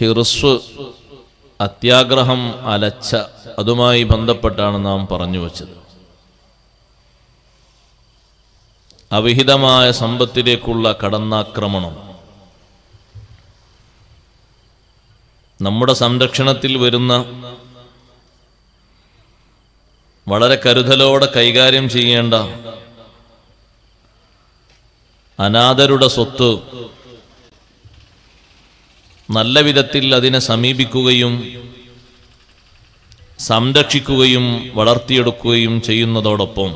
ഹിർസ്, അത്യാഗ്രഹം, അലച്ച, അതുമായി ബന്ധപ്പെട്ടാണ് നാം പറഞ്ഞു വച്ചത്. അവിഹിതമായ സമ്പത്തിലേക്കുള്ള കടന്നാക്രമണം നമ്മുടെ സംരക്ഷണത്തിൽ വരുന്ന, വളരെ കരുതലോടെ കൈകാര്യം ചെയ്യേണ്ട അനാഥരുടെ സ്വത്ത് നല്ല വിധത്തിൽ അതിനെ സമീപിക്കുകയും സംരക്ഷിക്കുകയും വളർത്തിയെടുക്കുകയും ചെയ്യുന്നതോടൊപ്പം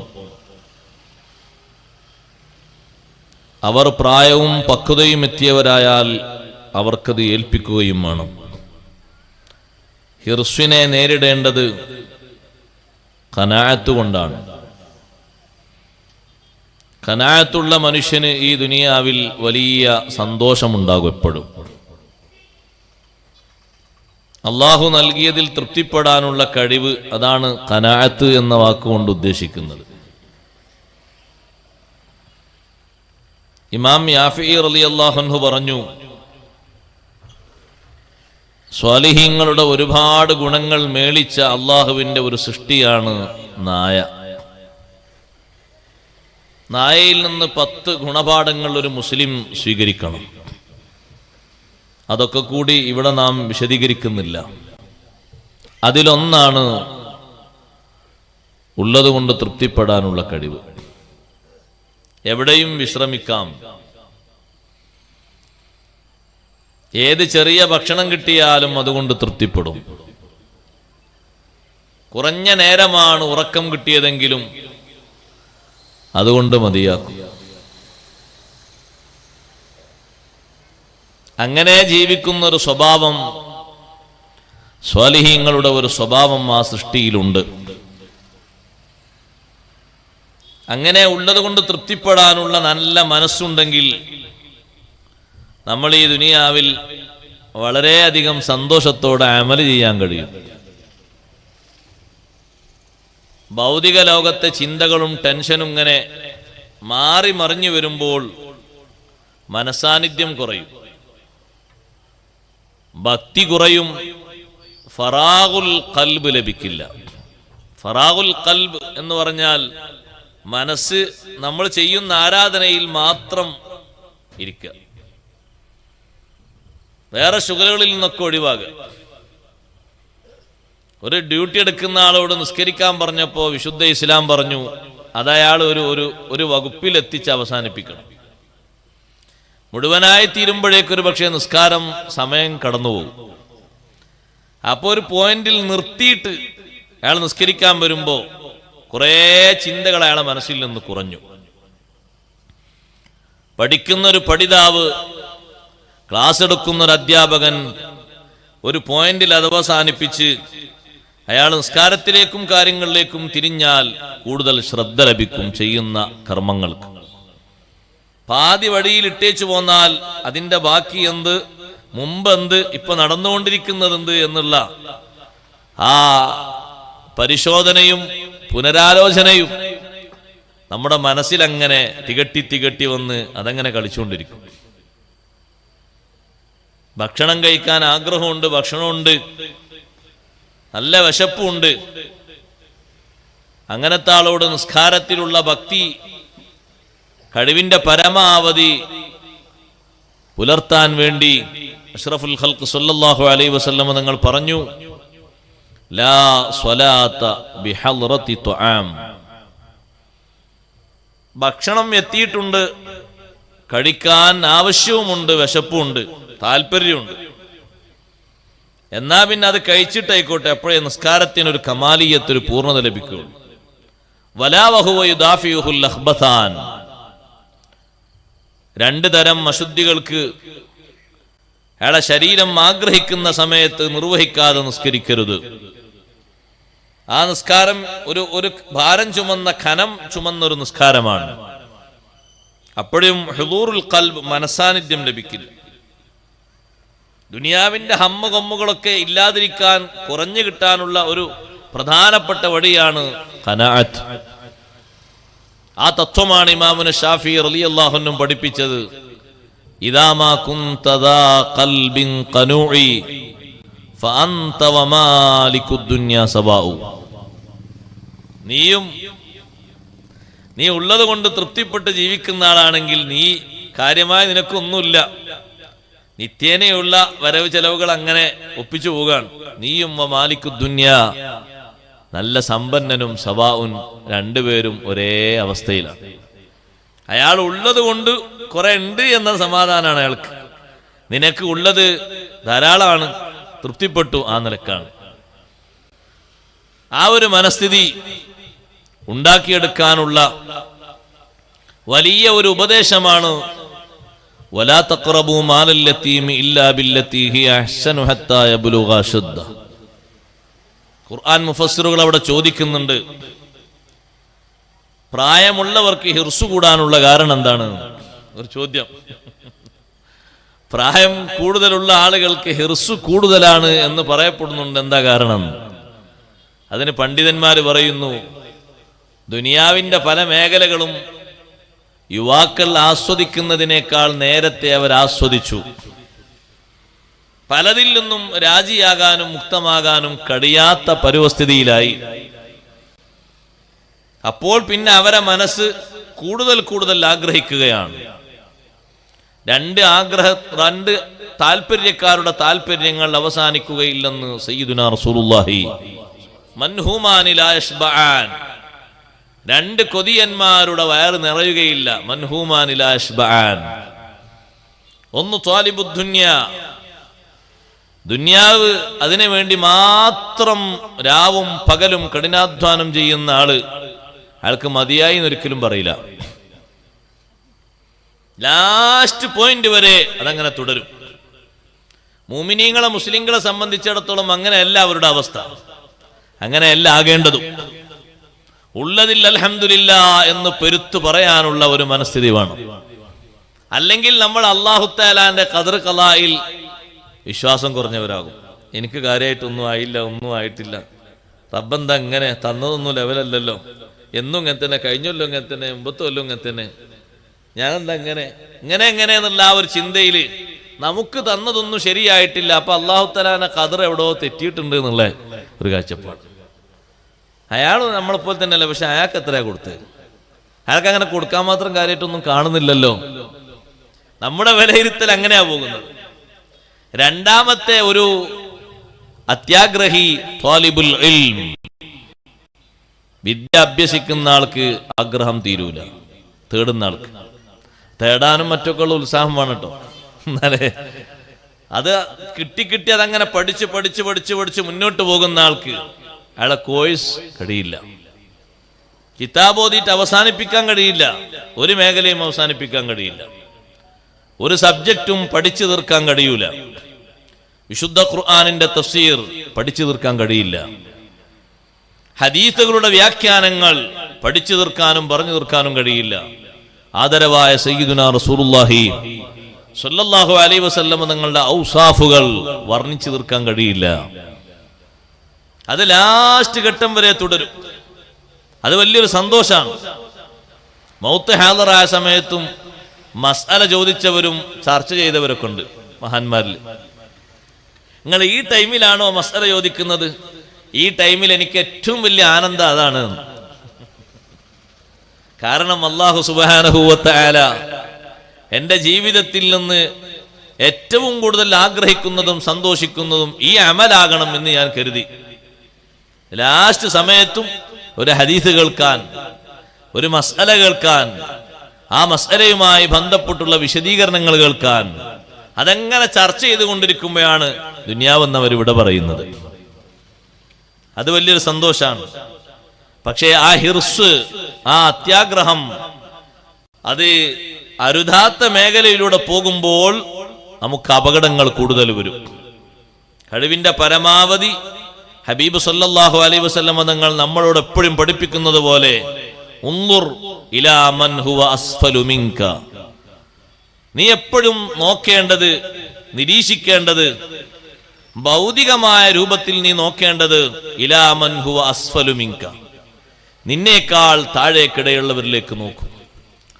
അവർ പ്രായവും പക്വതയും എത്തിയവരായാൽ അവർക്കത് ഏൽപ്പിക്കുകയും വേണം. ഹിർസിനെ നേരിടേണ്ടത് ഖനാഅത്ത് കൊണ്ടാണ്. ഖനാഅത്തുള്ള മനുഷ്യന് ഈ ദുനിയാവിൽ വലിയ സന്തോഷമുണ്ടാകും. എപ്പോഴും അള്ളാഹു നൽകിയതിൽ തൃപ്തിപ്പെടാനുള്ള കഴിവ്, അതാണ് ഖനാഅത്ത് എന്ന വാക്കുകൊണ്ട് ഉദ്ദേശിക്കുന്നത്. ഇമാം യാഫിഈ റളിയല്ലാഹു അൻഹു പറഞ്ഞു, സ്വാലിഹീങ്ങളുടെ ഒരുപാട് ഗുണങ്ങൾ മേളിച്ച അള്ളാഹുവിൻ്റെ ഒരു സൃഷ്ടിയാണ് നായ. നായയിൽ നിന്ന് 10 ഗുണപാഠങ്ങൾ ഒരു മുസ്ലിം സ്വീകരിക്കണം. അതൊക്കെ കൂടി ഇവിടെ നാം വിശദീകരിക്കുന്നില്ല. അതിലൊന്നാണ് ഉള്ളതുകൊണ്ട് തൃപ്തിപ്പെടാനുള്ള കഴിവ്. എവിടെയും വിശ്രമിക്കാം. ഏത് ചെറിയ ഭക്ഷണം കിട്ടിയാലും അതുകൊണ്ട് തൃപ്തിപ്പെടും. കുറഞ്ഞ നേരമാണ് ഉറക്കം കിട്ടിയതെങ്കിലും അതുകൊണ്ട് മതിയാക്കും. അങ്ങനെ ജീവിക്കുന്ന ഒരു സ്വഭാവം, സ്വാലിഹീങ്ങളുടെ ഒരു സ്വഭാവം ആ സൃഷ്ടിയിലുണ്ട്. അങ്ങനെ ഉള്ളത് കൊണ്ട് തൃപ്തിപ്പെടാനുള്ള നല്ല മനസ്സുണ്ടെങ്കിൽ നമ്മൾ ഈ ദുനിയാവിൽ വളരെയധികം സന്തോഷത്തോടെ അമൽ ചെയ്യാൻ കഴിയും. ഭൗതിക ലോകത്തെ ചിന്തകളും ടെൻഷനും ഇങ്ങനെ മാറി മറിഞ്ഞു വരുമ്പോൾ മനസാന്നിധ്യം കുറയും, ഭക്തി കുറയും, ഫറാഗുൽ ഖൽബ് ലഭിക്കില്ല. ഫറാഗുൽ ഖൽബ് എന്ന് പറഞ്ഞാൽ മനസ്സ് നമ്മൾ ചെയ്യുന്ന ആരാധനയിൽ മാത്രം ഇരിക്കുക, വേറെ ശുഗലുകളിൽ നിന്നൊക്കെ ഒഴിവാകുക. ഒരു ഡ്യൂട്ടി എടുക്കുന്ന ആളോട് നിസ്കരിക്കാൻ പറഞ്ഞപ്പോൾ വിശുദ്ധ ഇസ്ലാം പറഞ്ഞു അതയാൾ ഒരു വകുപ്പിൽ എത്തിച്ച് അവസാനിപ്പിക്കണം. മുഴുവനായി തീരുമ്പോഴേക്കൊരു പക്ഷേ നിസ്കാരം സമയം കടന്നുപോകും. അപ്പോൾ ഒരു പോയിന്റിൽ നിർത്തിയിട്ട് അയാൾ നിസ്കരിക്കാൻ വരുമ്പോൾ കുറേ ചിന്തകൾ അയാളെ മനസ്സിൽ നിന്ന് കുറഞ്ഞു. പഠിക്കുന്നൊരു പഠിതാവ്, ക്ലാസ് എടുക്കുന്നൊരു അധ്യാപകൻ ഒരു പോയിന്റിൽ അത് അവസാനിപ്പിച്ച് അയാൾ നിസ്കാരത്തിലേക്കും കാര്യങ്ങളിലേക്കും തിരിഞ്ഞാൽ കൂടുതൽ ശ്രദ്ധ ലഭിക്കും ചെയ്യുന്ന കർമ്മങ്ങൾക്ക്. പാതി വഴിയിൽ ഇട്ടേച്ചു പോന്നാൽ അതിൻ്റെ ബാക്കി എന്ത്, മുമ്പെന്ത്, ഇപ്പൊ നടന്നുകൊണ്ടിരിക്കുന്നതെന്ത് എന്നുള്ള ആ പരിശോധനയും പുനരാലോചനയും നമ്മുടെ മനസ്സിലങ്ങനെ തികട്ടി വന്ന് അതങ്ങനെ കളിച്ചുകൊണ്ടിരിക്കും. ഭക്ഷണം കഴിക്കാൻ ആഗ്രഹമുണ്ട്, ഭക്ഷണമുണ്ട്, നല്ല വിശപ്പുണ്ട്. അങ്ങനത്തെ ആളോട് നിസ്കാരത്തിലുള്ള ഭക്തി കഴിവിന്റെ പരമാവധി പുലർത്താൻ വേണ്ടി അഷ്റഫുൽ ഖൽഖ് സല്ലല്ലാഹു അലൈഹി വസല്ലം തങ്ങൾ പറഞ്ഞു, ലാ സ്വലാത്ത ബിഹദ്റതി തുആം. ഭക്ഷണം എത്തിയിട്ടുണ്ട്, കഴിക്കാൻ ആവശ്യവുമുണ്ട്, വിശപ്പുമുണ്ട്, താല്പര്യമുണ്ട്, എന്നാ പിന്നെ അത് കഴിച്ചിട്ടായിക്കോട്ടെ, എപ്പോഴേ നിസ്കാരത്തിനൊരു കമാലിയത്ത്, ഒരു പൂർണ്ണത ലഭിക്കുകയുള്ളൂ. വലാ വഹുവ യുദാഫിഉൽ അഖ്ബഥാൻ. 2 തരം അശുദ്ധികൾക്ക് അയാളെ ശരീരം ആഗ്രഹിക്കുന്ന സമയത്ത് നിർവഹിക്കാതെ നിസ്കരിക്കരുത്. ആ നിസ്കാരം ഒരു ഭാരം ചുമന്ന, ഖനം ചുമന്നൊരു നിസ്കാരമാണ്. അപ്പോഴും ഹുദൂറുൽ ഖൽബ്, മനസാന്നിധ്യം ലഭിക്കില്ല. ദുനിയാവിന്റെ ഹമ്മ കൊമ്മുകളൊക്കെ ഇല്ലാതിരിക്കാൻ, കുറഞ്ഞു കിട്ടാനുള്ള ഒരു പ്രധാനപ്പെട്ട വഴിയാണ് ഖനാഅത്ത്. ആ തത്വമാണ് ഇമാമുന ഷാഫി റളിയല്ലാഹു അൻഹു പഠിപ്പിച്ചത്. ഇദാ മാ കുൻത ദാ ഖൽബിൻ ഖനൂഇ ഫഅൻത വമാലികുദ് ദുനിയാ സവാഉ. നീ ഉള്ളത് കൊണ്ട് തൃപ്തിപ്പെട്ട് ജീവിക്കുന്ന ആളാണെങ്കിൽ നീ കാര്യമായി നിനക്കൊന്നുമില്ല, നിത്യേനയുള്ള വരവ് ചെലവുകൾ അങ്ങനെ ഒപ്പിച്ചു പോകാൻ. നീയും മാലിക്കുദ് ദുനിയാ, നല്ല സമ്പന്നനും സവാഉൻ, രണ്ടുപേരും ഒരേ അവസ്ഥയിലാണ്. അയാൾ ഉള്ളത് കൊണ്ട് കുറെ ഉണ്ട് എന്ന സമാധാനമാണ് അയാൾക്ക്. നിനക്ക് ഉള്ളത് ധാരാളമാണ്, തൃപ്തിപ്പെട്ടു, ആ നിലക്കാണ്. ആ ഒരു മനസ്ഥിതി ഉണ്ടാക്കിയെടുക്കാനുള്ള വലിയ ഒരു ഉപദേശമാണ് വലാ തഖറബൂ മാലൽ യതീമി ഇല്ലാ ബില്ലത്തി ഹിയ അഹ്സനു ഹത്താ യബ്ലുഗ അശുദ്ദ. ഖുർആൻ മുഫസ്സിറുകൾ അവിടെ ചോദിക്കുന്നുണ്ട്, പ്രായമുള്ളവർക്ക് ഹിർസ് കൂടാനുള്ള കാരണം എന്താണ്? ഒരു ചോദ്യം. പ്രായം കൂടുതലുള്ള ആളുകൾക്ക് ഹിർസ് കൂടുതലാണ് എന്ന് പറയപ്പെടുന്നുണ്ട്. എന്താ കാരണം? അതിന് പണ്ഡിതന്മാര് പറയുന്നു, ദുനിയാവിന്റെ പല മേഖലകളും യുവാക്കൾ ആസ്വദിക്കുന്നതിനേക്കാൾ നേരത്തെ അവർ ആസ്വദിച്ചു. പലതിൽ നിന്നും രാജിയാകാനും മുക്തമാകാനും കഴിയാത്ത പരിസ്ഥിതിയിലായി. അപ്പോൾ പിന്നെ അവരെ മനസ്സ് കൂടുതൽ ആഗ്രഹിക്കുകയാണ്. രണ്ട് താല്പര്യക്കാരുടെ താല്പര്യങ്ങൾ അവസാനിക്കുകയില്ലെന്ന് സയ്യിദുനാ റസൂലുള്ളാഹി. മൻഹൂമാനി ലാ യശ്ബആൻ, രണ്ട് കൊതിയന്മാരുടെ വയറ് നിറയുകയില്ല. മൻഹൂമാനി ലാ യശ്ബആൻ. ഒന്ന് ത്വാലിബുദ് ദുനിയാ, ദുനിയാവ് അതിനു വേണ്ടി മാത്രം രാവും പകലും കഠിനാധ്വാനം ചെയ്യുന്ന ആള്, അയാൾക്ക് മതിയായി ഒരിക്കലും പറയില്ല. ലാസ്റ്റ് പോയിന്റ് വരെ അതങ്ങനെ തുടരും. മുഅ്മിനീങ്ങളെ മുസ്ലിങ്ങളെ സംബന്ധിച്ചിടത്തോളം അങ്ങനെയല്ല അവരുടെ അവസ്ഥ, അങ്ങനെയല്ല ആകേണ്ടതും. ഉള്ളതിൽ അൽഹംദുലില്ലാഹ് എന്ന് പെരുത്തു പറയാനുള്ള ഒരു മനസ്ഥിതി വേണം. അല്ലെങ്കിൽ നമ്മൾ അല്ലാഹു തആലാന്റെ ഖദർ ഖലായിൽ വിശ്വാസം കുറഞ്ഞവരാകും. എനിക്ക് കാര്യമായിട്ടൊന്നും ആയില്ല, ഒന്നും ആയിട്ടില്ല, റബ്ബെന്താ ഇങ്ങനെ, തന്നതൊന്നും ലെവലല്ലല്ലോ, എന്നും ഇങ്ങനെ തന്നെ, കഴിഞ്ഞല്ലോ ഇങ്ങനെ തന്നെ, മുമ്പത്തൊല്ലോ ഇങ്ങനെ തന്നെ, ഞാനെന്താ ഇങ്ങനെ എന്നുള്ള ആ ഒരു ചിന്തയിൽ നമുക്ക് തന്നതൊന്നും ശരിയായിട്ടില്ല, അപ്പൊ അല്ലാഹു തആലാന്റെ ഖദർ എവിടോ തെറ്റിയിട്ടുണ്ട് എന്നുള്ള ഒരു കാഴ്ചപ്പാട്. അയാൾ നമ്മളെപ്പോലെ തന്നെയല്ല, പക്ഷെ അയാൾക്ക് എത്രയാ കൊടുത്ത്? അയാൾക്ക് അങ്ങനെ കൊടുക്കാൻ മാത്രം കാര്യമായിട്ടൊന്നും കാണുന്നില്ലല്ലോ. നമ്മുടെ വിലയിരുത്തൽ അങ്ങനെയാ പോകുന്നത്. രണ്ടാമത്തെ ഒരു അത്യാഗ്രഹി ത്വാലിബുൽ ഇൽം, വിദ്യ അഭ്യസിക്കുന്ന ആൾക്ക് ആഗ്രഹം തീരൂല, തേടുന്ന ആൾക്ക്. തേടാനും മറ്റൊക്കെ ഉള്ള ഉത്സാഹം വേണം കേട്ടോ. എന്നാലേ അത് കിട്ടി അതങ്ങനെ പഠിച്ച് മുന്നോട്ട് പോകുന്ന ആൾക്ക് അയാളെ കോഴ്സ് കഴിയില്ല. കിതാബ് ഓതിയിട്ട് അവസാനിപ്പിക്കാൻ കഴിയില്ല, ഒരു മേഖലയും അവസാനിപ്പിക്കാൻ കഴിയില്ല, ഒരു സബ്ജക്റ്റും പഠിച്ചു തീർക്കാൻ കഴിയൂല. വിശുദ്ധ ഖുർആനിന്റെ തഫ്സീർ പഠിച്ചു തീർക്കാൻ കഴിയില്ല. ഹദീസുകളുടെ വ്യാഖ്യാനങ്ങൾ പഠിച്ചു തീർക്കാനും പറഞ്ഞു തീർക്കാനും കഴിയില്ല. ആദരവായ സയ്യിദുനാ റസൂലുള്ളാഹി സ്വല്ലല്ലാഹു അലൈഹി വസല്ലം തങ്ങളുടെ ഔസാഫുകൾ വർണ്ണിച്ചു തീർക്കാൻ കഴിയില്ല. അത് ലാസ്റ്റ് ഘട്ടം വരെ തുടരും. അത് വലിയൊരു സന്തോഷമാണ്. മൗത്ത് ഹാദറായ സമയത്തും മസ്അല ചോദിച്ചവരും ചർച്ച ചെയ്തവരൊക്കെ ഉണ്ട് മഹാന്മാരിൽ. നിങ്ങൾ ഈ ടൈമിലാണോ മസ്അല ചോദിക്കുന്നത്? ഈ ടൈമിൽ എനിക്ക് ഏറ്റവും വലിയ ആനന്ദം അതാണ്. കാരണം അല്ലാഹു സുബ്ഹാനഹു വ തആല എൻ്റെ ജീവിതത്തിൽ നിന്ന് ഏറ്റവും കൂടുതൽ ആഗ്രഹിക്കുന്നതും സന്തോഷിക്കുന്നതും ഈ അമലാകണം എന്ന് ഞാൻ കരുതി. ലാസ്റ്റ് സമയത്തും ഒരു ഹദീസ് കേൾക്കാൻ, ഒരു മസ്അല കേൾക്കാൻ, ആ മസ്അലയുമായി ബന്ധപ്പെട്ടുള്ള വിശദീകരണങ്ങൾ കേൾക്കാൻ, അതെങ്ങനെ ചർച്ച ചെയ്തുകൊണ്ടിരിക്കുമ്പോഴാണ് ദുനിയാവെന്നവർ ഇവിടെ പറയുന്നത്. അത് വലിയൊരു സന്തോഷാണ്. പക്ഷേ ആ ഹിർസ്, ആ അത്യാഗ്രഹം, അത് അരുതാത്ത മേഖലയിലൂടെ പോകുമ്പോൾ നമുക്ക് അപകടങ്ങൾ കൂടുതൽ വരും. കഴിവിന്റെ പരമാവധി ഹബീബ് സല്ലല്ലാഹു അലൈഹി വസല്ലം തങ്ങൾ നമ്മളോട് എപ്പോഴും പഠിപ്പിക്കുന്നത് പോലെ ഉൻദുർ ഇലാ മൻ ഹുവ അസ്ഫലു മിൻക, നീ എപ്പോഴും നോക്കേണ്ടത്, നിരീക്ഷിക്കേണ്ടത്, ഭൗതികമായ രൂപത്തിൽ നീ നോക്കേണ്ടത് ഇലാ മൻ ഹുവ അസ്ഫലു മിൻക, നിന്നേക്കാൾ താഴേക്കിടയുള്ളവരിലേക്ക് നോക്കൂ.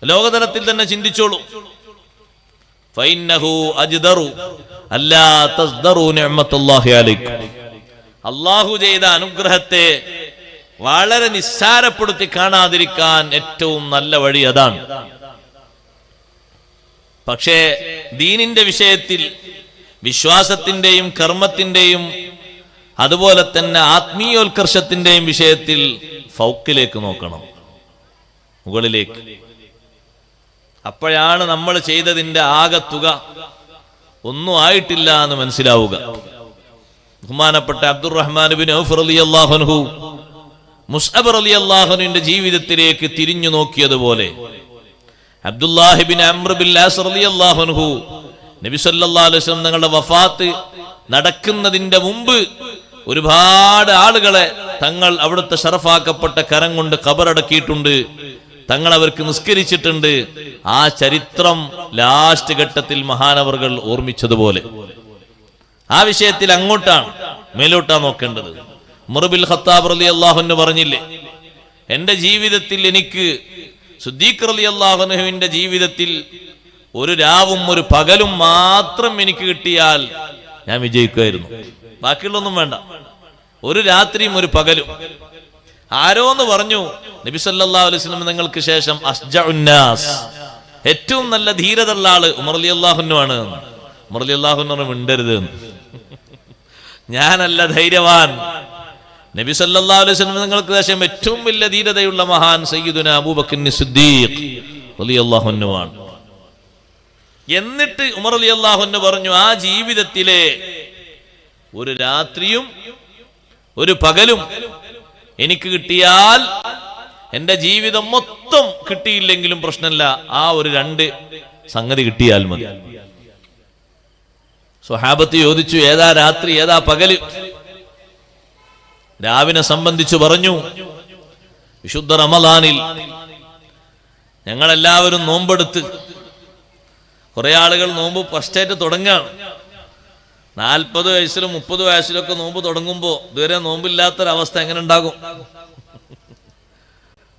ലോകതലത്തിൽ തന്നെ ചിന്തിച്ചോളൂ. ഫഇന്നഹു അജ്ദറു അല്ലാ തസ്ദറു നിഅമത്തുല്ലാഹി അലൈക്കും. അല്ലാഹു ചെയ്ത അനുഗ്രഹത്തെ വളരെ നിസ്സാരപ്പെടുത്തി കാണാതിരിക്കാൻ ഏറ്റവും നല്ല വഴി അതാണ്. പക്ഷേ ദീനിന്റെ വിഷയത്തിൽ, വിശ്വാസത്തിന്റെയും കർമ്മത്തിന്റെയും അതുപോലെ തന്നെ ആത്മീയോത്കർഷത്തിന്റെയും വിഷയത്തിൽ ഫൗക്കിലേക്ക് നോക്കണം, മുകളിലേക്ക്. അപ്പോഴാണ് നമ്മൾ ചെയ്തതിന്റെ ആകത്തുക ഒന്നും ആയിട്ടില്ല എന്ന് മനസ്സിലാവുക. ബഹുമാനപ്പെട്ട അബ്ദുറഹ്മാൻ ഇബ്നു ഔഫ് റളിയല്ലാഹു അൻഹു മുസ്അബ് റളിയല്ലാഹു അൻഹുവിന്റെ ജീവിതത്തിലേക്ക് തിരിഞ്ഞു നോക്കിയതുപോലെ Abdullahi ibn Amr bin As റളിയല്ലാഹു അൻഹു നബി സല്ലല്ലാഹു അലൈഹി വസല്ലം തങ്ങളുടെ വഫാത്ത് നടക്കുന്നതിന്റെ മുമ്പ് ഒരുപാട് ആളുകളെ തങ്ങൾ അവിടുത്തെ ശറഫാക്കപ്പെട്ട കരം കൊണ്ട് ഖബറടക്കിയിട്ടുണ്ട്, തങ്ങൾ അവർക്ക് നിസ്കരിച്ചിട്ടുണ്ട്. ആ ചരിത്രം ലാസ്റ്റ് ഘട്ടത്തിൽ മഹാനവറുകൾ ഓർമ്മിച്ചതുപോലെ ആ വിഷയത്തിൽ അങ്ങോട്ടാണ്, മേലോട്ടാണ് നോക്കേണ്ടത്. ഉമർ ബിൻ ഖത്താബ് റളിയല്ലാഹു അൻഹു പറഞ്ഞില്ലേ, എന്റെ ജീവിതത്തിൽ എനിക്ക് സിദ്ദീഖ് റളിയല്ലാഹു അൻഹുവിന്റെ ജീവിതത്തിൽ ഒരു രാവും ഒരു പകലും മാത്രം എനിക്ക് കിട്ടിയാൽ ഞാൻ വിജയിക്കുമായിരുന്നു, ബാക്കിയുള്ളൊന്നും വേണ്ട. ഒരു രാത്രിയും ഒരു പകലും. ആരോന്ന് പറഞ്ഞു, നബി സല്ലല്ലാഹു അലൈഹി വസല്ലം നിങ്ങൾക്ക് ശേഷം അസ്ജഉന്നാസ്, ഏറ്റവും നല്ല ധീരതയുള്ള ആള് ഉമർ റളിയല്ലാഹു അൻഹു ആണ്. ഉമർ റളിയല്ലാഹു അൻഹു മിണ്ടരുത്, ഞാനല്ല ധൈര്യവാൻ. നബി സല്ലല്ലാഹു അലൈഹി വസല്ലം നിങ്ങൾക്ക് ശേഷം ഏറ്റവും വലിയ ധീരതയുള്ള മഹാൻ സയ്യിദുനാ അബൂബക്കർ സിദ്ദീഖ് റളിയല്ലാഹു അൻഹു ആണ്. എന്നിട്ട് ഉമർ റളിയല്ലാഹു അൻഹു പറഞ്ഞു, ആ ജീവിതത്തിലെ ഒരു രാത്രിയും ഒരു പകലും എനിക്ക് കിട്ടിയാൽ, എന്റെ ജീവിതം മൊത്തം കിട്ടിയില്ലെങ്കിലും പ്രശ്നമില്ല, ആ ഒരു 2 സംഗതി കിട്ടിയാൽ മതി. സ്വഹാബത്ത് ചോദിച്ചു, ഏതാ രാത്രി ഏതാ പകല്? രാവിനെ സംബന്ധിച്ചു പറഞ്ഞു, വിശുദ്ധ റമളാനിൽ ഞങ്ങളെല്ലാവരും നോമ്പെടുത്ത്, കുറെ ആളുകൾ നോമ്പ് ഫസ്റ്റായിട്ട് തുടങ്ങാണ്. 40 വയസ്സിലും 30 വയസ്സിലൊക്കെ നോമ്പ് തുടങ്ങുമ്പോ ഇതുവരെ നോമ്പില്ലാത്തൊരവസ്ഥ എങ്ങനെ ഉണ്ടാകും?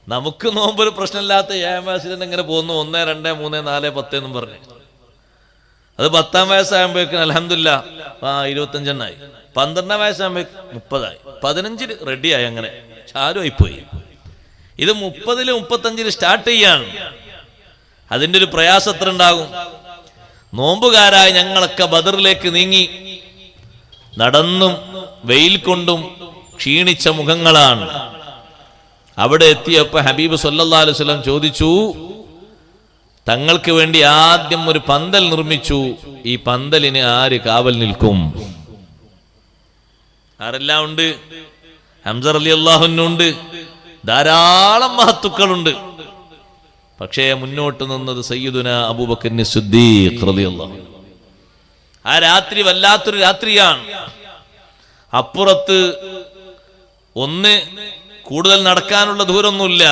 നമുക്ക് നോമ്പൊരു പ്രശ്നമില്ലാത്ത 7 വയസ്സിൽ എങ്ങനെ പോകുന്നു, 1, 2, 3, 4, 10 എന്നും പറഞ്ഞു. അത് 10-ാം വയസ്സാകുമ്പോഴേക്കും അൽഹംദുലില്ലാ 25 12-ാം വയസ്സാകുമ്പോഴേക്കും 30 15 റെഡിയായി. അങ്ങനെ ചാരുമായിപ്പോയി. ഇത് 30-ലും 35-ലും സ്റ്റാർട്ട് ചെയ്യാണ്. അതിൻ്റെ ഒരു പ്രയാസം എത്ര ഉണ്ടാകും? നോമ്പുകാരായ ഞങ്ങളൊക്കെ ബദറിലേക്ക് നീങ്ങി, നടന്നും വെയിൽ കൊണ്ടും ക്ഷീണിച്ച മുഖങ്ങളാണ്. അവിടെ എത്തിയപ്പോ ഹബീബ് സല്ലല്ലാഹു അലൈഹി വസല്ലം ചോദിച്ചു, തങ്ങൾക്ക് വേണ്ടി ആദ്യം ഒരു പന്തൽ നിർമ്മിച്ചു, ഈ പന്തലിന് ആര് കാവൽ നിൽക്കും? ആരെല്ലാം ഉണ്ട്? ഹംസ റളിയല്ലാഹു അൻഹു ഉണ്ട്, ധാരാളം മഹത്തുക്കളുണ്ട്. പക്ഷേ മുന്നോട്ട് നിന്നത് സയ്യിദുനാ അബൂബക്കർ സിദ്ദീഖ് റളിയല്ലാഹു അൻഹു. ആ രാത്രി വല്ലാത്തൊരു രാത്രിയാണ്. അപ്പുറത്ത് ഒന്ന് കൂടുതൽ നടക്കാനുള്ള ദൂരമൊന്നുമില്ല,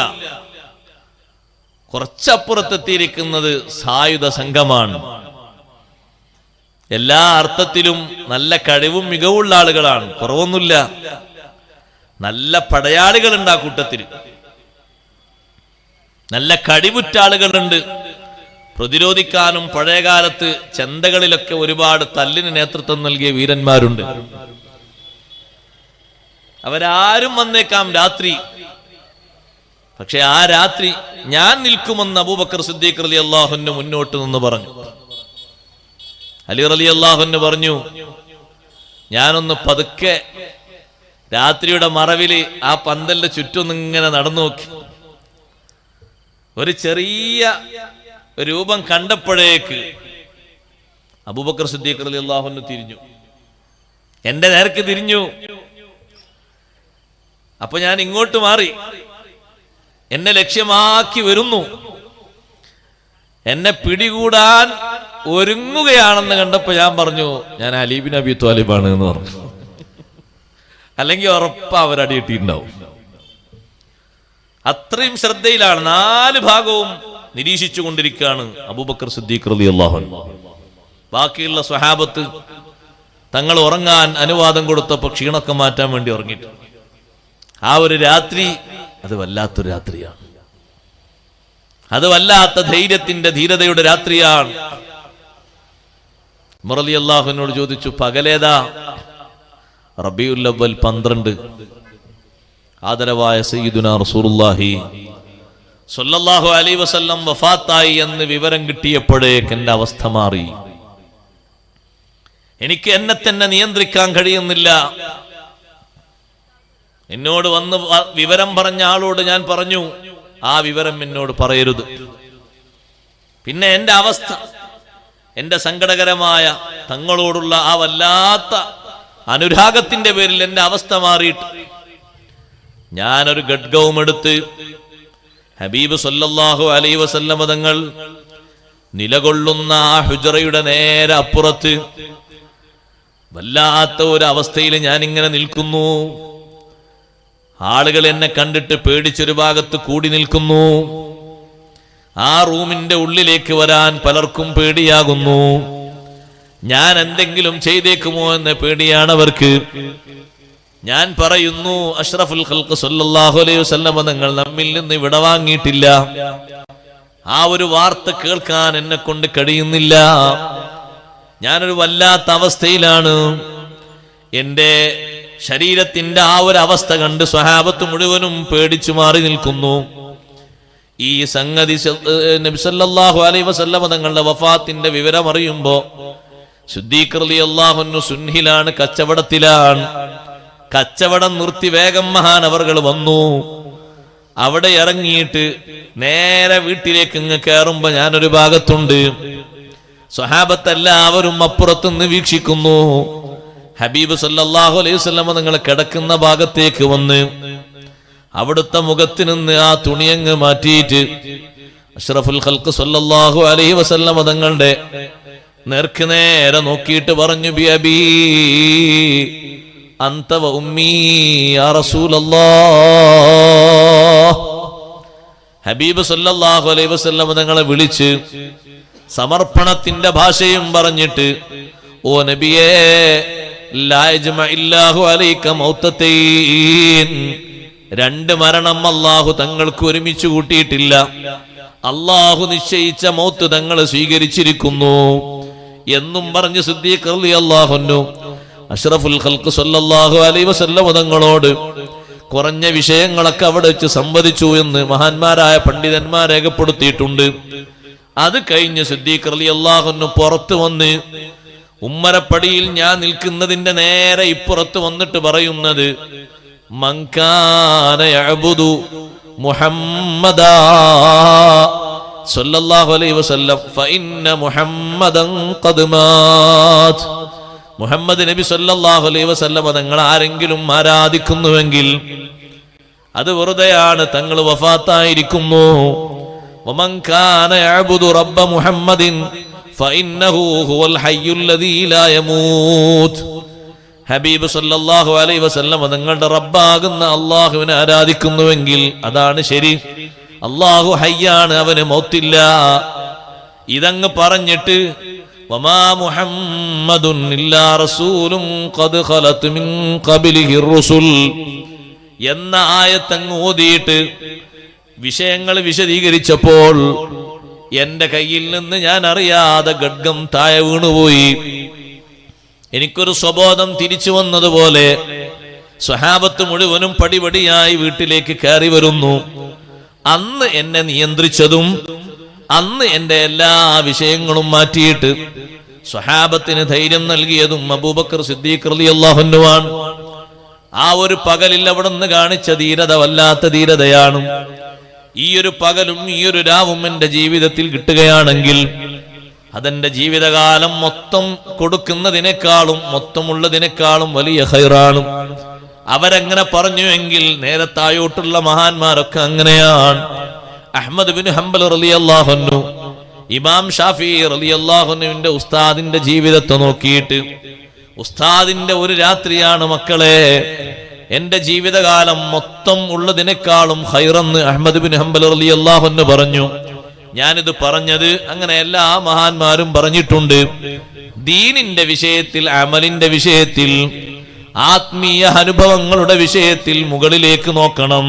കുറച്ചപ്പുറത്തെത്തിയിരിക്കുന്നത് സായുധ സംഘമാണ്. എല്ലാ അർത്ഥത്തിലും നല്ല കഴിവും മികവുള്ള ആളുകളാണ്, കുറവൊന്നുമില്ല. നല്ല പടയാളികളുണ്ട് ആ കൂട്ടത്തിൽ, നല്ല കഴിവുറ്റ ആളുകളുണ്ട്. പ്രതിരോധിക്കാനും പഴയകാലത്ത് ചന്തകളിലൊക്കെ ഒരുപാട് തല്ലിന് നേതൃത്വം നൽകിയ വീരന്മാരുണ്ട്. അവരാരും വന്നേക്കാം രാത്രി, പക്ഷെ ആ രാത്രി ഞാൻ നിൽക്കുമെന്ന് അബൂബക്കർ സിദ്ദീഖ് റളിയല്ലാഹു അൻഹു മുന്നോട്ട് നിന്ന് പറഞ്ഞു. അലി റളിയല്ലാഹു അൻഹു പറഞ്ഞു, ഞാനൊന്ന് പതുക്കെ രാത്രിയുടെ മറവില് ആ പന്തലിന്റെ ചുറ്റും ഇങ്ങനെ നടന്നു നോക്കി. ഒരു ചെറിയ രൂപം കണ്ടപ്പോഴേക്ക് അബൂബക്കർ സിദ്ദീഖ് റളിയല്ലാഹു അൻഹു തിരിഞ്ഞു, എന്റെ നേർക്ക് തിരിഞ്ഞു. അപ്പൊ ഞാൻ ഇങ്ങോട്ട് മാറി, എന്നെ ലക്ഷ്യമാക്കി വരുന്നു, എന്നെ പിടികൂടാൻ ഒരുങ്ങുകയാണെന്ന് കണ്ടപ്പോ ഞാൻ പറഞ്ഞു, ഞാൻ അലി ബിൻ അബി ത്വാലിബാണ് എന്ന് പറഞ്ഞു. അല്ലെങ്കിൽ ഉറപ്പാ അവരടിയിട്ടിട്ടുണ്ടാവും. അത്രയും ശ്രദ്ധയിലാണ്, 4 ഭാഗവും നിരീക്ഷിച്ചു കൊണ്ടിരിക്കുകയാണ് അബൂബക്കർ സിദ്ദീഖ് റളിയല്ലാഹു അൻഹു. ബാക്കിയുള്ള സ്വഹാബത്ത് തങ്ങൾ ഉറങ്ങാൻ അനുവാദം കൊടുത്തപ്പോൾ ക്ഷീണമൊക്കെ മാറ്റാൻ വേണ്ടി ഉറങ്ങിയിട്ട്. ആ ഒരു രാത്രി അത് വല്ലാത്തൊരു രാത്രിയാണ്, അത് വല്ലാത്ത ധൈര്യത്തിന്റെ ധീരതയുടെ രാത്രിയാണ്. ഉമർ റളിയല്ലാഹുവിനോട് ചോദിച്ചു, പകലേതാ? റബീഉൽ അവ്വൽ 12. ആദരവായ സയ്യിദുനാ റസൂലുള്ളാഹി സ്വല്ലല്ലാഹു അലൈഹി വസല്ലം വഫാത്തായി എന്ന് വിവരം കിട്ടിയപ്പോഴേക്ക് എന്റെ അവസ്ഥ മാറി. എനിക്ക് എന്നെ തന്നെ നിയന്ത്രിക്കാൻ കഴിയുന്നില്ല. എന്നോട് വന്ന് വിവരം പറഞ്ഞ ആളോട് ഞാൻ പറഞ്ഞു, ആ വിവരം എന്നോട് പറയരുത്. പിന്നെ എന്റെ അവസ്ഥ, എന്റെ സങ്കടകരമായ തങ്ങളോടുള്ള ആ വല്ലാത്ത അനുരാഗത്തിന്റെ പേരിൽ എന്റെ അവസ്ഥ മാറിയിട്ട് ഞാനൊരു ഗഡ്ഗവും എടുത്ത് ഹബീബ് സല്ലല്ലാഹു അലൈഹി വസല്ലം തങ്ങൾ നിലകൊള്ളുന്ന ആ ഹുജറയുടെ നേരെ അപ്പുറത്ത് വല്ലാത്ത ഒരു അവസ്ഥയിൽ ഞാൻ ഇങ്ങനെ നിൽക്കുന്നു. ആളുകൾ എന്നെ കണ്ടിട്ട് പേടിച്ചൊരു ഭാഗത്ത് കൂടി നിൽക്കുന്നു. ആ റൂമിന്റെ ഉള്ളിലേക്ക് വരാൻ പലർക്കും പേടിയാകുന്നു. ഞാൻ എന്തെങ്കിലും ചെയ്തേക്കുമോ എന്ന പേടിയാണ് അവർക്ക്. ഞാൻ പറയുന്നു, അഷ്റഫുൽ ഖൽഖ് സല്ലല്ലാഹു അലൈഹി വസല്ലം തങ്ങൾ നമ്മിൽ നിന്ന് വിടവാങ്ങിയിട്ടില്ല. ആ ഒരു വാർത്ത കേൾക്കാൻ എന്നെ കൊണ്ട് കഴിയുന്നില്ല. ഞാനൊരു വല്ലാത്ത അവസ്ഥയിലാണ്. എന്റെ ശരീരത്തിന്റെ ആ ഒരു അവസ്ഥ കണ്ട് സ്വഹാബത്ത് മുഴുവനും പേടിച്ചു മാറി നിൽക്കുന്നു. ഈ സംഗതി നബി സല്ലല്ലാഹു അലൈഹി വസല്ലം തങ്ങളുടെ വഫാത്തിന്റെ വിവരം അറിയുമ്പോ സിദ്ദീഖ് റളിയല്ലാഹു അൻഹു സുൻഹിലാണ്, കച്ചവടത്തിലാണ്. കച്ചവടം നിർത്തി വേഗം മഹാനവർകൾ വന്നു. അവിടെ ഇറങ്ങിയിട്ട് നേരെ വീട്ടിലേക്ക് ഇങ്ങ് കയറുമ്പോ ഞാനൊരു ഭാഗത്തുണ്ട്. സ്വഹാബത്തെല്ലാവരും അപ്പുറത്തുനിന്ന് വീക്ഷിക്കുന്നു. ഹബീബ് സല്ലല്ലാഹു അലൈഹി വസല്ലം നിങ്ങൾ കിടക്കുന്ന ഭാഗത്തേക്ക് വന്ന് അവിടുത്തെ മുഖത്ത് നിന്ന് ആ തുണിയങ്ങ് മാറ്റിയിട്ട് അഷ്റഫുൽ ഖൽഖ് സല്ലല്ലാഹു അലൈഹി വസല്ലം തങ്ങളുടെ നേർക്ക് നേരെ നോക്കിയിട്ട് പറഞ്ഞു, ബിഅബീ അൻത വ ഉമ്മീ യാ റസൂലല്ലാഹ്. ഹബീബ് സല്ലല്ലാഹു അലൈഹി വസല്ലം തങ്ങളെ വിളിച്ച് സമർപ്പണത്തിന്റെ ഭാഷയും പറഞ്ഞിട്ട്, ഓ നബിയേ, ലാ യജ്മഇല്ലാഹു അലൈക മൗതതൈൻ. 2 മരണം അല്ലാഹു തങ്ങൾക്ക് ഒരുമിച്ച് കൂട്ടിയിട്ടില്ല. അല്ലാഹു നിശ്ചയിച്ച മൗത്ത് തങ്ങൾ സ്വീകരിച്ചിരിക്കുന്നു എന്നും പറഞ്ഞ് സിദ്ദീഖ് റളിയല്ലാഹു അൻഹു അഷ്റഫുൽ ഖൽഖ് സല്ലല്ലാഹു അലൈഹി വസല്ലം തങ്ങളോട് കുറഞ്ഞ വിഷയങ്ങളൊക്കെ അവിടെ വെച്ച് സംവദിച്ചു എന്ന് മഹാന്മാരായ പണ്ഡിതന്മാർ രേഖപ്പെടുത്തിയിട്ടുണ്ട്. അത് കഴിഞ്ഞ് സിദ്ദീഖ് റളിയല്ലാഹു അൻഹു പുറത്തു വന്ന് ഉമ്മറപ്പടിയിൽ ഞാൻ നിൽക്കുന്നതിന്റെ നേരെ ഇപ്പുറത്ത് വന്നിട്ട് പറയുന്നത്, മൻ കാന യഅബുദു മുഹമ്മദാ സല്ലല്ലാഹു അലൈഹി വസല്ലം ഫഇന്ന മുഹമ്മദൻ ഖദ് മാത്. മുഹമ്മദ് നബി സല്ലല്ലാഹു അലൈഹി വസല്ലം തങ്ങൾ ആരെങ്കിലും ആരാധിക്കുന്നുവെങ്കിൽ അത് വെറുതെയാണ്, തങ്ങൾ വഫാത്തായിരിക്കുന്നു. വമൻ കാന യഅബുദു റബ്ബ മുഹമ്മദിൻ ഫഇന്നഹു ഹുവൽ ഹയ്യുൽ ലദീ ലാ യമൂത്. ഹബീബ് സല്ലല്ലാഹു അലൈഹി വസല്ലം തങ്ങളുടെ റബ്ബാകുന്ന അല്ലാഹുവിനെ ആരാധിക്കുന്നുവെങ്കിൽ അതാണ് ശരി. അല്ലാഹു ഹയ്യാണ്, അവന് മൗത്തില്ല. ഇതങ്ങ് പറഞ്ഞിട്ട് വമാ മുഹമ്മദുൻ ഇല്ലാ റസൂലുൻ ഖദ് ഖലത് മിൻ ഖബ്ലിഹിർ റുസുൽ എന്ന ആയത്തങ്ങ് ഓതിയിട്ട് വിഷയങ്ങൾ വിശദീകരിച്ചപ്പോൾ എന്റെ കയ്യിൽ നിന്ന് ഞാൻ അറിയാതെ ഗഡ്ഗം താഴെ വീണുപോയി. എനിക്കൊരു സ്വബോധം തിരിച്ചു വന്നതുപോലെ സ്വഹാബത്ത് മുഴുവനും പടിപടിയായി വീട്ടിലേക്ക് കയറി വരുന്നു. അന്ന് എന്നെ നിയന്ത്രിച്ചതും അന്ന് എന്റെ എല്ലാ വിഷയങ്ങളും മാറ്റിയിട്ട് സ്വഹാബത്തിന് ധൈര്യം നൽകിയതും അബൂബക്കർ സിദ്ദീഖ് റളിയല്ലാഹു അൻഹു ആണ്. ആ ഒരു പകലിൽ അവിടുന്ന് കാണിച്ച ധീരത വല്ലാത്ത ധീരതയാണ്. ഈ ഒരു പകലും ഈ ഒരു രാവും എന്റെ ജീവിതത്തിൽ കിട്ടുകയാണെങ്കിൽ അതെന്റെ ജീവിതകാലം മൊത്തം കൊടുക്കുന്നതിനേക്കാളും മൊത്തമുള്ളതിനേക്കാളും വലിയ ഖൈറാണ്. അവരെങ്ങനെ പറഞ്ഞു എങ്കിൽ നേരെ താഴോട്ടുള്ള മഹാന്മാരൊക്കെ അങ്ങനെയാണ്. അഹ്മദ് ബിൻ ഹംബൽ റളിയല്ലാഹു അൻഹു, ഇമാം ഷാഫി റളിയല്ലാഹു അൻഹുവിന്റെ ഉസ്താദിന്റെ ജീവിതത്തെ നോക്കിയിട്ട്, ഉസ്താദിന്റെ ഒരു രാത്രിയാണ് മക്കളെ എന്റെ ജീവിതകാലം മൊത്തം ഉള്ളതിനേക്കാളും ഖൈറെന്ന് അഹ്മദ് ബിൻ ഹംബൽ റളിയല്ലാഹു അൻഹു പറഞ്ഞു. ഞാനിത് പറഞ്ഞത് അങ്ങനെ എല്ലാ മഹാന്മാരും പറഞ്ഞിട്ടുണ്ട്. ദീനിന്റെ വിഷയത്തിൽ, അമലിന്റെ വിഷയത്തിൽ, ആത്മീയ അനുഭവങ്ങളുടെ വിഷയത്തിൽ മുകളിലേക്ക് നോക്കണം,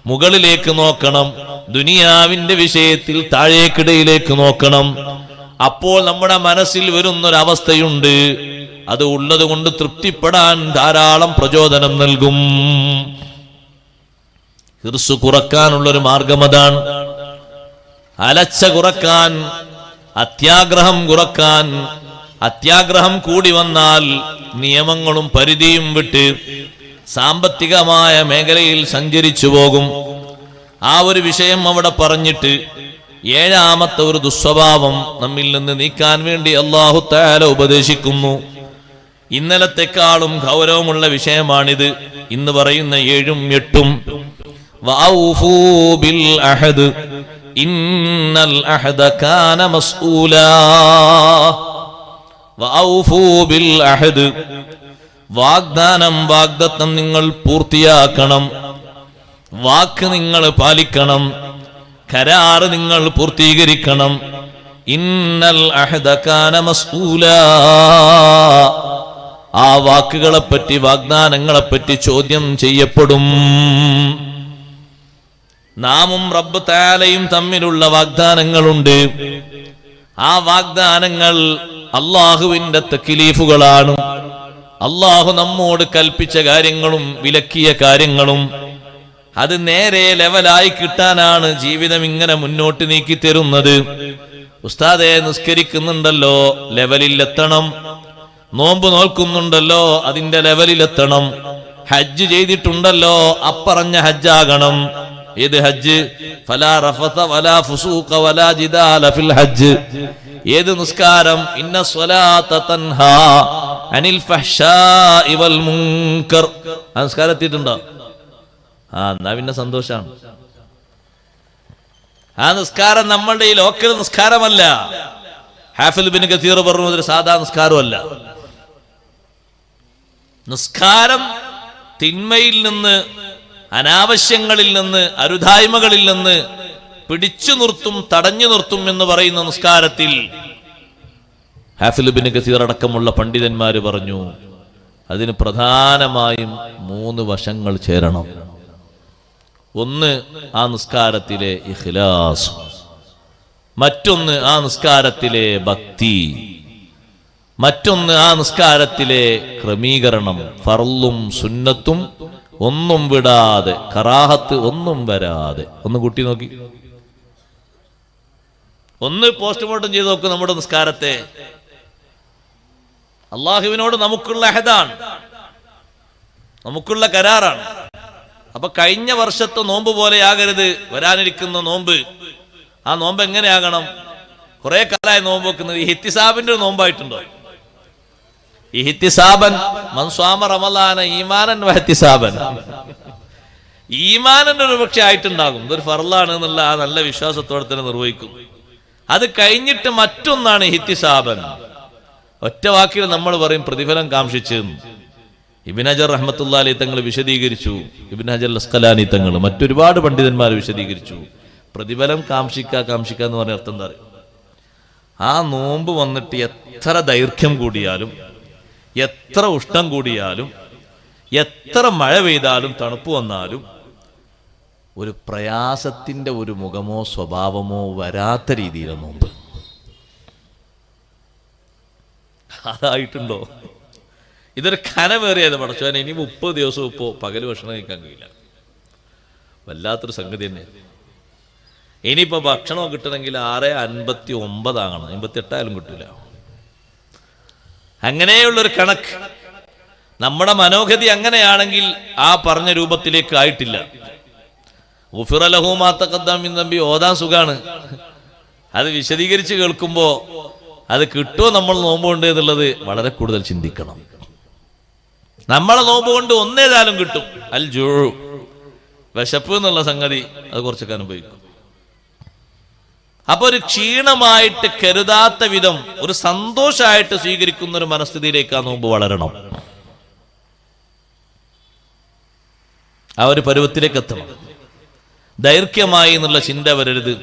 മുകളിലേക്ക് നോക്കണം. ദുനിയാവിന്റെ വിഷയത്തിൽ താഴേക്കിടയിലേക്ക് നോക്കണം. അപ്പോൾ നമ്മുടെ മനസ്സിൽ വരുന്നൊരവസ്ഥയുണ്ട്, അത് ഉള്ളത് കൊണ്ട് തൃപ്തിപ്പെടാൻ ധാരാളം പ്രചോദനം നൽകും. ഹിർസ് കുറക്കാനുള്ളൊരു മാർഗം അതാണ്. അലച്ച കുറക്കാൻ, അത്യാഗ്രഹം കുറക്കാൻ. അത്യാഗ്രഹം കൂടി വന്നാൽ നിയമങ്ങളും പരിധിയും വിട്ട് സാമ്പത്തികമായ മേഖലയിൽ സഞ്ചരിച്ചു പോകും. ആ ഒരു വിഷയം അവിടെ പറഞ്ഞിട്ട് ഏഴാമത്തെ ഒരു ദുസ്വഭാവം നമ്മിൽ നിന്ന് നീക്കാൻ വേണ്ടി അല്ലാഹു തആല ഉപദേശിക്കുന്നു. ഇന്നലത്തെക്കാളും ഗൗരവമുള്ള വിഷയമാണിത്. ഇന്ന് പറയുന്ന 7ഉം 8ഉം വഔഫൂ ബിൽ അഹദ് ഇന്നൽ അഹദ കാന മസ്ഊലാ. വഔഫൂ ബിൽ അഹദ്, വാഗ്ദത്തം നിങ്ങൾ പൂർത്തിയാക്കണം, വാക്ക് നിങ്ങൾ പാലിക്കണം, കരാറ് നിങ്ങൾ പൂർത്തീകരിക്കണം. ഇന്നൽ അഹദ കാന മസ്ഊലാ, ആ വാക്കുകളെപ്പറ്റി, വാഗ്ദാനങ്ങളെപ്പറ്റി ചോദ്യം ചെയ്യപ്പെടും. നാമും റബ്ബ് തആലയും തമ്മിലുള്ള വാഗ്ദാനങ്ങളുണ്ട്. ആ വാഗ്ദാനങ്ങൾ അള്ളാഹുവിന്റെ തക്ലീഫുകളാണ്. അള്ളാഹു നമ്മോട് കൽപ്പിച്ച കാര്യങ്ങളും വിലക്കിയ കാര്യങ്ങളും അത് നേരെ ലെവലായി കിട്ടാനാണ് ജീവിതം ഇങ്ങനെ മുന്നോട്ട് നീക്കി തരുന്നത്. ഉസ്താദെ, നിസ്കരിക്കുന്നുണ്ടല്ലോ, ലെവലിലെത്തണം. നോമ്പ് നോൽക്കുന്നുണ്ടല്ലോ, അതിന്റെ ലെവലിലെത്തണം. ഹജ്ജ് ചെയ്തിട്ടുണ്ടല്ലോ, അപ്പറഞ്ഞ ഹജ്ജാകണം. ഏത് ഹജ്ജ്? ഫലാ റഫത വലാ ഫുസൂഖ വലാ ജിദാല ഫിൽ ഹജ്ജ്. ഏത് നിസ്കാരം? ഇന്ന സ്വലാത്ത തൻഹാ അനിൽ ഫഹ്ശാഇ വൽ മുൻകർ. ആ നിസ്കാരം എത്തിയിട്ടുണ്ടോ? എന്നാ പിന്നെ സന്തോഷാണ്. ആ നിസ്കാരം നമ്മളുടെ ഈ ലോക്കൽ നിസ്കാരമല്ല. ഹാഫിൽ ബിൻ കസീർ പറഞ്ഞു, ഒരു സാധാ നിസ്കാരമല്ല. നിസ്കാരം തിന്മയിൽ നിന്ന്, അനാവശ്യങ്ങളിൽ നിന്ന്, അരുതായ്മകളിൽ നിന്ന് പിടിച്ചു നിർത്തും, തടഞ്ഞു നിർത്തും എന്ന് പറയുന്ന നിസ്കാരത്തിൽ ഹാഫിൽ ബിൻ കസീർ അടക്കമുള്ള പണ്ഡിതന്മാര് പറഞ്ഞു, അതിന് പ്രധാനമായും 3 വശങ്ങൾ ചേരണം. ഒന്ന്, ആ നിസ്കാരത്തിലെ ഇഖ്ലാസ്. മറ്റൊന്ന്, ആ നിസ്കാരത്തിലെ ഭക്തി. മറ്റൊന്ന്, ആ നിസ്കാരത്തിലെ ക്രമീകരണം. ഫർളും സുന്നത്തും ഒന്നും വിടാതെ, കറാഹത്ത് ഒന്നും വരാതെ. ഒന്ന് കൂട്ടി നോക്കി, ഒന്ന് പോസ്റ്റ്മോർട്ടം ചെയ്ത് നോക്ക് നമ്മുടെ നിസ്കാരത്തെ. അള്ളാഹുവിനോട് നമുക്കുള്ള അഹദാണ്, നമുക്കുള്ള കരാറാണ്. അപ്പൊ കഴിഞ്ഞ വർഷത്തെ നോമ്പ് പോലെ ആകരുത് വരാനിരിക്കുന്ന നോമ്പ്. ആ നോമ്പ് എങ്ങനെയാകണം? കുറെ കാലമായി നോമ്പ് വെക്കുന്നത് ഇഹ്തിസാബിന്റെ ഒരു നോമ്പായിട്ടുണ്ടോ? ഇഹ്തിസാബൻ മൻ സ്വാമ റമളാന ഈമാനൻ വഹ്തിസാബൻ. ഈമാനൻ ഒരു പക്ഷെ ആയിട്ടുണ്ടാകും, ഇതൊരു ഫർളാണ് എന്നുള്ള ആ നല്ല വിശ്വാസത്തോടെ തന്നെ നിർവഹിക്കും. അത് കഴിഞ്ഞിട്ട് മറ്റൊന്നാണ് ഇഹ്തിസാബൻ. ഒറ്റ വാക്കിൽ നമ്മൾ പറയും പ്രതിഫലം കാംക്ഷിച്ച്. ഇബ്നു ഹജർ റഹ്മത്തുള്ളാഹി അലൈഹി തങ്ങൾ വിശദീകരിച്ചു, ഇബ്നു ഹജർ അസ്ഖലാനി തങ്ങൾ, മറ്റൊരുപാട് പണ്ഡിതന്മാർ വിശദീകരിച്ചു. പ്രതിഫലം കാംക്ഷിക്കുക എന്ന് പറഞ്ഞ അർത്ഥം എന്താ? ആ നോമ്പ് വന്നിട്ട് എത്ര ദൈർഘ്യം കൂടിയാലും, എത്ര ഉഷ്ണം കൂടിയാലും, എത്ര മഴ പെയ്താലും, തണുപ്പ് വന്നാലും ഒരു പ്രയാസത്തിന്റെ ഒരു മുഖമോ സ്വഭാവമോ വരാത്ത രീതിയിലാണ് നോമ്പ്. അതായിട്ടുണ്ടോ? ഇതൊരു കനമേറിയത് പടച്ചോനെ. ഇനി 30 ദിവസവും ഇപ്പോ പകല് ഭക്ഷണം കഴിക്കാൻ കഴിയില്ല. വല്ലാത്തൊരു സംഗതി തന്നെ. ഇനിയിപ്പോ ഭക്ഷണം കിട്ടണമെങ്കിൽ 6:59 ആകണം, 58 ആയാലും കിട്ടൂല. അങ്ങനെയുള്ളൊരു കണക്ക്. നമ്മുടെ മനോഗതി അങ്ങനെയാണെങ്കിൽ ആ പറഞ്ഞ രൂപത്തിലേക്ക് ആയിട്ടില്ല. ഗുഫിറ ലഹു മാ തഖദ്ദമ മിൻ ദംബി ഓതാൻ സുഖാണ്. അത് വിശദീകരിച്ച് കേൾക്കുമ്പോ അത് കിട്ടുമോ നമ്മൾ നോമ്പുണ്ട് എന്നുള്ളത് വളരെ കൂടുതൽ ചിന്തിക്കണം. നമ്മളെ നോമ്പ് കൊണ്ട് ഒന്നേതായാലും കിട്ടും. അൽ ജൂ, വിശപ്പ് എന്നുള്ള സംഗതി, അത് കുറച്ചൊക്കെ അനുഭവിക്കും. അപ്പൊ ഒരു ക്ഷീണമായിട്ട് കരുതാത്ത വിധം ഒരു സന്തോഷമായിട്ട് സ്വീകരിക്കുന്ന ഒരു മനസ്ഥിതിയിലേക്ക് ആ നോമ്പ് വളരണം. ആ ഒരു പരുവത്തിലേക്ക് എത്തണം. ദൈർഘ്യമായി എന്നുള്ള ചിന്ത വരരുത്.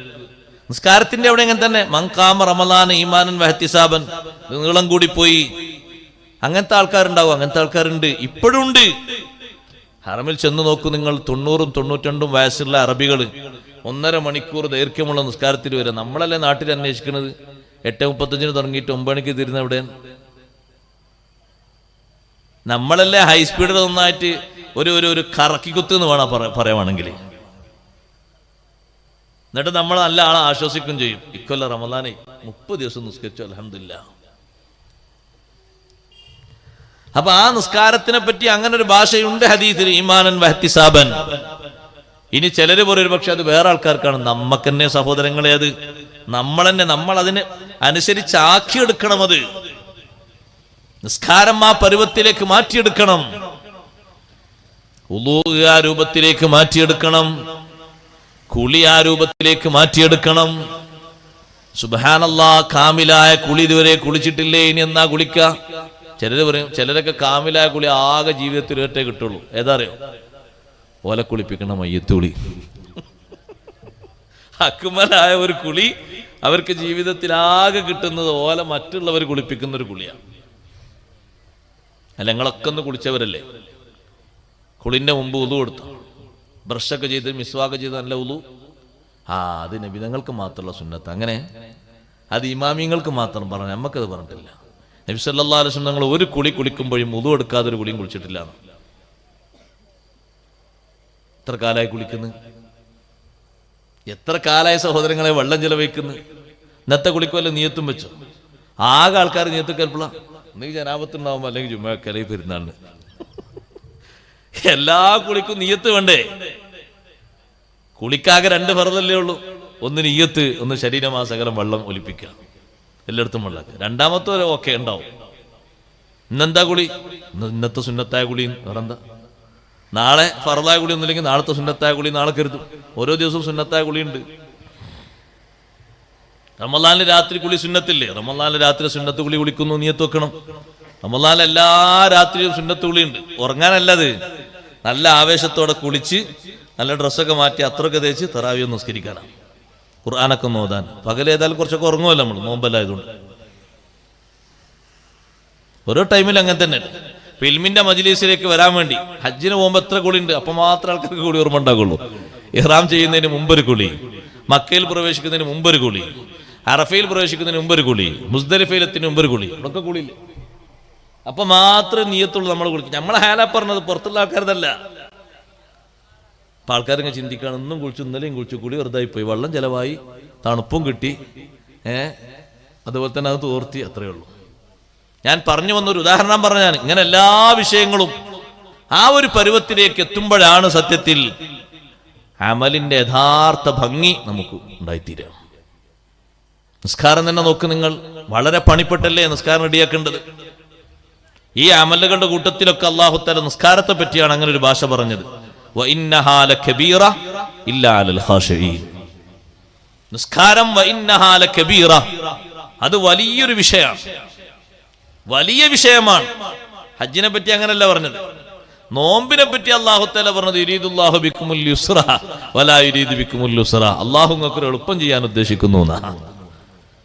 നിസ്കാരത്തിന്റെ അവിടെ എങ്ങനെ തന്നെ മൻഖാമ റമളാന ഈമാനൻ വഹ്തിസാബൻ, നീളം കൂടി പോയി. അങ്ങനത്തെ ആൾക്കാരുണ്ടാവും, അങ്ങനത്തെ ആൾക്കാരുണ്ട്, ഇപ്പോഴും ഉണ്ട്. ഹറമിൽ ചെന്ന് നോക്കൂ നിങ്ങൾ, 90ഉം 92ഉം വയസ്സുള്ള അറബികൾ 1.5 മണിക്കൂർ ദൈർഘ്യമുള്ള നിസ്കാരത്തിൽ വരെ. നമ്മളല്ലേ നാട്ടിൽ അന്വേഷിക്കുന്നത് 8:35 തുടങ്ങിയിട്ട് 9 മണിക്ക് തീരുന്ന എവിടെ? നമ്മളല്ലേ ഹൈസ്പീഡിൽ നന്നായിട്ട് ഒരു കറക്കി കുത്ത് എന്ന് വേണം പറയുവാണെങ്കിൽ. എന്നിട്ട് നമ്മൾ നല്ല ആളെ ആശ്വസിക്കും ചെയ്യും. ഇക്കൊല്ല റമദാനെ 30 ദിവസം നിസ്കരിച്ചു, അൽഹംദുലില്ലാഹ്. അപ്പൊ ആ നിസ്കാരത്തിനെ പറ്റി അങ്ങനെ ഒരു ഭാഷയുണ്ട് ഹദീസിൽ, ഈമാനൻ വഹ്തിസാബൻ. ഇനി ചിലര് പറയും പക്ഷെ അത് വേറെ ആൾക്കാർക്കാണ്. നമ്മക്ക് തന്നെ സഹോദരങ്ങളെ, അത് നമ്മൾ അതിന് അനുസരിച്ച് ആക്കിയെടുക്കണം. അത് നിസ്കാരം ആ പരുവത്തിലേക്ക് മാറ്റിയെടുക്കണം, വുളൂ ആ രൂപത്തിലേക്ക് മാറ്റിയെടുക്കണം, കുളി ആ രൂപത്തിലേക്ക് മാറ്റിയെടുക്കണം. സുബ്ഹാനല്ലാഹ്, കാമിലായ കുളി ഇതുവരെ കുളിച്ചിട്ടില്ലേ, ഇനി എന്നാ കുളിക്ക? ചിലര് പറയും, ചിലരൊക്കെ കാമിലായ കുളി ആകെ ജീവിതത്തിൽ ഒറ്റേ കിട്ടുള്ളൂ. ഏതാ അറിയോ? ഓല കുളിപ്പിക്കണം, മയ്യത്ത് കുളി. അക്മലായ ഒരു കുളി അവർക്ക് ജീവിതത്തിൽ ആകെ കിട്ടുന്നത് ഓല മറ്റുള്ളവർ കുളിപ്പിക്കുന്ന ഒരു കുളിയാണ്. അല്ല, നിങ്ങളൊക്കെ ഒന്ന് കുളിച്ചവരല്ലേ? കുളിന്റെ മുമ്പ് ഉളു കൊടുത്തു, ബ്രഷൊക്കെ ചെയ്ത് മിസ്വാക്ക് ചെയ്ത് നല്ല ഉളു. അത് നബിതങ്ങൾക്ക് മാത്രമുള്ള സുന്നത്ത്. അങ്ങനെ അത് ഇമാമിങ്ങൾക്ക് മാത്രം പറഞ്ഞു, നമുക്കത് പറഞ്ഞിട്ടില്ല. നബി സല്ലല്ലാഹു അലൈഹി വസല്ലം നിങ്ങൾ ഒരു കുളി കുളിക്കുമ്പോഴും ഉളു എടുക്കാതെ ഒരു കുളിയും കുളിച്ചിട്ടില്ല. എത്ര കാലമായി കുളിക്കുന്നു? എത്ര കാലമായ സഹോദരങ്ങളെ വെള്ളം ചെലവഴിക്കുന്നു? ഇന്നത്തെ കുളിക്കുമല്ലോ നീയത്തും വെച്ചു. ആകെ ആൾക്കാർ നീയത്ത് കേൾപ്പള ഒന്നെങ്കിൽ ജനാപത്തുണ്ടാവുമ്പോ അല്ലെങ്കിൽ ജുമ്മക്കലയിൽ പെരുന്നാളിന്. എല്ലാ കുളിക്കും നീയത്ത് വേണ്ടേ? കുളിക്കാകെ 2 ഫർദല്ലേ ഉള്ളൂ. ഒന്ന് നീയത്ത്, ഒന്ന് ശരീരമാസകലം വെള്ളം ഒലിപ്പിക്കുക. എല്ലായിടത്തും വെള്ളമൊക്കെ. രണ്ടാമത്തെ ഓക്കെ ഉണ്ടാവും. ഇന്നെന്താ കുളി? ഇന്നത്തെ സുന്നത്തായ കുളി. വേറെന്താ? നാളെ ഫർദായ കുളി ഒന്നുമില്ലെങ്കിൽ നാളത്തെ സുന്നത്തായ കുളി നാളെ കരുതും. ഓരോ ദിവസവും സുന്നത്തായ കുളിയുണ്ട്. റമളാനിൽ രാത്രി കുളി സുന്നത്തില്ലേ? റമളാനിൽ രാത്രി സുന്നത്ത് കുളി കുളിക്കുന്നു, നീയത്ത് വെക്കണം. റമളാനിൽ എല്ലാ രാത്രിയും സുന്നത്ത് കുളിയുണ്ട്. ഉറങ്ങാനല്ലത്, നല്ല ആവേശത്തോടെ കുളിച്ച് നല്ല ഡ്രസ്സൊക്കെ മാറ്റി അത്രയൊക്കെ തേച്ച് തറാവിയെ നിസ്കരിക്കാനാണ്, ഖുർആനൊക്കെ ഓതാൻ. പകലേതായാലും കുറച്ചൊക്കെ ഉറങ്ങുമല്ലോ നമ്മൾ, നോമ്പല്ലായതുകൊണ്ട്. ഓരോ ടൈമിൽ അങ്ങനെ തന്നെ. ഫിൽമിന്റെ മജ്‌ലിസിലേക്ക് വരാൻ വേണ്ടി ഹജ്ജിന് പോകുമ്പോൾ എത്ര കുളിയുണ്ട്, അപ്പൊ മാത്രം ആൾക്കാർക്ക് കൂടി ഓർമ്മ ഉണ്ടാകുള്ളൂ. ഇഹ്റാം ചെയ്യുന്നതിന് മുമ്പൊരു കുളി, മക്കയിൽ പ്രവേശിക്കുന്നതിന് മുമ്പൊരു കുളി, അറഫയിൽ പ്രവേശിക്കുന്നതിന് മുമ്പൊരു കുളി, മുസ്ദലിഫയിലെത്തിന് മുമ്പൊരു കുളി. ഇവിടൊക്കെ കുളിയില്ല. അപ്പൊ മാത്രമേ നീയത്തുള്ളൂ നമ്മൾ കുളിക്കും. നമ്മളെ ഹാലാ പറഞ്ഞത്, പുറത്തുള്ള ആൾക്കാരതല്ല. അപ്പൊ ആൾക്കാരിങ്ങനെ ചിന്തിക്കുകയാണ്, ഇന്നും കുളിച്ചു ഇന്നലെയും കുളിച്ചു, കുളി വെറുതായി പോയി, വെള്ളം ചെലവായി, തണുപ്പും കിട്ടി, അതുപോലെ തന്നെ അത് തോർത്തി, അത്രയേ ഉള്ളൂ. ഞാൻ പറഞ്ഞു വന്നൊരു ഉദാഹരണം പറഞ്ഞാൽ, ഇങ്ങനെ എല്ലാ വിഷയങ്ങളും ആ ഒരു പരുവത്തിലേക്ക് എത്തുമ്പോഴാണ് സത്യത്തിൽ അമലിന്റെ യഥാർത്ഥ ഭംഗി നമുക്ക് ഉണ്ടായിത്തീരുക. നിസ്കാരം തന്നെ നോക്ക് നിങ്ങൾ, വളരെ പണിപ്പെട്ടല്ലേ നിസ്കാരം റെഡിയാക്കേണ്ടത്. ഈ അമലുകളുടെ കൂട്ടത്തിലൊക്കെ അല്ലാഹു തആല നിസ്കാരത്തെ പറ്റിയാണ് അങ്ങനെ ഒരു ഭാഷ പറഞ്ഞത്. വഇന്നഹാ ലകബീറ ഇല്ലാ അലൽ ഖാശഈൻ. നിസ്കാരം വഇന്നഹാ ലകബീറ, അത് വലിയൊരു വിഷയമാണ്, വലിയ വിഷയമാണ്. ഹജ്ജിനെ പറ്റി അങ്ങനല്ല പറഞ്ഞത്. നോമ്പിനെ പറ്റി അല്ലാഹു തആല പറഞ്ഞത് യുരീദുല്ലാഹു ബിക്കുമുൽ യുസ്റ വലാ യുരീദു ബിക്കുമുൽ ഉസ്റ. അല്ലാഹു നിങ്ങൾക്ക് എളുപ്പം ചെയ്യാൻ ഉദ്ദേശിക്കുന്നു എന്നാണ്.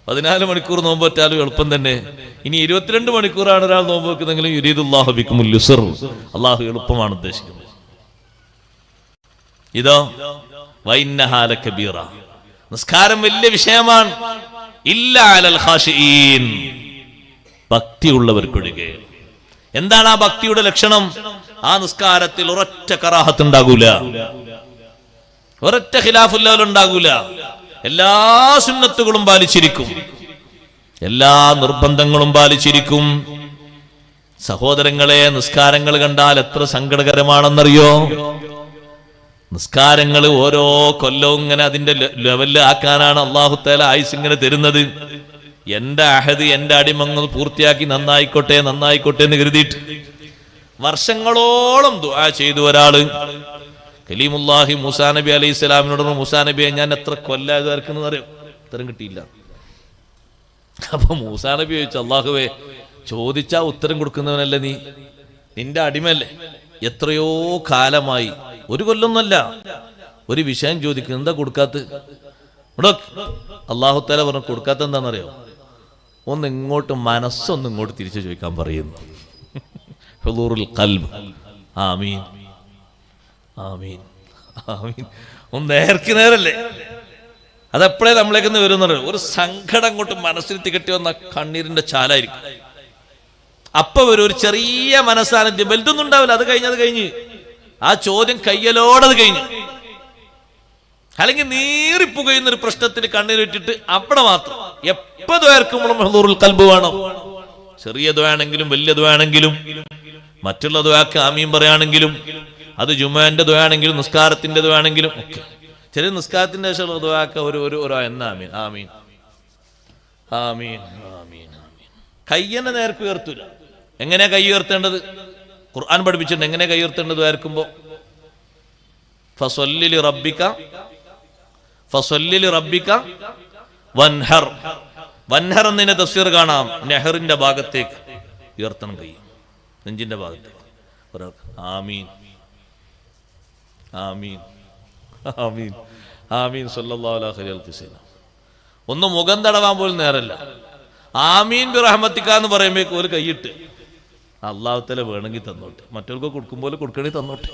14 മണിക്കൂർ നോമ്പ് വെച്ചാലും എളുപ്പം തന്നെ. ഇനി 22 മണിക്കൂറാണ് ഒരാൾ നോമ്പ് വെക്കുന്നെങ്കിലും യുരീദുല്ലാഹു ബിക്കുമുൽ യുസ്ർ, അല്ലാഹു എളുപ്പമാണ് ഉദ്ദേശിക്കുന്നത്. ഇതോ വഇന്നഹാ ലകബീറ, നിസ്കാരം വലിയ വിഷയമാണ്. ഇല്ലാ അലൽ ഖാശഈൻ, ഭക്തിയുള്ളവർക്കൊഴികെ. എന്താണ് ആ ഭക്തിയുടെ ലക്ഷണം? ആ നിസ്കാരത്തിൽ ഒരൊറ്റ കറാഹത്ത് ഉണ്ടാകൂല, ഒരൊറ്റ ഖിലാഫുൽ ഉണ്ടാകൂല. എല്ലാ സുന്നത്തുകളും പാലിച്ചിരിക്കും, എല്ലാ നിർബന്ധങ്ങളും പാലിച്ചിരിക്കും. സഹോദരങ്ങളെ, നിസ്കാരങ്ങൾ കണ്ടാൽ എത്ര സങ്കടകരമാണെന്നറിയോ? നിസ്കാരങ്ങൾ ഓരോ കൊല്ലവും ഇങ്ങനെ അതിന്റെ ലെവലിൽ ആക്കാനാണ് അല്ലാഹു തആല ആയുസ് ഇങ്ങനെ തരുന്നത്. എന്റെ അഹദ്, എന്റെ അടിമങ്ങൾ പൂർത്തിയാക്കി നന്നായിക്കോട്ടെ നന്നായിക്കോട്ടെ എന്ന് കരുതിയിട്ട് വർഷങ്ങളോളം ദുആ ചെയ്തു ഒരാള്. കലീമുല്ലാഹി മൂസാ നബി അലൈഹി സ്വലാമിനോട്, മൂസാ നബിയെ ഞാൻ എത്ര കൊല്ലാതാർക്കെന്ന് അറിയാം, ഉത്തരം കിട്ടിയില്ല. അപ്പൊ മൂസാ നബി ചോദിച്ചു, അല്ലാഹുവേ, ചോദിച്ചാ ഉത്തരം കൊടുക്കുന്നവനല്ലേ നീ, നിന്റെ അടിമല്ലേ, എത്രയോ കാലമായി, ഒരു കൊല്ലൊന്നുമല്ല, ഒരു വിഷയം ചോദിക്കുന്നു, എന്താ കൊടുക്കാത്ത? അല്ലാഹു തആല പറഞ്ഞു, കൊടുക്കാത്ത എന്താണെന്നറിയോ? ഒന്ന് ഇങ്ങോട്ട്, മനസ്സൊന്ന് ഇങ്ങോട്ട് തിരിച്ചു ചോദിക്കാൻ പറയുന്നു. ഹുളൂറുൽ ഖൽബ്. ആമീൻ ആമീൻ ആമീൻ. ഒന്ന് നേർക്ക് നേരല്ലേ? അതെപ്പോഴേ നമ്മളേക്കൊന്ന് വരുന്നത് ഒരു സങ്കടം കൊണ്ട് മനസ്സിൽ തികട്ടി വന്ന കണ്ണീരിന്റെ ചാലായിരിക്കും. അപ്പൊ ഒരു ചെറിയ മനസ്സാന്നിധ്യം, വലുതൊന്നും ഉണ്ടാവില്ല. അത് കഴിഞ്ഞ് ആ ചോദ്യം കയ്യലോടത് കഴിഞ്ഞു. അല്ലെങ്കിൽ നീറിപ്പുകയുന്നൊരു പ്രശ്നത്തിൽ കണ്ണീരിട്ടിട്ട് അവിടെ മാത്രം എപ്പോ ദ്വാർക്കുമ്പോഴും ഹുദൂറുൽ ഖൽബ് വേണം. ചെറിയ ദ്വാണെങ്കിലും വലിയ ദ്വാണെങ്കിലും, മറ്റുള്ള ദ്വാക്ക് ആമീൻ പറയാണെങ്കിലും, അത് ജുമുഅന്റെ ദ്വാണെങ്കിലും നിസ്കാരത്തിന്റെ ദ്വാണെങ്കിലും ഒക്കെ. ചെറിയ നിസ്കാരത്തിന്റെ ശേഷമുള്ള ദ്വാക്ക് ഒരു ആമീൻ ആമീൻ ആമീൻ ആമീൻ ആമീൻ. കയ്യന്നെ നേർക്ക് ഉയർത്തൂല. എങ്ങനെയാ കൈ ഉയർത്തേണ്ടത്? ഖുർആൻ പഠിപ്പിച്ചിട്ടുണ്ട്. എങ്ങനെയാ കൈ ഉയർത്തേണ്ടത്? ദ്വാർക്കുമ്പോ ഫസല്ലി റബ്ബിക വൻഹർ. വൻഹർ എന്നതിന്റെ തഫ്സീർ കാണാം. നെഹറിന്റെ ഭാഗത്തേക്ക് ഉയർത്തണം കൈ, നെഞ്ചിന്റെ ഭാഗത്തേക്ക്. ഒരാൾക്ക് ആമീൻ ആമീൻ ആമീൻ ആമീൻ സല്ലല്ലാഹു അലൈഹി വസല്ലം. ഒന്ന് മുഖം തടവാൻ പോലും നേരല്ല. ആമീൻ ബിറഹ്മതിക എന്ന് പറയുമ്പോഴേക്ക് ഒരു കൈയിട്ട് അല്ലാഹു തആല വേണമെങ്കിൽ തന്നോട്ടെ, മറ്റവർക്ക് കൊടുക്കുമ്പോൾ കൊടുക്കണമെങ്കിൽ തന്നോട്ടെ.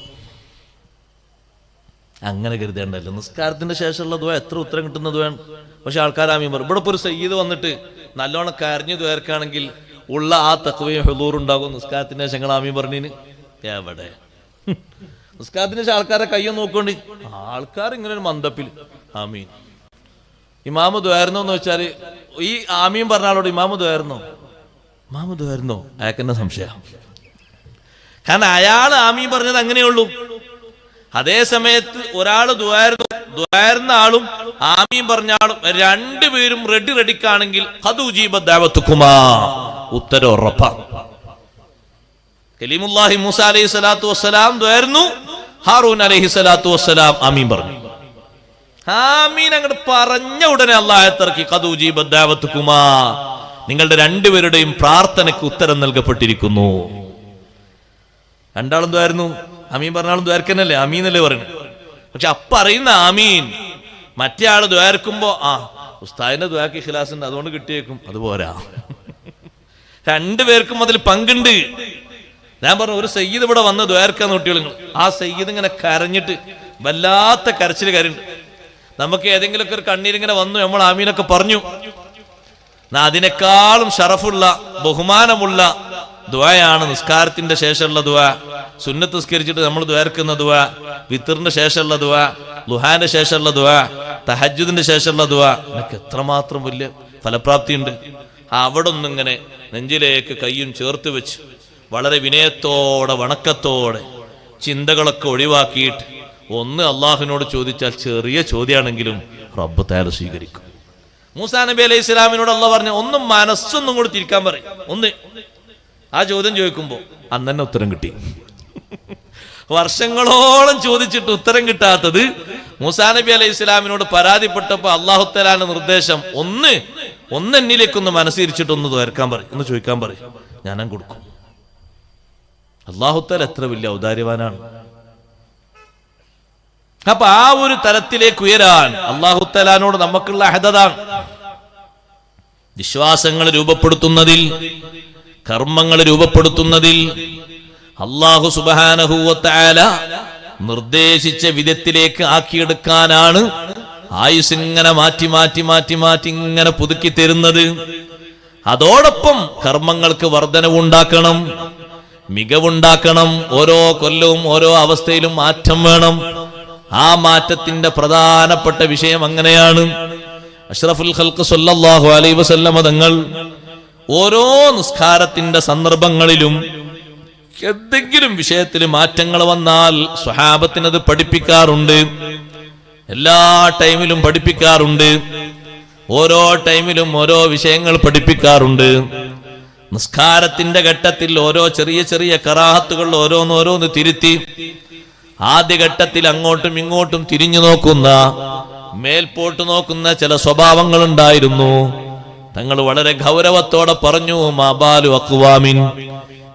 അങ്ങനെ കരുതേണ്ടല്ലോ. നിസ്കാരത്തിന്റെ ശേഷമുള്ള ദുആ എത്ര ഉത്തരം കിട്ടുന്ന ദുആണ്. പക്ഷെ ആൾക്കാർ ആമീൻ പറയും. ഇവിടെ ഇപ്പോൾ ഒരു സയ്യിദ് വന്നിട്ട് നല്ലോണം കരഞ്ഞു ദ്വാർക്കാണെങ്കിൽ ഉള്ള ആ തഖ്വയും ഹുദൂറും ഉണ്ടാകും. നിസ്കാരത്തിന്റെ ശേഷം ഞങ്ങൾ ആമീൻ പറഞ്ഞിന് എവിടെ? നിസ്കാരത്തിന് ശേഷം ആൾക്കാരെ കയ്യൊന്ന് നോക്കണ്ടി, ആൾക്കാർ ഇങ്ങനെ ഒരു മന്ദപ്പിൽ ആമീൻ. ഇമാമ് ദ്വാരുന്നോ എന്ന് വെച്ചാല് ഈ ആമീൻ പറഞ്ഞ ആളോട് ഇമാമ് ദ്വാരുന്നോ അയാൾക്കെന്നെ സംശയം. കാരണം അയാൾ ആമീൻ പറഞ്ഞത് അങ്ങനെയുള്ളൂ. അതേ സമയത്ത് ഒരാൾ ദ്വാരുന്ന ആളും ആമീൻ പറഞ്ഞ ആളും രണ്ടുപേരും റെഡിക്കാണെങ്കിൽ ഉത്തരം ഉറപ്പാ. കലീമുല്ലാഹി മൂസ അലൈഹി സ്വലാത്തു വസ്സലാം ദ്വാരുന്നു, ഹാറൂൻ അലൈഹി സ്വലാത്തു വസ്സലാം ആമീൻ പറഞ്ഞു. ആമീൻ അങ്ങോട്ട് പറഞ്ഞ ഉടനെ അല്ലാഹു തആല ഖദ് ഉജീബത് ദഅവതുകുമാ, നിങ്ങളുടെ രണ്ടുപേരുടെയും പ്രാർത്ഥനയ്ക്ക് ഉത്തരം നൽകപ്പെട്ടിരിക്കുന്നു. രണ്ടാളും ദ്വാരുന്നു, ആമീൻ പറഞ്ഞാളും ദ്വാരക്കനല്ലേ ആമീൻ അല്ലേ പറയുന്നത്. പക്ഷെ അറിയുന്ന ആമീൻ മറ്റേ ആള് ദ്വാരക്കുമ്പോ ഉസ്താദിന്റെ ദ്വാക്ക് ഇഖ്ലാസ് ഉണ്ട്, അതുകൊണ്ട് കിട്ടിയേക്കും, അതുപോരാ. രണ്ടുപേർക്കും അതിൽ പങ്കുണ്ട്. ഞാൻ പറഞ്ഞു, ഒരു സയ്യിദ് ഇവിടെ വന്ന് ദ്വാരക്കാന്ന് കുട്ടികൾ, ആ സയ്യിദ് ഇങ്ങനെ കരഞ്ഞിട്ട് വല്ലാത്ത കരച്ചിൽ കരയുണ്ട്. നമുക്ക് ഏതെങ്കിലുമൊക്കെ ഒരു കണ്ണീരിങ്ങനെ വന്നു, നമ്മൾ ആമീനൊക്കെ പറഞ്ഞു. അതിനേക്കാളും ഷറഫുള്ള ബഹുമാനമുള്ള ദുആയാണ് നിസ്കാരത്തിന്റെ ശേഷമുള്ള ദുആ. സുന്നത്ത് നിസ്കരിച്ചിട്ട് നമ്മൾ ദ്വാരക്കുന്ന ദുആ, വിത്തറിന്റെ ശേഷമുള്ള ദുആ, ളുഹാന്റെ ശേഷമുള്ള ദുആ, തഹജ്ജുദിന്റെ ശേഷമുള്ള ദുആ, എനിക്ക് എത്രമാത്രം വലിയ ഫലപ്രാപ്തി ഉണ്ട്. അവിടെ ഒന്നിങ്ങനെ നെഞ്ചിലേക്ക് കയ്യും ചേർത്ത് വെച്ച് വളരെ വിനയത്തോടെ വണക്കത്തോടെ ചിന്തകളൊക്കെ ഒഴിവാക്കിയിട്ട് ഒന്ന് അള്ളാഹുവിനോട് ചോദിച്ചാൽ ചെറിയ ചോദ്യമാണെങ്കിലും റബ്ബ് തആല സ്വീകരിക്കും. മൂസാ നബി അലൈഹി ഇസ്ലാമിനോട് അള്ളാഹ് പറഞ്ഞു, ഒന്നും മനസ്സൊന്നും കൂടി തിരിക്കാൻ പറയും. ഒന്ന് ആ ചോദ്യം ചോദിക്കുമ്പോൾ അന്ന് തന്നെ ഉത്തരം കിട്ടി. വർഷങ്ങളോളം ചോദിച്ചിട്ട് ഉത്തരം കിട്ടാത്തത് മൂസാ നബി അലൈഹി ഇസ്ലാമിനോട് പരാതിപ്പെട്ടപ്പോൾ അല്ലാഹു തആലയുടെ നിർദ്ദേശം, ഒന്ന് എന്നിലേക്കൊന്ന് മനസ്സിരിച്ചിട്ട് ഒന്ന് ദ്വാരക്കാൻ പറയും, ഒന്ന് ചോദിക്കാൻ പറയും, ഞാനും കൊടുക്കും. അല്ലാഹു തആല എത്ര വലിയ ഔദാര്യവാനാണ്. അപ്പൊ ആ ഒരു തലത്തിലേക്ക് ഉയരാൻ അല്ലാഹു തആലയോട് നമുക്കുള്ള അഹദതാണ്. വിശ്വാസങ്ങൾ രൂപപ്പെടുത്തുന്നതിൽ, കർമ്മങ്ങൾ രൂപപ്പെടുത്തുന്നതിൽ അല്ലാഹു സുബ്ഹാനഹു വ തആല നിർദ്ദേശിച്ച വിധത്തിലേക്ക് ആക്കിയെടുക്കാനാണ് ആയുസ് ഇങ്ങനെ മാറ്റി മാറ്റി മാറ്റി മാറ്റി ഇങ്ങനെ പുതുക്കി തരുന്നത്. അതോടൊപ്പം കർമ്മങ്ങൾക്ക് വർധനവുണ്ടാക്കണം, മികവുണ്ടാക്കണം. ഓരോ കൊല്ലവും ഓരോ അവസ്ഥയിലും മാറ്റം വേണം. ആ മാറ്റത്തിന്റെ പ്രധാനപ്പെട്ട വിഷയം അങ്ങനെയാണ്. അഷ്റഫുൽ ഖൽഖ് സ്വല്ലല്ലാഹു അലൈഹി വസല്ലം തങ്ങൾ ഓരോ നിസ്കാരത്തിന്റെ സന്ദർഭങ്ങളിലും എന്തെങ്കിലും വിഷയത്തിൽ മാറ്റങ്ങൾ വന്നാൽ സ്വഹാബത്തിനത് പഠിപ്പിക്കാറുണ്ട്. എല്ലാ ടൈമിലും പഠിപ്പിക്കാറുണ്ട്. ഓരോ ടൈമിലും ഓരോ വിഷയങ്ങൾ പഠിപ്പിക്കാറുണ്ട്. നിസ്കാരത്തിന്റെ ഘട്ടത്തിൽ ഓരോ ചെറിയ ചെറിയ കറാഹത്തുകൾ ഓരോന്നോരോന്ന് തിരുത്തി ആദ്യഘട്ടത്തിൽ അങ്ങോട്ടും ഇങ്ങോട്ടും തിരിഞ്ഞു നോക്കുന്ന, മേൽപോട്ട് നോക്കുന്ന ചില സ്വഭാവങ്ങൾ ഉണ്ടായിരുന്നു. തങ്ങൾ വളരെ ഗൗരവത്തോടെ പറഞ്ഞു, മാബാലു അഖ്വാമിൻ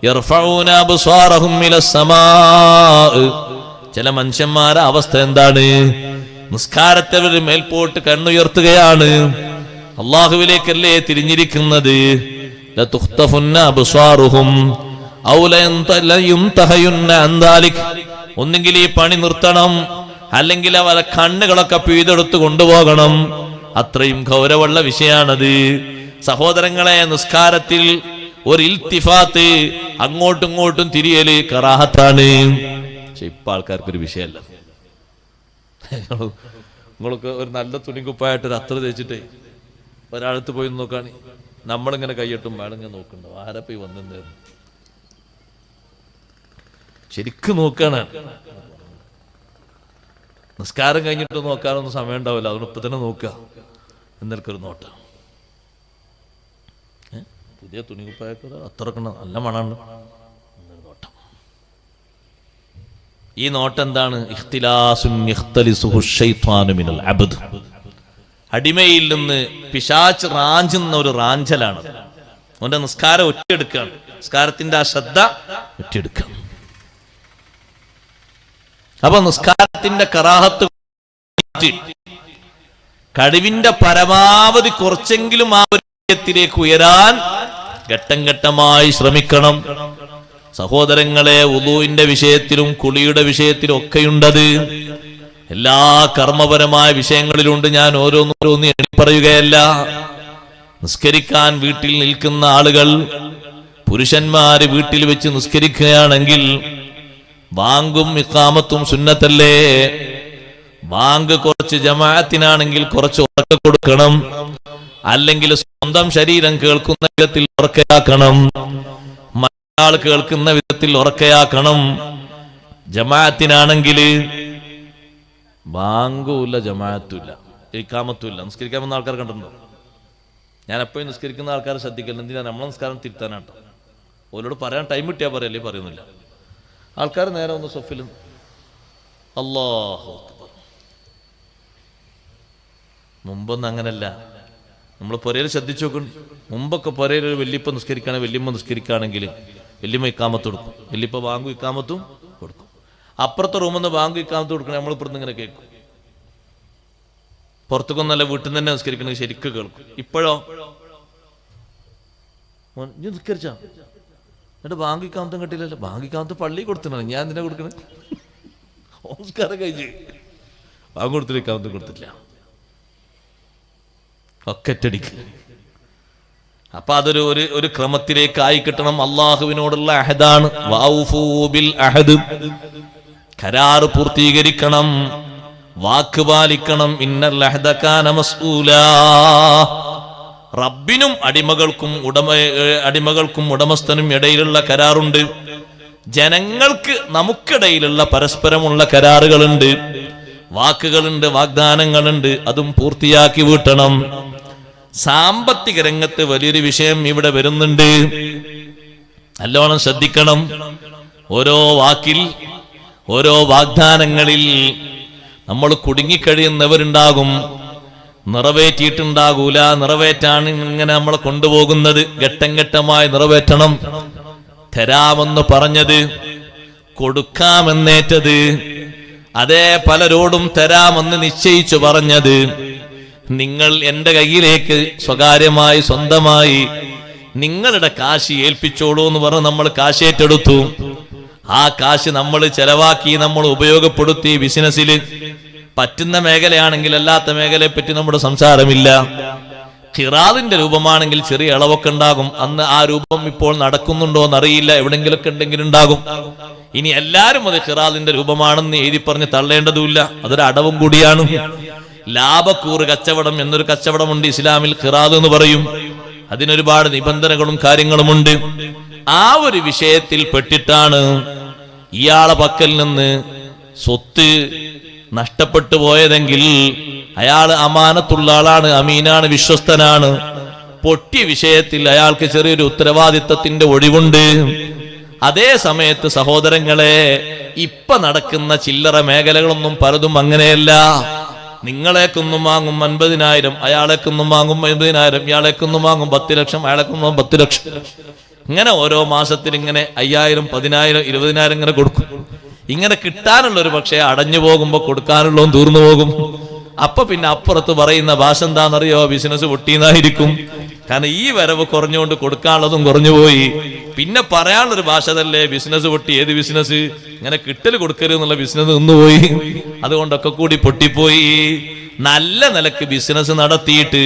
യർഫഊന അബ്സാറഹും ഇലസ്സമാ. ചില മനുഷ്യന്മാരുടെ അവസ്ഥ എന്താണ്? നിസ്കാരത്തിൽ മേൽപോട്ട് കണ്ണുയർത്തുകയാണ്, അല്ലാഹുവിലേക്കല്ലേ തിരിഞ്ഞിരിക്കുന്നത്. ലതുഖ്തഫുന്ന അബ്സാറുഹും ഔ ലയൻതഹയുന്ന അൻ ദാലിക്. ഒന്നെങ്കിൽ ഈ പണി നിർത്തണം, അല്ലെങ്കിൽ അവരെ കണ്ണുകളൊക്കെ പിഴുതെടുത്ത് കൊണ്ടുപോകണം. അത്രയും ഗൗരവമുള്ള വിഷയാണത്. സഹോദരങ്ങളെ, നിസ്കാരത്തിൽ ഒരു ഇൽത്തിഫാത്ത്, അങ്ങോട്ടും ഇങ്ങോട്ടും തിരിയല് കറാഹത്താണ്. പക്ഷെ ഇപ്പൊ ആൾക്കാർക്കൊരു വിഷയമല്ല. നിങ്ങൾക്ക് ഒരു നല്ല തുണിക്കുപ്പായിട്ട് ഒരു അത്ര തേച്ചിട്ടേ ഒരാളത്ത് പോയി നോക്കാണ്, നമ്മളിങ്ങനെ കൈയിട്ടും വേണമെങ്കിൽ നോക്കണ്ടോ ആരപ്പോ വന്നെന്ന് ശരിക്കും നോക്കാണ്. നിസ്കാരം കഴിഞ്ഞിട്ട് നോക്കാനൊന്നും സമയം ഉണ്ടാവില്ല, അതുകൊണ്ട് ഇപ്പൊ തന്നെ നോക്കുക എന്നൊരു നോട്ടം. പുതിയ തുണിക്കുപ്പായൊക്കെ അത്രക്കണം, നല്ല മണമുണ്ട് എന്നൊരു നോട്ടം. ഈ നോട്ടം എന്താണ്? അടിമയിൽ നിന്ന് പിശാച്ച് റാഞ്ചുന്ന ഒരു റാഞ്ചലാണ്. അവന്റെ നിസ്കാരം ഒറ്റയെടുക്കുകയാണ്, നിസ്കാരത്തിന്റെ ആ ശ്രദ്ധ ഒറ്റയെടുക്കുകയാണ്. അപ്പൊ നിസ്കാരത്തിന്റെ കറാഹത്ത് കഴിവിന്റെ പരമാവധി കുറച്ചെങ്കിലും ആ ഒരു ത്തിലേക്ക് ഉയരാൻ ഘട്ടം ഘട്ടമായി ശ്രമിക്കണം. സഹോദരങ്ങളെ, വുളൂഇന്റെ വിഷയത്തിലും കുളിയുടെ വിഷയത്തിലും ഒക്കെയുണ്ടത്. എല്ലാ കർമ്മപരമായ വിഷയങ്ങളിലുണ്ട്. ഞാൻ ഓരോന്നോരോന്ന് എണ്ണി പറയുകയല്ല. നിസ്കരിക്കാൻ വീട്ടിൽ നിൽക്കുന്ന ആളുകൾ, പുരുഷന്മാര് വീട്ടിൽ വെച്ച് നിസ്കരിക്കുകയാണെങ്കിൽ ബാങ്കും ഇഖാമത്തും സുന്നത്തല്ലേ? ബാങ്ക് കുറച്ച് ജമാഅത്തിനാണെങ്കിൽ കുറച്ച് ഉറക്ക കൊടുക്കണം, അല്ലെങ്കിൽ സ്വന്തം ശരീരം കേൾക്കുന്ന വിധത്തിൽ ഉറക്കയാക്കണം, മറ്റൊരാൾ കേൾക്കുന്ന വിധത്തിൽ ഉറക്കയാക്കണം. ജമാഅത്തിനാണെങ്കിൽ ബാങ്കുമില്ല, ജമാഅത്തുമില്ല, ഇഖാമത്തുമില്ല. നിസ്കരിക്കാൻ വന്ന ആൾക്കാർ കണ്ടിട്ടുണ്ടോ? ഞാൻ എപ്പോഴും നിസ്കരിക്കുന്ന ആൾക്കാരെ ശ്രദ്ധിക്കല്ലോ. എന്തിനാ? നമ്മളെ നിസ്കാരം തിരുത്താനാട്ടോ. ഓരോട് പറയാൻ ടൈം കിട്ടിയാൽ പറയല്ലേ, പറയുന്നില്ല. ആൾക്കാർ നേരെ ഒന്ന് സൊഫിലും അല്ലാഹു അക്ബർ. മുമ്പൊന്നും അങ്ങനല്ല. നമ്മൾ പൊരയിൽ ശ്രദ്ധിച്ചു നോക്കും. മുമ്പൊക്കെ പൊരയിൽ ഒരു വല്യപ്പ നിസ്കരിക്കുകയാണെങ്കിൽ, വല്യമ്മ നിസ്കരിക്കുകയാണെങ്കിൽ വല്യമ്മ ഇക്കാമത്ത് കൊടുക്കും, വല്യപ്പ ബാങ്കും ഇക്കാമത്തും കൊടുക്കും. അപ്പുറത്തെ റൂമിൽ നിന്ന് ബാങ്കും ഇക്കാമത്ത് കൊടുക്കണം, നമ്മളിപ്പുറത്ത് ഇങ്ങനെ കേൾക്കും. പുറത്തേക്കൊന്നല്ല, വീട്ടിൽ നിന്ന് തന്നെ നിസ്കരിക്കണമെങ്കിൽ ശരിക്കും കേൾക്കും. ഇപ്പോഴോ നിസ്കരിച്ചാ എന്നിട്ട് ബാങ്ക് ഇക്കാമത്തും കിട്ടിയില്ലല്ലോ. ബാങ്ക് ഇക്കാമത്ത് പള്ളി കൊടുത്തിട്ടാണ്, ഞാൻ എന്തിനാ കൊടുക്കണേ? നമസ്കാരം കഴിഞ്ഞ് ബാങ്ക് കൊടുത്തില്ല, ഇക്കാമത്തും കൊടുത്തില്ല, ഒക്കറ്റടിക്ക്. അപ്പൊ അതൊരു ഒരു ക്രമത്തിലേക്ക് ആയി കിട്ടണം. അള്ളാഹുവിനോടുള്ള അഹദാണ്. വഔഫൂ ബിൽ അഹദ്, കരാർ പൂർത്തീകരിക്കണം, വാക്ക് പാലിക്കണം. ഇന്നൽ അഹദ കാന മസ്ഊലാ. റബ്ബിനും അടിമകൾക്കും ഉടമസ്ഥനും ഇടയിലുള്ള കരാറുണ്ട്. ജനങ്ങൾക്ക് നമുക്കിടയിലുള്ള പരസ്പരമുള്ള കരാറുകളുണ്ട്, വാക്കുകളുണ്ട്, വാഗ്ദാനങ്ങളുണ്ട്. അതും പൂർത്തിയാക്കി വീട്ടണം. സാമ്പത്തിക രംഗത്ത് വലിയൊരു വിഷയം ഇവിടെ വരുന്നുണ്ട്, നല്ലോണം ശ്രദ്ധിക്കണം. ഓരോ വാക്കിൽ, ഓരോ വാഗ്ദാനങ്ങളിൽ നമ്മൾ കുടുങ്ങിക്കഴിയുന്നവരുണ്ടാകും. നിറവേറ്റിയിട്ടുണ്ടാകൂല. നിറവേറ്റാണ് ഇങ്ങനെ നമ്മളെ കൊണ്ടുപോകുന്നത്. ഘട്ടം ഘട്ടമായി നിറവേറ്റണം. തരാമെന്ന് പറഞ്ഞത്, കൊടുക്കാമെന്നേറ്റത്, അതേ പലരോടും തരാമെന്ന് നിശ്ചയിച്ചു പറഞ്ഞത്, നിങ്ങൾ എന്റെ കയ്യിലേക്ക് സ്വകാര്യമായി സ്വന്തമായി നിങ്ങളുടെ കാശ് ഏൽപ്പിച്ചോളൂ എന്ന് പറഞ്ഞ് നമ്മൾ കാശ് ഏറ്റെടുത്തു. ആ കാശ് നമ്മൾ ചെലവാക്കി, നമ്മൾ ഉപയോഗപ്പെടുത്തി. ബിസിനസ്സിൽ പറ്റുന്ന മേഖലയാണെങ്കിൽ അല്ലാത്ത മേഖലയെ പറ്റി നമ്മുടെ സംസാരമില്ല. ഖിറാദിന്റെ രൂപമാണെങ്കിൽ ചെറിയ ഇളവൊക്കെ ഉണ്ടാകും. അന്ന് ആ രൂപം ഇപ്പോൾ നടക്കുന്നുണ്ടോ എന്നറിയില്ല, എവിടെങ്കിലൊക്കെ ഉണ്ടെങ്കിലും ഉണ്ടാകും. ഇനി എല്ലാരും അത് ഖിറാദിന്റെ രൂപമാണെന്ന് എഴുതി പറഞ്ഞ് തള്ളേണ്ടതുമില്ല, അതൊരു അടവും കൂടിയാണ്. ലാഭക്കൂറ് കച്ചവടം എന്നൊരു കച്ചവടമുണ്ട് ഇസ്ലാമിൽ, ഖിറാദ് എന്ന് പറയും. അതിനൊരുപാട് നിബന്ധനകളും കാര്യങ്ങളുമുണ്ട്. ആ ഒരു വിഷയത്തിൽ പെട്ടിട്ടാണ് ഇയാളെ പക്കൽ നിന്ന് സ്വത്ത് നഷ്ടപ്പെട്ടു പോയതെങ്കിൽ അയാൾ അമാനത്തുള്ള ആളാണ്, അമീനാണ്, വിശ്വസ്തനാണ്. പൊട്ടിയ വിഷയത്തിൽ അയാൾക്ക് ചെറിയൊരു ഉത്തരവാദിത്തത്തിന്റെ ഒഴിവുണ്ട്. അതേ സമയത്ത് സഹോദരങ്ങളെ, ഇപ്പൊ നടക്കുന്ന ചില്ലറ മേഖലകളൊന്നും പലതും അങ്ങനെയല്ല. നിങ്ങളേക്കൊന്നും വാങ്ങും 50,000, അയാളേക്കൊന്നും വാങ്ങും 50,000, ഇയാളേക്കൊന്നും വാങ്ങും 10 ലക്ഷം, അയാളേക്കൊന്നും 10 ലക്ഷം. ഇങ്ങനെ ഓരോ മാസത്തിൽ ഇങ്ങനെ 5,000, 10,000, 20,000 ഇങ്ങനെ കൊടുക്കും. ഇങ്ങനെ കിട്ടാനുള്ളൊരു പക്ഷേ അടഞ്ഞു പോകുമ്പോ കൊടുക്കാനുള്ളതും തീർന്നു പോകും. അപ്പൊ പിന്നെ അപ്പുറത്ത് പറയുന്ന ഭാഷ എന്താണെന്നറിയോ? ബിസിനസ് പൊട്ടിയെന്നായിരിക്കും. കാരണം ഈ വരവ് കുറഞ്ഞുകൊണ്ട് കൊടുക്കാനുള്ളതും കുറഞ്ഞുപോയി. പിന്നെ പറയാനുള്ളൊരു ഭാഷ തന്നെ ബിസിനസ് പൊട്ടി. ഏത് ബിസിനസ്? ഇങ്ങനെ കിട്ടൽ കൊടുക്കരുത് എന്നുള്ള ബിസിനസ് നിന്നുപോയി. അതുകൊണ്ടൊക്കെ കൂടി പൊട്ടിപ്പോയി. നല്ല നിലക്ക് ബിസിനസ് നടത്തിയിട്ട്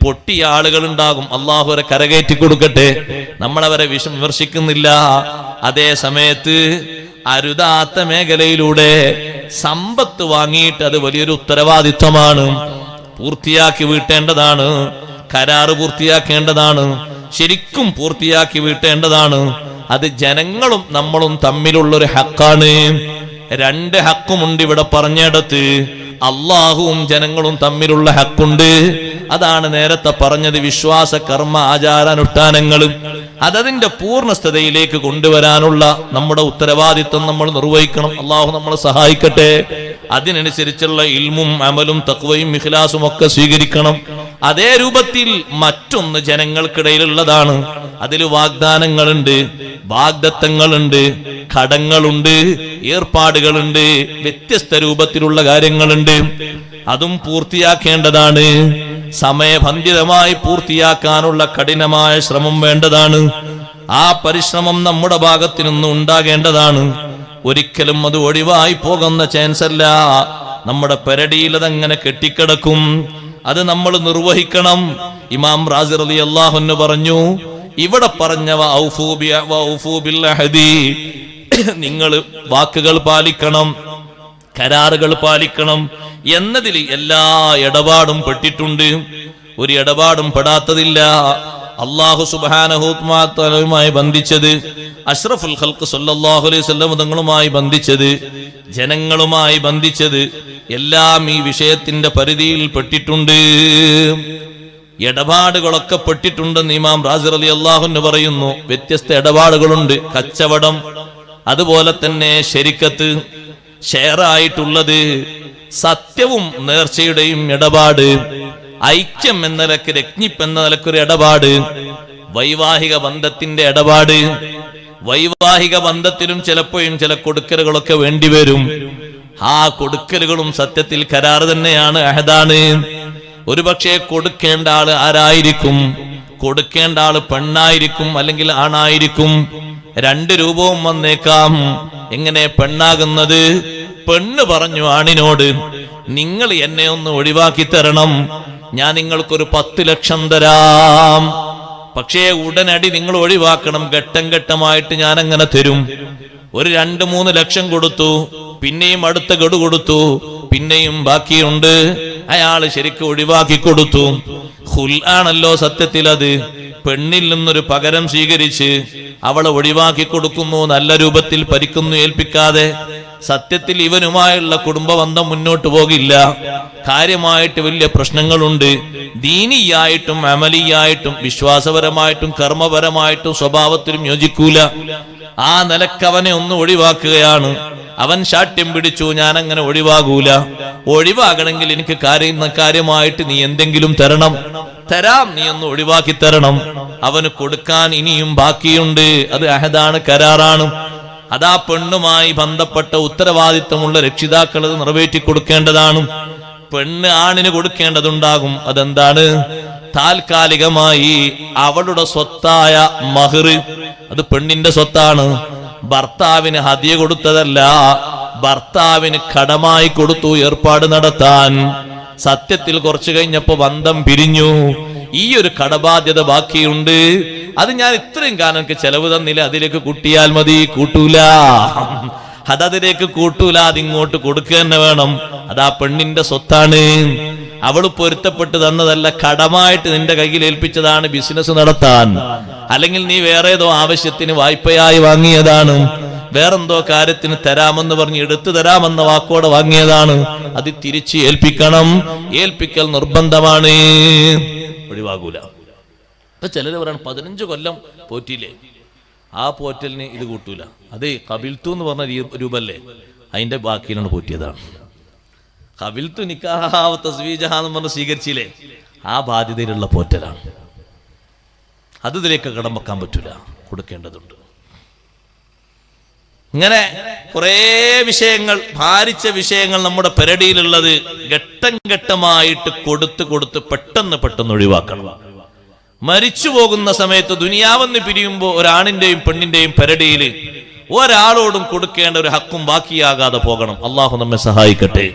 പൊട്ടിയ ആളുകൾ ഉണ്ടാകും. അള്ളാഹു അവരെ കരകയറ്റി കൊടുക്കട്ടെ. നമ്മളവരെ വിമർശിക്കുന്നില്ല. അതേ സമയത്ത് അരുതാത്ത മേഖലയിലൂടെ സമ്പത്ത് വാങ്ങിയിട്ട് അത് വലിയൊരു ഉത്തരവാദിത്വമാണ്. പൂർത്തിയാക്കി വീട്ടേണ്ടതാണ്. കരാറ് പൂർത്തിയാക്കേണ്ടതാണ്. ശരിക്കും പൂർത്തിയാക്കി വീട്ടേണ്ടതാണ്. അത് ജനങ്ങളും നമ്മളും തമ്മിലുള്ളൊരു ഹക്കാണ്. രണ്ട് ഹക്കുമുണ്ട് ഇവിടെ പറഞ്ഞിടത്ത്. അള്ളാഹുവും ജനങ്ങളും തമ്മിലുള്ള ഹക്കുണ്ട്. അതാണ് നേരത്തെ പറഞ്ഞത്. വിശ്വാസ കർമ്മ ആചാരാനുഷ്ഠാനങ്ങളും അതതിന്റെ പൂർണ്ണസ്ഥതയിലേക്ക് കൊണ്ടുവരാനുള്ള നമ്മുടെ ഉത്തരവാദിത്വം നമ്മൾ നിർവഹിക്കണം. അള്ളാഹു നമ്മളെ സഹായിക്കട്ടെ. അതിനനുസരിച്ചുള്ള ഇൽമും അമലും തഖ്വയും ഇഖ്ലാസും ഒക്കെ സ്വീകരിക്കണം. അതേ രൂപത്തിൽ മറ്റൊന്ന് ജനങ്ങൾക്കിടയിലുള്ളതാണ്. അതിൽ വാഗ്ദാനങ്ങളുണ്ട്, വാഗ്ദത്തങ്ങളുണ്ട്, കടങ്ങളുണ്ട്, ഏർപ്പാടുകളുണ്ട്, വ്യത്യസ്ത രൂപത്തിലുള്ള കാര്യങ്ങളുണ്ട്. അതും പൂർത്തിയാക്കേണ്ടതാണ്. സമയബന്ധിതമായി പൂർത്തിയാക്കാനുള്ള കഠിനമായ ശ്രമം വേണ്ടതാണ്. ആ പരിശ്രമം നമ്മുടെ ഭാഗത്തു നിന്നും ഉണ്ടാകേണ്ടതാണ്. ഒരിക്കലും അത് ഒഴിവായി പോകുന്ന ചാൻസ് അല്ല. നമ്മുടെ പെരടിയിൽ അതങ്ങനെ കെട്ടിക്കിടക്കും. അത് നമ്മൾ നിർവഹിക്കണം. ഇമാം റാസി റളിയല്ലാഹു അൻഹു പറഞ്ഞു, ഇവിടെ പറഞ്ഞ നിങ്ങൾ വാക്കുകൾ പാലിക്കണം, കരാറുകൾ പാലിക്കണം എന്നതിൽ എല്ലാ ഇടപാടും പെട്ടിട്ടുണ്ട്. ഒരു ഇടപാടും പെടാത്തതില്ല. അല്ലാഹു സുബ്ഹാനഹു വ തആലയുമായി ബന്ധിച്ചത്, അഷ്റഫുൽ ഖൽഖ് സല്ലല്ലാഹു അലൈഹി വസല്ലം തങ്ങളുമായി ബന്ധിച്ചത്, ജനങ്ങളുമായി ബന്ധിച്ചത് എല്ലാം ഈ വിഷയത്തിന്റെ പരിധിയിൽ പെട്ടിട്ടുണ്ട്. ഇടപാടുകളൊക്കെ പെട്ടിട്ടുണ്ടെന്ന് ഇമാം റാസി റളിയല്ലാഹു അൻഹു പറയുന്നു. വ്യത്യസ്ത ഇടപാടുകളുണ്ട്. കച്ചവടം, അതുപോലെ തന്നെ ശരിക്കത്ത്, ഷെയറായിട്ടുള്ളത്, സത്യവും നേർച്ചയുടെയും ഇടപാട്, ഐക്യം എന്ന നിലക്ക്, രജ്ഞിപ്പ് എന്ന നിലക്കൊരു ഇടപാട്, വൈവാഹിക ബന്ധത്തിന്റെ ഇടപാട്. വൈവാഹിക ബന്ധത്തിലും ചിലപ്പോഴും ചില കൊടുക്കലുകളൊക്കെ വേണ്ടിവരും. ആ കൊടുക്കലുകളും സത്യത്തിൽ കരാർ തന്നെയാണ്, അഹദാണ്. ഒരുപക്ഷെ കൊടുക്കേണ്ട ആള് ആരായിരിക്കും? കൊടുക്കേണ്ട ആള് പെണ്ണായിരിക്കും, അല്ലെങ്കിൽ ആണായിരിക്കും. രണ്ട് രൂപവും വന്നേക്കാം. എങ്ങനെ പെണ്ണാകുന്നത്? പെണ്ണ് പറഞ്ഞു ആണിനോട്, നിങ്ങൾ എന്നെ ഒന്ന് ഒഴിവാക്കി തരണം, ഞാൻ നിങ്ങൾക്കൊരു 10 ലക്ഷം തരാം. പക്ഷേ ഉടനടി നിങ്ങൾ ഒഴിവാക്കണം. ഘട്ടം ഘട്ടമായിട്ട് ഞാൻ അങ്ങനെ തരും. ഒരു 2-3 ലക്ഷം കൊടുത്തു, പിന്നെയും അടുത്ത ഗഡു കൊടുത്തു, പിന്നെയും ബാക്കിയുണ്ട്. അയാള് ശരിക്കും ഒഴിവാക്കി കൊടുത്തു. ഖുൽ ആണല്ലോ സത്യത്തിൽ അത്. പെണ്ണിൽ നിന്നൊരു പകരം സ്വീകരിച്ച് അവളെ ഒഴിവാക്കി കൊടുക്കുന്നു. നല്ല രൂപത്തിൽ പരിക്കുന്നു ഏൽപ്പിക്കാതെ. സത്യത്തിൽ ഇവനുമായുള്ള കുടുംബബന്ധം മുന്നോട്ട് പോകില്ല. കാര്യമായിട്ട് വലിയ പ്രശ്നങ്ങളുണ്ട്. ദീനിയായിട്ടും അമലിയായിട്ടും വിശ്വാസപരമായിട്ടും കർമ്മപരമായിട്ടും സ്വഭാവത്തിലും യോജിക്കൂല. ആ നിലക്കവനെ ഒന്ന് ഒഴിവാക്കുകയാണ്. അവൻ ശാഠ്യം പിടിച്ചു, ഞാൻ അങ്ങനെ ഒഴിവാകൂല. ഒഴിവാകണമെങ്കിൽ എനിക്ക് കാര്യമായിട്ട് നീ എന്തെങ്കിലും തരണം. തരാം, നീ ഒന്ന് ഒഴിവാക്കി തരണം. അവന് കൊടുക്കാൻ ഇനിയും ബാക്കിയുണ്ട്. അത് അഹദാണ്, കരാറാണ്. അതാ പെണ്ണുമായി ബന്ധപ്പെട്ട ഉത്തരവാദിത്വമുള്ള രക്ഷിതാക്കൾ അത് നിറവേറ്റി കൊടുക്കേണ്ടതാണ്. പെണ്ണ് ആണിന് കൊടുക്കേണ്ടതുണ്ടാകും. അതെന്താണ്? താൽക്കാലികമായി അവളുടെ സ്വത്തായ മഹർ, അത് പെണ്ണിന്റെ സ്വത്താണ്. ഭർത്താവിന് ഹദിയ കൊടുത്തതല്ല, ഭർത്താവിന് കടമായി കൊടുത്തു ഏർപ്പാട് നടത്താൻ. സത്യത്തിൽ കുറച്ചു കഴിഞ്ഞപ്പോ ബന്ധം പിരിഞ്ഞു. ഈ ഒരു കടബാധ്യത ബാക്കിയുണ്ട്. അത് ഞാൻ ഇത്രയും കാലം എനിക്ക് ചെലവ് തന്നില്ല, അതിലേക്ക് കൂട്ടിയാൽ മതി. കൂട്ടൂല, അതതിലേക്ക് കൂട്ടൂല. അതിങ്ങോട്ട് കൊടുക്കുക തന്നെ വേണം. അതാ പെണ്ണിന്റെ സ്വത്താണ്. അവള് പൊരുത്തപ്പെട്ട് തന്നതല്ല, കടമായിട്ട് നിന്റെ കയ്യിൽ ഏൽപ്പിച്ചതാണ് ബിസിനസ് നടത്താൻ. അല്ലെങ്കിൽ നീ വേറെ ഏതോ ആവശ്യത്തിന് വായ്പയായി വാങ്ങിയതാണ്. വേറെന്തോ കാര്യത്തിന് തരാമെന്ന് പറഞ്ഞ് എടുത്തു തരാമെന്ന വാക്കോടെ വാങ്ങിയതാണ്. അത് തിരിച്ച് ഏൽപ്പിക്കണം. ഏൽപ്പിക്കൽ നിർബന്ധമാണ്, ഒഴിവാകൂല. ഇപ്പൊ ചിലര് പറയണം 15 കൊല്ലം പോറ്റിയില്ലേ, ആ പോറ്റലിന് ഇത് കൂട്ടൂല. അത് കബിൽത്തു എന്ന് പറഞ്ഞ രൂപല്ലേ, അതിന്റെ ബാക്കിയിലാണ് പോറ്റിയതാണ്. കബിൽത്തു നിക്കാഹ തസ്വീജഹ എന്ന് പറഞ്ഞ് സ്വീകരിച്ചില്ലേ, ആ ബാധ്യതയിലുള്ള പോറ്റലാണ്. അത് ഇതിലേക്ക് കടം വെക്കാൻ പറ്റൂല, കൊടുക്കേണ്ടതുണ്ട്. ഇങ്ങനെ കുറെ വിഷയങ്ങൾ, ഭാരിച്ച വിഷയങ്ങൾ നമ്മുടെ പെരടിയിലുള്ളത് ഘട്ടം ഘട്ടമായിട്ട് കൊടുത്ത് പെട്ടെന്ന് ഒഴിവാക്കണം. മരിച്ചു പോകുന്ന സമയത്ത് ദുനിയാവെന്ന് പിരിയുമ്പോൾ ഒരാണിന്റെയും പെണ്ണിന്റെയും പെരടിയിൽ ഒരാളോടും കൊടുക്കേണ്ട ഒരു ഹക്കും ബാക്കിയാകാതെ പോകണം. അള്ളാഹു നമ്മെ സഹായിക്കട്ടെ.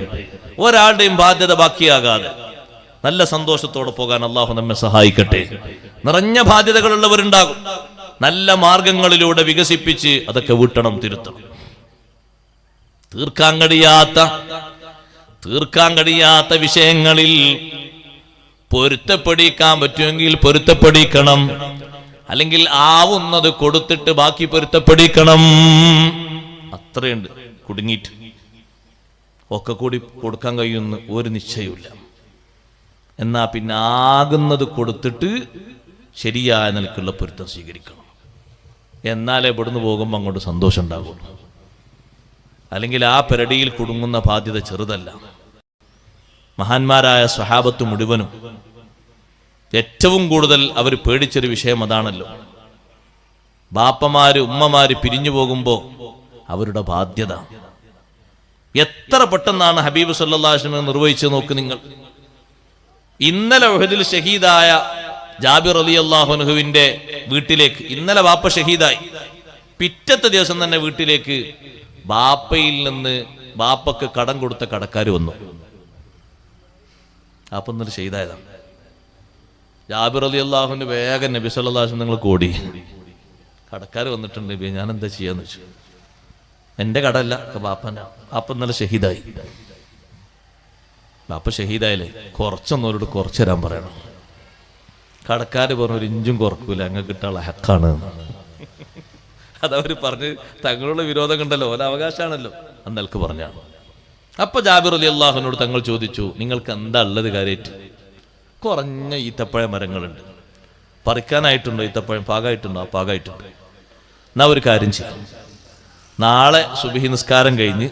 ഒരാളുടെയും ബാധ്യത ബാക്കിയാകാതെ നല്ല സന്തോഷത്തോടെ പോകാൻ അള്ളാഹു നമ്മെ സഹായിക്കട്ടെ. നിറഞ്ഞ ബാധ്യതകളുള്ളവരുണ്ടാകും. നല്ല മാർഗങ്ങളിലൂടെ വികസിപ്പിച്ച് അതൊക്കെ വീട്ടണം, തിരുത്തണം. തീർക്കാൻ കഴിയാത്ത വിഷയങ്ങളിൽ പൊരുത്തപ്പെടിക്കാൻ പറ്റുമെങ്കിൽ പൊരുത്തപ്പെടിക്കണം. അല്ലെങ്കിൽ ആവുന്നത് കൊടുത്തിട്ട് ബാക്കി പൊരുത്തപ്പെടിക്കണം. അത്രയുണ്ട്. കുടുങ്ങിയിട്ട് ഒക്കെ കൂടി കൊടുക്കാൻ കഴിയുമെന്ന് ഒരു നിശ്ചയമില്ല. എന്നാ പിന്നെ ആകുന്നത് കൊടുത്തിട്ട് ശരിയായ നിലക്കുള്ള പൊരുത്തം സ്വീകരിക്കണം. എന്നാലേ ഇവിടുന്ന് പോകുമ്പോൾ അങ്ങോട്ട് സന്തോഷം ഉണ്ടാകുള്ളൂ. അല്ലെങ്കിൽ ആ പെരടിയിൽ കുടുങ്ങുന്ന ബാധ്യത ചെറുതല്ല. മഹാന്മാരായ സ്വഹാബത്ത് മുഴുവനും ഏറ്റവും കൂടുതൽ അവർ പേടിച്ചൊരു വിഷയം അതാണല്ലോ. ബാപ്പമാര് ഉമ്മമാര് പിരിഞ്ഞു പോകുമ്പോൾ അവരുടെ ബാധ്യത എത്ര പെട്ടെന്നാണ് ഹബീബ് സല്ലല്ലാഹു അലൈഹി വസല്ലം നിർവഹിച്ചത് നോക്ക് നിങ്ങൾ. ഇന്നലെ ഉഹദിൽ ഷഹീദായ ജാബിർ റളിയല്ലാഹു അൻഹുവിന്റെ വീട്ടിലേക്ക് ഇന്നലെ ബാപ്പ ഷഹീദായി. പിറ്റത്തെ ദിവസം തന്നെ വീട്ടിലേക്ക് ബാപ്പയിൽ നിന്ന് ബാപ്പക്ക് കടം കൊടുത്ത കടക്കാർ വന്നു. അപ്പം എന്നിട്ട് ഷഹീദായതാണ്. ജാബിർ റളിയല്ലാഹുവിന്റെ വേഗം നബി സല്ലല്ലാഹു അലൈഹി വസല്ലം നിങ്ങൾ കൂടി, കടക്കാർ വന്നിട്ടുണ്ട് നബി, ഞാൻ എന്താ ചെയ്യാന്ന് വെച്ചു. എന്റെ കടല്ല, ബാപ്പന്റെ. അപ്പം ഇന്നലെ ഷഹീദായി. ബാപ്പ ഷഹീദായാലേ കുറച്ചൊന്നവരോട് കുറച്ചു തരാൻ പറയണം. കടക്കാര് പറഞ്ഞു ഒരു ഇഞ്ചും കുറക്കൂല, അങ്ങ് കിട്ടാനുള്ള ഹക്കാണ്. അതവര് പറഞ്ഞ് തങ്ങളുടെ വിരോധം കണ്ടല്ലോ, ഓല അവകാശമാണല്ലോ അന്നൽക്ക് പറഞ്ഞാണ്. അപ്പൊ ജാബിർ റളിയല്ലാഹുവിനോട് തങ്ങൾ ചോദിച്ചു, നിങ്ങൾക്ക് എന്താ ഉള്ളത് കാര്യമായിട്ട്? കുറഞ്ഞ ഈത്തപ്പഴ മരങ്ങളുണ്ട്, പറിക്കാനായിട്ടുണ്ടോ? ഈത്തപ്പഴം പാകമായിട്ടുണ്ടോ? ആ പാകമായിട്ടുണ്ട്. എന്നാ ഒരു കാര്യം ചെയ്യാം, നാളെ സുബഹി നിസ്കാരം കഴിഞ്ഞ്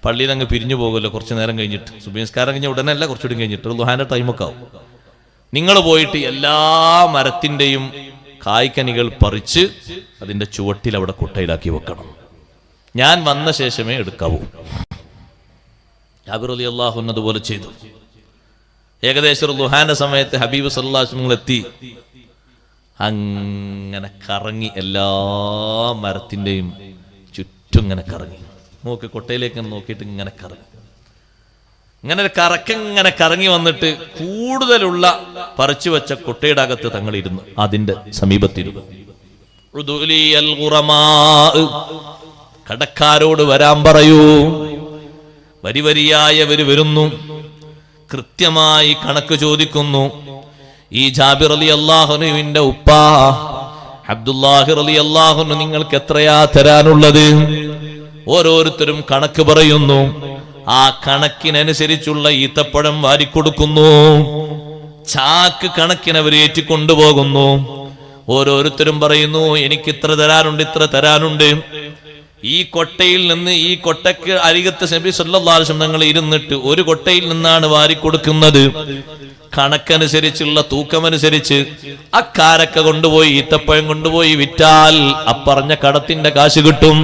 പള്ളിയിൽ അങ്ങ് പിരിഞ്ഞു പോകുമല്ലോ, കുറച്ച് നേരം കഴിഞ്ഞിട്ട്. സുബഹി നിസ്കാരം കഴിഞ്ഞ ഉടനെ അല്ല, കുറച്ചുകൂടി കഴിഞ്ഞിട്ട്, ദുഹാന്റെ ടൈമൊക്കെ ആവും. നിങ്ങൾ പോയിട്ട് എല്ലാ മരത്തിന്റെയും കായ്ക്കനികൾ പറിച്ച് അതിന്റെ ചുവട്ടിൽ അവിടെ കുട്ടയിലാക്കി വെക്കണം. ഞാൻ വന്ന ശേഷമേ എടുക്കാവൂ. ജാബിർ റളിയല്ലാഹു അൻഹു അതുപോലെ ചെയ്തു. ഏകദേശം ദുഹാന്റെ സമയത്ത് ഹബീബ് സല്ലല്ലാഹു അലൈഹി വസല്ലം എത്തി. അങ്ങനെ കറങ്ങി എല്ലാ മരത്തിന്റെയും ചുറ്റും ഇങ്ങനെ കറങ്ങി നോക്കി, കൊട്ടയിലേക്ക് നോക്കിയിട്ട് ഇങ്ങനെ കറങ്ങി. ഇങ്ങനെ ഒരു കറക്കിങ്ങനെ കറങ്ങി വന്നിട്ട് കൂടുതലുള്ള പറിച്ചു വെച്ച കൊട്ടയുടെ അകത്ത് തങ്ങൾ ഇരുന്നു, അതിന്റെ സമീപത്തിരുന്നു. കടക്കാരോട് വരാൻ പറയൂ. വരി വരിയായവര് വരുന്നു, കൃത്യമായി കണക്ക് ചോദിക്കുന്നു. ഈ ജാബിർ റളിയല്ലാഹു അൻഹുവിന്റെ ഉപ്പ അബ്ദുല്ലാഹി റളിയല്ലാഹു അൻഹു നിങ്ങൾക്ക് എത്രയാ തരാനുള്ളത്? ഓരോരുത്തരും കണക്ക് പറയുന്നു. ആ കണക്കിനനുസരിച്ചുള്ള ഈത്തപ്പഴം വാരിക്കൊടുക്കുന്നു. ചാക്ക് കണക്കിന് അവർ ഏറ്റിക്കൊണ്ടുപോകുന്നു. ഓരോരുത്തരും പറയുന്നു, എനിക്ക് ഇത്ര തരാനുണ്ട്, ഇത്ര തരാനുണ്ട്. ഈ കൊട്ടയിൽ നിന്ന് ഈ കൊട്ടയ്ക്ക് അരികത്ത് നബി സല്ലല്ലാഹു അലൈഹി വസല്ലം തങ്ങൾ ഇരുന്നിട്ട് ഒരു കൊട്ടയിൽ നിന്നാണ് വാരിക്കൊടുക്കുന്നത്. കണക്കനുസരിച്ചുള്ള തൂക്കമനുസരിച്ച് അക്കാരക്ക കൊണ്ടുപോയി ഈത്തപ്പഴം കൊണ്ടുപോയി വിറ്റാൽ അപ്പറഞ്ഞ കടത്തിന്റെ കാശ് കിട്ടും.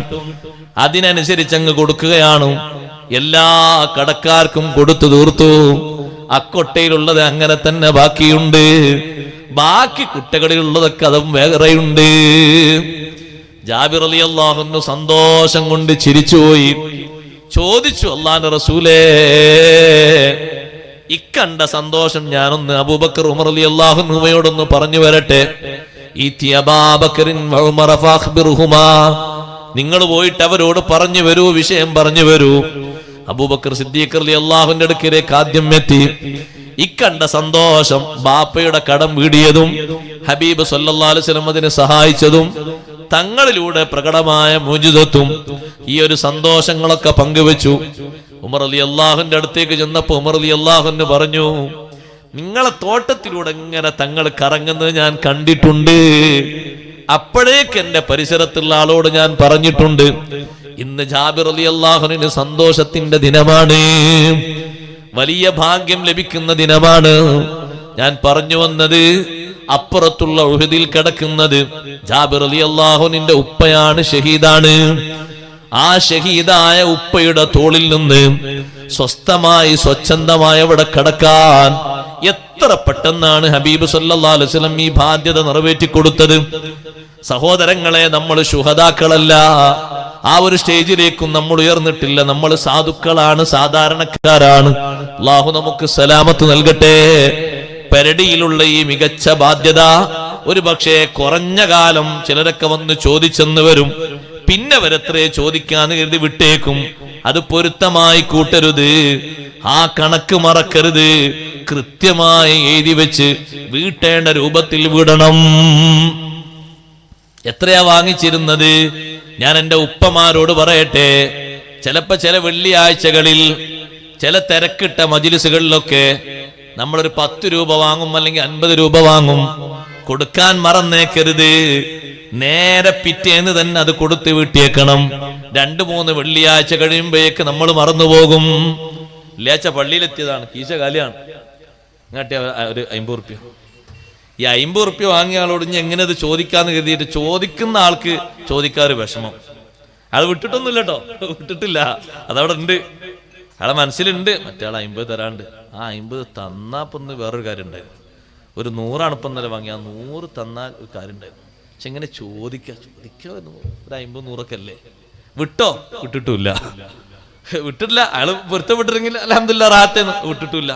അതിനനുസരിച്ച് അങ്ങ് കൊടുക്കുകയാണ്. എല്ലാ കടക്കാർക്കും കൊടുത്തു തീർത്തു. അക്കൊട്ടയിലുള്ളത് അങ്ങനെ തന്നെ ബാക്കിയുണ്ട്. ബാക്കി കുട്ടകളിലുള്ളതൊക്കെ അതും വേറെയുണ്ട്. ജാബിർ റളിയല്ലാഹു അൻഹു സന്തോഷം കൊണ്ട് ചിരിച്ചുപോയി. ചോദിച്ചു, അല്ലാഹുവിന്റെ റസൂലേ, ഇക്കണ്ട സന്തോഷം ഞാനൊന്ന് അബൂബക്കർ ഉമർ റളിയല്ലാഹു അൻഹുവയോടൊന്ന് പറഞ്ഞു വരട്ടെ. നിങ്ങൾ പോയിട്ട് അവരോട് പറഞ്ഞു വരൂ, വിഷയം പറഞ്ഞു വരൂ. അബൂബക്കർ സിദ്ദീഖ് റളിയല്ലാഹുവിന്റെ അടുക്കലേക്ക് ആദ്യം എത്തി. ഇക്കണ്ട സന്തോഷം, ബാപ്പയുടെ കടം വീടിയതും ഹബീബ് സല്ലല്ലാഹു അലൈഹി വസല്ലം അതിനെ സഹായിച്ചതും തങ്ങളിലൂടെ പ്രകടമായ മുജിദത്തും ഈ ഒരു സന്തോഷങ്ങളൊക്കെ പങ്കുവെച്ചു. ഉമർ റളിയല്ലാഹുവിന്റെ അടുത്തേക്ക് ചെന്നപ്പോ ഉമർ റളിയല്ലാഹു അൻഹു പറഞ്ഞു, നിങ്ങളെ തോട്ടത്തിലൂടെ ഇങ്ങനെ തങ്ങൾ കറങ്ങുന്നത് ഞാൻ കണ്ടിട്ടുണ്ട്. അപ്പോഴേക്ക് എന്റെ പരിസരത്തുള്ള ആളോട് ഞാൻ പറഞ്ഞിട്ടുണ്ട്, ഇന്ന് ജാബിർ റളിയല്ലാഹു അൻഹുവിന് സന്തോഷത്തിന്റെ ദിനമാണ്, വലിയ ഭാഗ്യം ലഭിക്കുന്ന ദിനമാണ്. ഞാൻ പറഞ്ഞു വന്നത്, അപ്പുറത്തുള്ള ഉഹദിൽ കിടക്കുന്നത് ജാബിർ റളിയല്ലാഹു അൻഹുവിന്റെ ഉപ്പയാണ്, ഷഹീദാണ്. ആ ഷഹീദായ ഉപ്പയുടെ തോളിൽ നിന്ന് സ്വസ്ഥമായി സ്വച്ഛന്തമായി അവിടെ കിടക്കാൻ എത്ര പെട്ടെന്നാണ് ഹബീബ് സല്ലല്ലാഹു അലൈഹി വസല്ലം ഈ ബാധ്യത നിറവേറ്റി കൊടുത്തത്. സഹോദരങ്ങളെ, നമ്മൾ ശുഹദാക്കളല്ല, ആ ഒരു സ്റ്റേജിലേക്കും നമ്മൾ ഉയർന്നിട്ടില്ല. നമ്മൾ സാധുക്കളാണ്, സാധാരണക്കാരാണ്. അല്ലാഹു നമുക്ക് സലാമത്ത് നൽകട്ടെ. പെരടിയിലുള്ള ഈ മികച്ച ബാധ്യത ഒരു പക്ഷേ കുറഞ്ഞ കാലം ചിലരൊക്കെ വന്ന് ചോദിച്ചെന്ന് വരും, പിന്നെ വരത്രേ ചോദിക്കാന്ന് കരുതി വിട്ടേക്കും. അത് പൊരുത്തമായി കൂട്ടരുത്, ആ കണക്ക് മറക്കരുത്. കൃത്യമായി എഴുതി വെച്ച് വീട്ടേണ്ട രൂപത്തിൽ വിടണം. എത്രയാ വാങ്ങിച്ചിരുന്നത്? ഞാൻ എൻ്റെ ഉപ്പമാരോട് പറയട്ടെ, ചിലപ്പോ ചില വെള്ളിയാഴ്ചകളിൽ ചില തിരക്കിട്ട മജ്‌ലിസുകളിലൊക്കെ നമ്മളൊരു 10 രൂപ വാങ്ങും, അല്ലെങ്കിൽ 50 രൂപ വാങ്ങും. കൊടുക്കാൻ മറന്നേക്കരുത്. നേരെ പിറ്റേന്ന് തന്നെ അത് കൊടുത്ത് വീട്ടിയേക്കണം. 2-3 വെള്ളിയാഴ്ച കഴിയുമ്പോഴേക്ക് നമ്മൾ മറന്നുപോകും. വെള്ളിയാഴ്ച പള്ളിയിലെത്തിയതാണ്, കീശ കാലിയാണ്, ഇങ്ങോട്ട് ഒരു 50 റുപ്യ. ഈ 50 റുപ്യ വാങ്ങിയ ആളോട് ഇനി എങ്ങനെ അത് ചോദിക്കാന്ന് കരുതിയിട്ട് ചോദിക്കുന്ന ആൾക്ക് ചോദിക്കാറ് വിഷമം. അത് വിട്ടിട്ടൊന്നുമില്ല കേട്ടോ, വിട്ടിട്ടില്ല, അതവിടെ ഉണ്ട്, അയാളെ മനസ്സിലുണ്ട്. മറ്റേ ആൾ 50 തരാണ്ട്, ആ 50 തന്നാപ്പൊന്ന് വേറൊരു കാര്യം ഉണ്ടായിരുന്നു. ഒരു 100 ഇപ്പം ഇന്നലെ വാങ്ങി, ആ 100 തന്നാൽ ഒരു കാര്യം ഉണ്ടായിരുന്നു. പക്ഷെ എങ്ങനെ ചോദിക്കുക ഒരു 50 100 അല്ലേ. വിട്ടോ? വിട്ടിട്ടില്ല. അയാൾ പൊരുത്തപ്പെട്ടിരുന്നെങ്കിൽ അൽഹംദുലില്ലാഹ് റാഹത്തേന്ന്. വിട്ടിട്ടില്ല.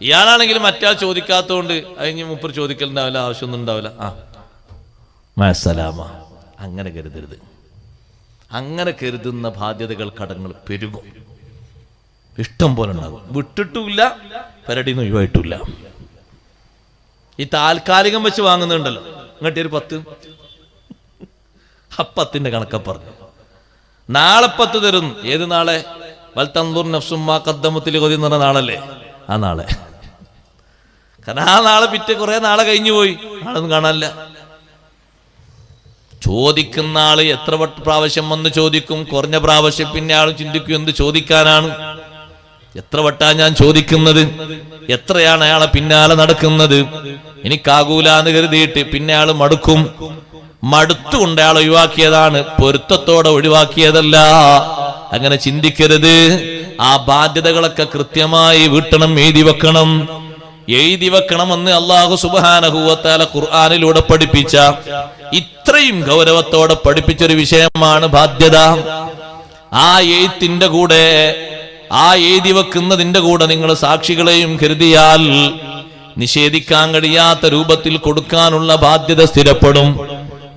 ഇയാളാണെങ്കിൽ മറ്റാൾ ചോദിക്കാത്തതുകൊണ്ട് അതിന് മൂപ്പർ ചോദിക്കലുണ്ടാവില്ല, ആവശ്യമൊന്നും ഉണ്ടാവില്ല. മഅസ്സലാമ. അങ്ങനെ കരുതരുത്. അങ്ങനെ കരുതുന്ന ബാധ്യതകൾ, കടങ്ങൾ പെരുകും, ഇഷ്ടം പോലെ ഉണ്ടാകും. വിട്ടിട്ടുമില്ല, പെരടിന്ന് ഒഴിവായിട്ടില്ല. ഈ താൽക്കാലികം വെച്ച് വാങ്ങുന്നുണ്ടല്ലോ, ഇങ്ങോട്ട് ഒരു 10, ആ 10ന്റെ കണക്ക പറഞ്ഞു. നാളെ 10 തരും. ഏത് നാളെ? വൽ തൻദുർ നഫ്സും മാ ഖദ്ദമത് ലിഗദ് എന്ന് പറഞ്ഞ നാളല്ലേ, ആ നാളെ. കാരണം ആ നാളെ പിറ്റേ കുറെ നാളെ കഴിഞ്ഞു പോയി, നാളൊന്നും കാണാനില്ല. ചോദിക്കുന്ന ആള് എത്ര പ്രാവശ്യം വന്ന് ചോദിക്കും? കുറഞ്ഞ പ്രാവശ്യം പിന്നെ ആളും ചിന്തിക്കും, എന്ത് ചോദിക്കാനാണ്, എത്ര വട്ടാ ഞാൻ ചോദിക്കുന്നത്, എത്രയാണ് അയാളെ പിന്നാലെ നടക്കുന്നത്, എനിക്കാകൂലാന്ന് കരുതിയിട്ട് പിന്നെ ആള് മടുക്കും. മടുത്തുകൊണ്ട് അയാൾ ഒഴിവാക്കിയതാണ്, പൊരുത്തത്തോടെ ഒഴിവാക്കിയതല്ല. അങ്ങനെ ചിന്തിക്കരുത്. ആ ബാധ്യതകളൊക്കെ കൃത്യമായി വീട്ടണം, എഴുതി വെക്കണം. എഴുതി വെക്കണമെന്ന് അല്ലാഹു സുബ്ഹാനഹു വ തആല ഖുർആനിലൂടെ പഠിപ്പിച്ച, ഇത്രയും ഗൗരവത്തോടെ പഠിപ്പിച്ചൊരു വിഷയമാണ് ബാധ്യത. ആ എഴുത്തിന്റെ കൂടെ, ആ എഴുതി വെക്കുന്നതിന്റെ കൂടെ നിങ്ങൾ സാക്ഷികളെയും കരുതിയാൽ നിഷേധിക്കാൻ കഴിയാത്ത രൂപത്തിൽ കൊടുക്കാനുള്ള ബാധ്യത സ്ഥിരപ്പെടും.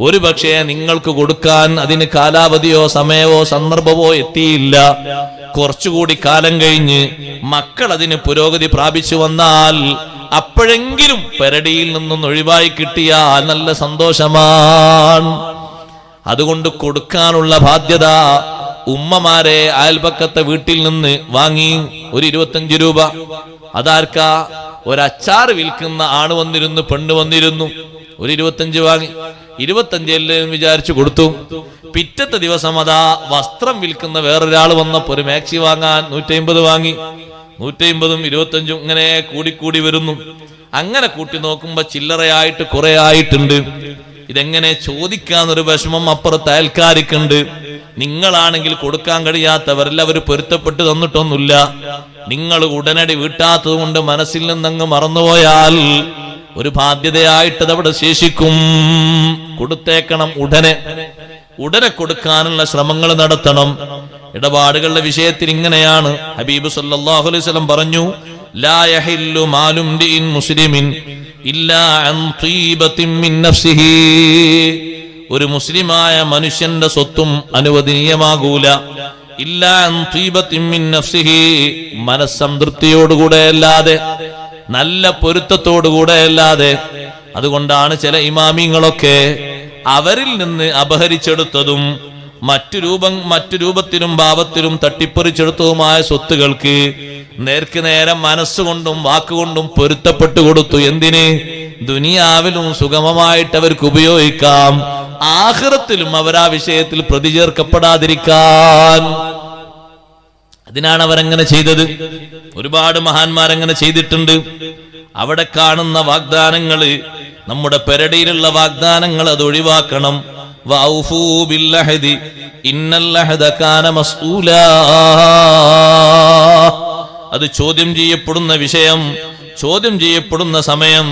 ഒരു പക്ഷേ നിങ്ങൾക്ക് കൊടുക്കാൻ അതിന് കാലാവധിയോ സമയമോ സന്ദർഭമോ എത്തിയില്ല. കുറച്ചുകൂടി കാലം കഴിഞ്ഞ് മക്കൾ അതിന് പുരോഗതി പ്രാപിച്ചു വന്നാൽ അപ്പോഴെങ്കിലും പെരടിയിൽ നിന്നും ഒഴിവായി കിട്ടിയാൽ നല്ല സന്തോഷമാണ്. അതുകൊണ്ട് കൊടുക്കാനുള്ള ബാധ്യത ഉമ്മമാരെ അയൽപക്കത്തെ വീട്ടിൽ നിന്ന് വാങ്ങി ഒരു 25 രൂപ. അതാർക്കാ? ഒരച്ചാറ് വിൽക്കുന്ന ആണ് വന്നിരുന്നു, പെണ്ണ് വന്നിരുന്നു, ഒരു 25 വാങ്ങി. 25 എല്ലാവരും വിചാരിച്ചു കൊടുത്തു. പിറ്റത്തെ ദിവസം അതാ വസ്ത്രം വിൽക്കുന്ന വേറൊരാൾ വന്നപ്പോ ഒരു മാക്സി വാങ്ങാൻ 150 വാങ്ങി. 150ഉം 25ഉം ഇങ്ങനെ കൂടിക്കൂടി വരുന്നു. അങ്ങനെ കൂട്ടി നോക്കുമ്പോ ചില്ലറയായിട്ട് കുറെ ആയിട്ടുണ്ട്. ഇതെങ്ങനെ ചോദിക്കാന്നൊരു വിഷമം അപ്പുറത്ത് അയൽക്കാർക്കുണ്ട്. നിങ്ങളാണെങ്കിൽ കൊടുക്കാൻ കഴിയാത്തവരെല്ലാവരും പൊരുത്തപ്പെട്ട് തന്നിട്ടൊന്നുമില്ല. നിങ്ങൾ ഉടനടി വീട്ടാത്തത് കൊണ്ട് മനസ്സിൽ നിന്നങ്ങ് മറന്നുപോയാൽ ഒരു ബാധ്യതയായിട്ട് അവിടെ ശേഷിക്കും. കൊടുത്തേക്കണം ഉടനെ കൊടുക്കാനുള്ള ശ്രമങ്ങൾ നടത്തണം. ഇടപാടുകളുടെ വിഷയത്തിൽ ഇങ്ങനെയാണ്. ഹബീബ് സല്ലല്ലാഹു അലൈഹി വസല്ലം പറഞ്ഞു, ലാ യഹില്ലു മാലും ലിൻ മുസ്ലിമിൻ ഇല്ലാ അൻ തീബത്തിൻ മിൻ നഫ്സിഹി. ഒരു മുസ്ലിമായ മനുഷ്യന്റെ സ്വത്തും അനുവദനീയമാകൂല ഇല്ലാ അൻ തീബത്തിൻ മിൻ നഫ്സിഹി, മനസ്സംതൃപ്തിയോടുകൂടെ അല്ലാതെ, നല്ല പൊരുത്തത്തോടുകൂടെ അല്ലാതെ. അതുകൊണ്ടാണ് ചില ഇമാമിങ്ങളൊക്കെ അവരിൽ നിന്ന് അപഹരിച്ചെടുത്തതും മറ്റു രൂപത്തിലും ഭാവത്തിലും തട്ടിപ്പറിച്ചെടുത്തതുമായ സ്വത്തുകൾക്ക് നേർക്ക് നേരം മനസ്സുകൊണ്ടും വാക്കുകൊണ്ടും പൊരുത്തപ്പെട്ടു കൊടുത്തു. എന്തിന്? ദുനിയാവിലും സുഗമമായിട്ട് അവർക്ക് ഉപയോഗിക്കാം, ആഖിറത്തിലും അവർ ആ വിഷയത്തിൽ പ്രതിചേർക്കപ്പെടാതിരിക്കാൻ. അതിനാണ് അവരങ്ങനെ ചെയ്തത്. ഒരുപാട് മഹാന്മാരങ്ങനെ ചെയ്തിട്ടുണ്ട്. അവിടെ കാണുന്ന വാഗ്ദാനങ്ങള്, നമ്മുടെ പെരടിയിലുള്ള വാഗ്ദാനങ്ങൾ അത് ഒഴിവാക്കണം. വഔഫൂ ബില്ലഹദി ഇന്നൽ ലഹദ കാന മസ്ഊലാ. അത് ചോദ്യം ചെയ്യപ്പെടുന്ന വിഷയം, ചോദ്യം ചെയ്യപ്പെടുന്ന സമയം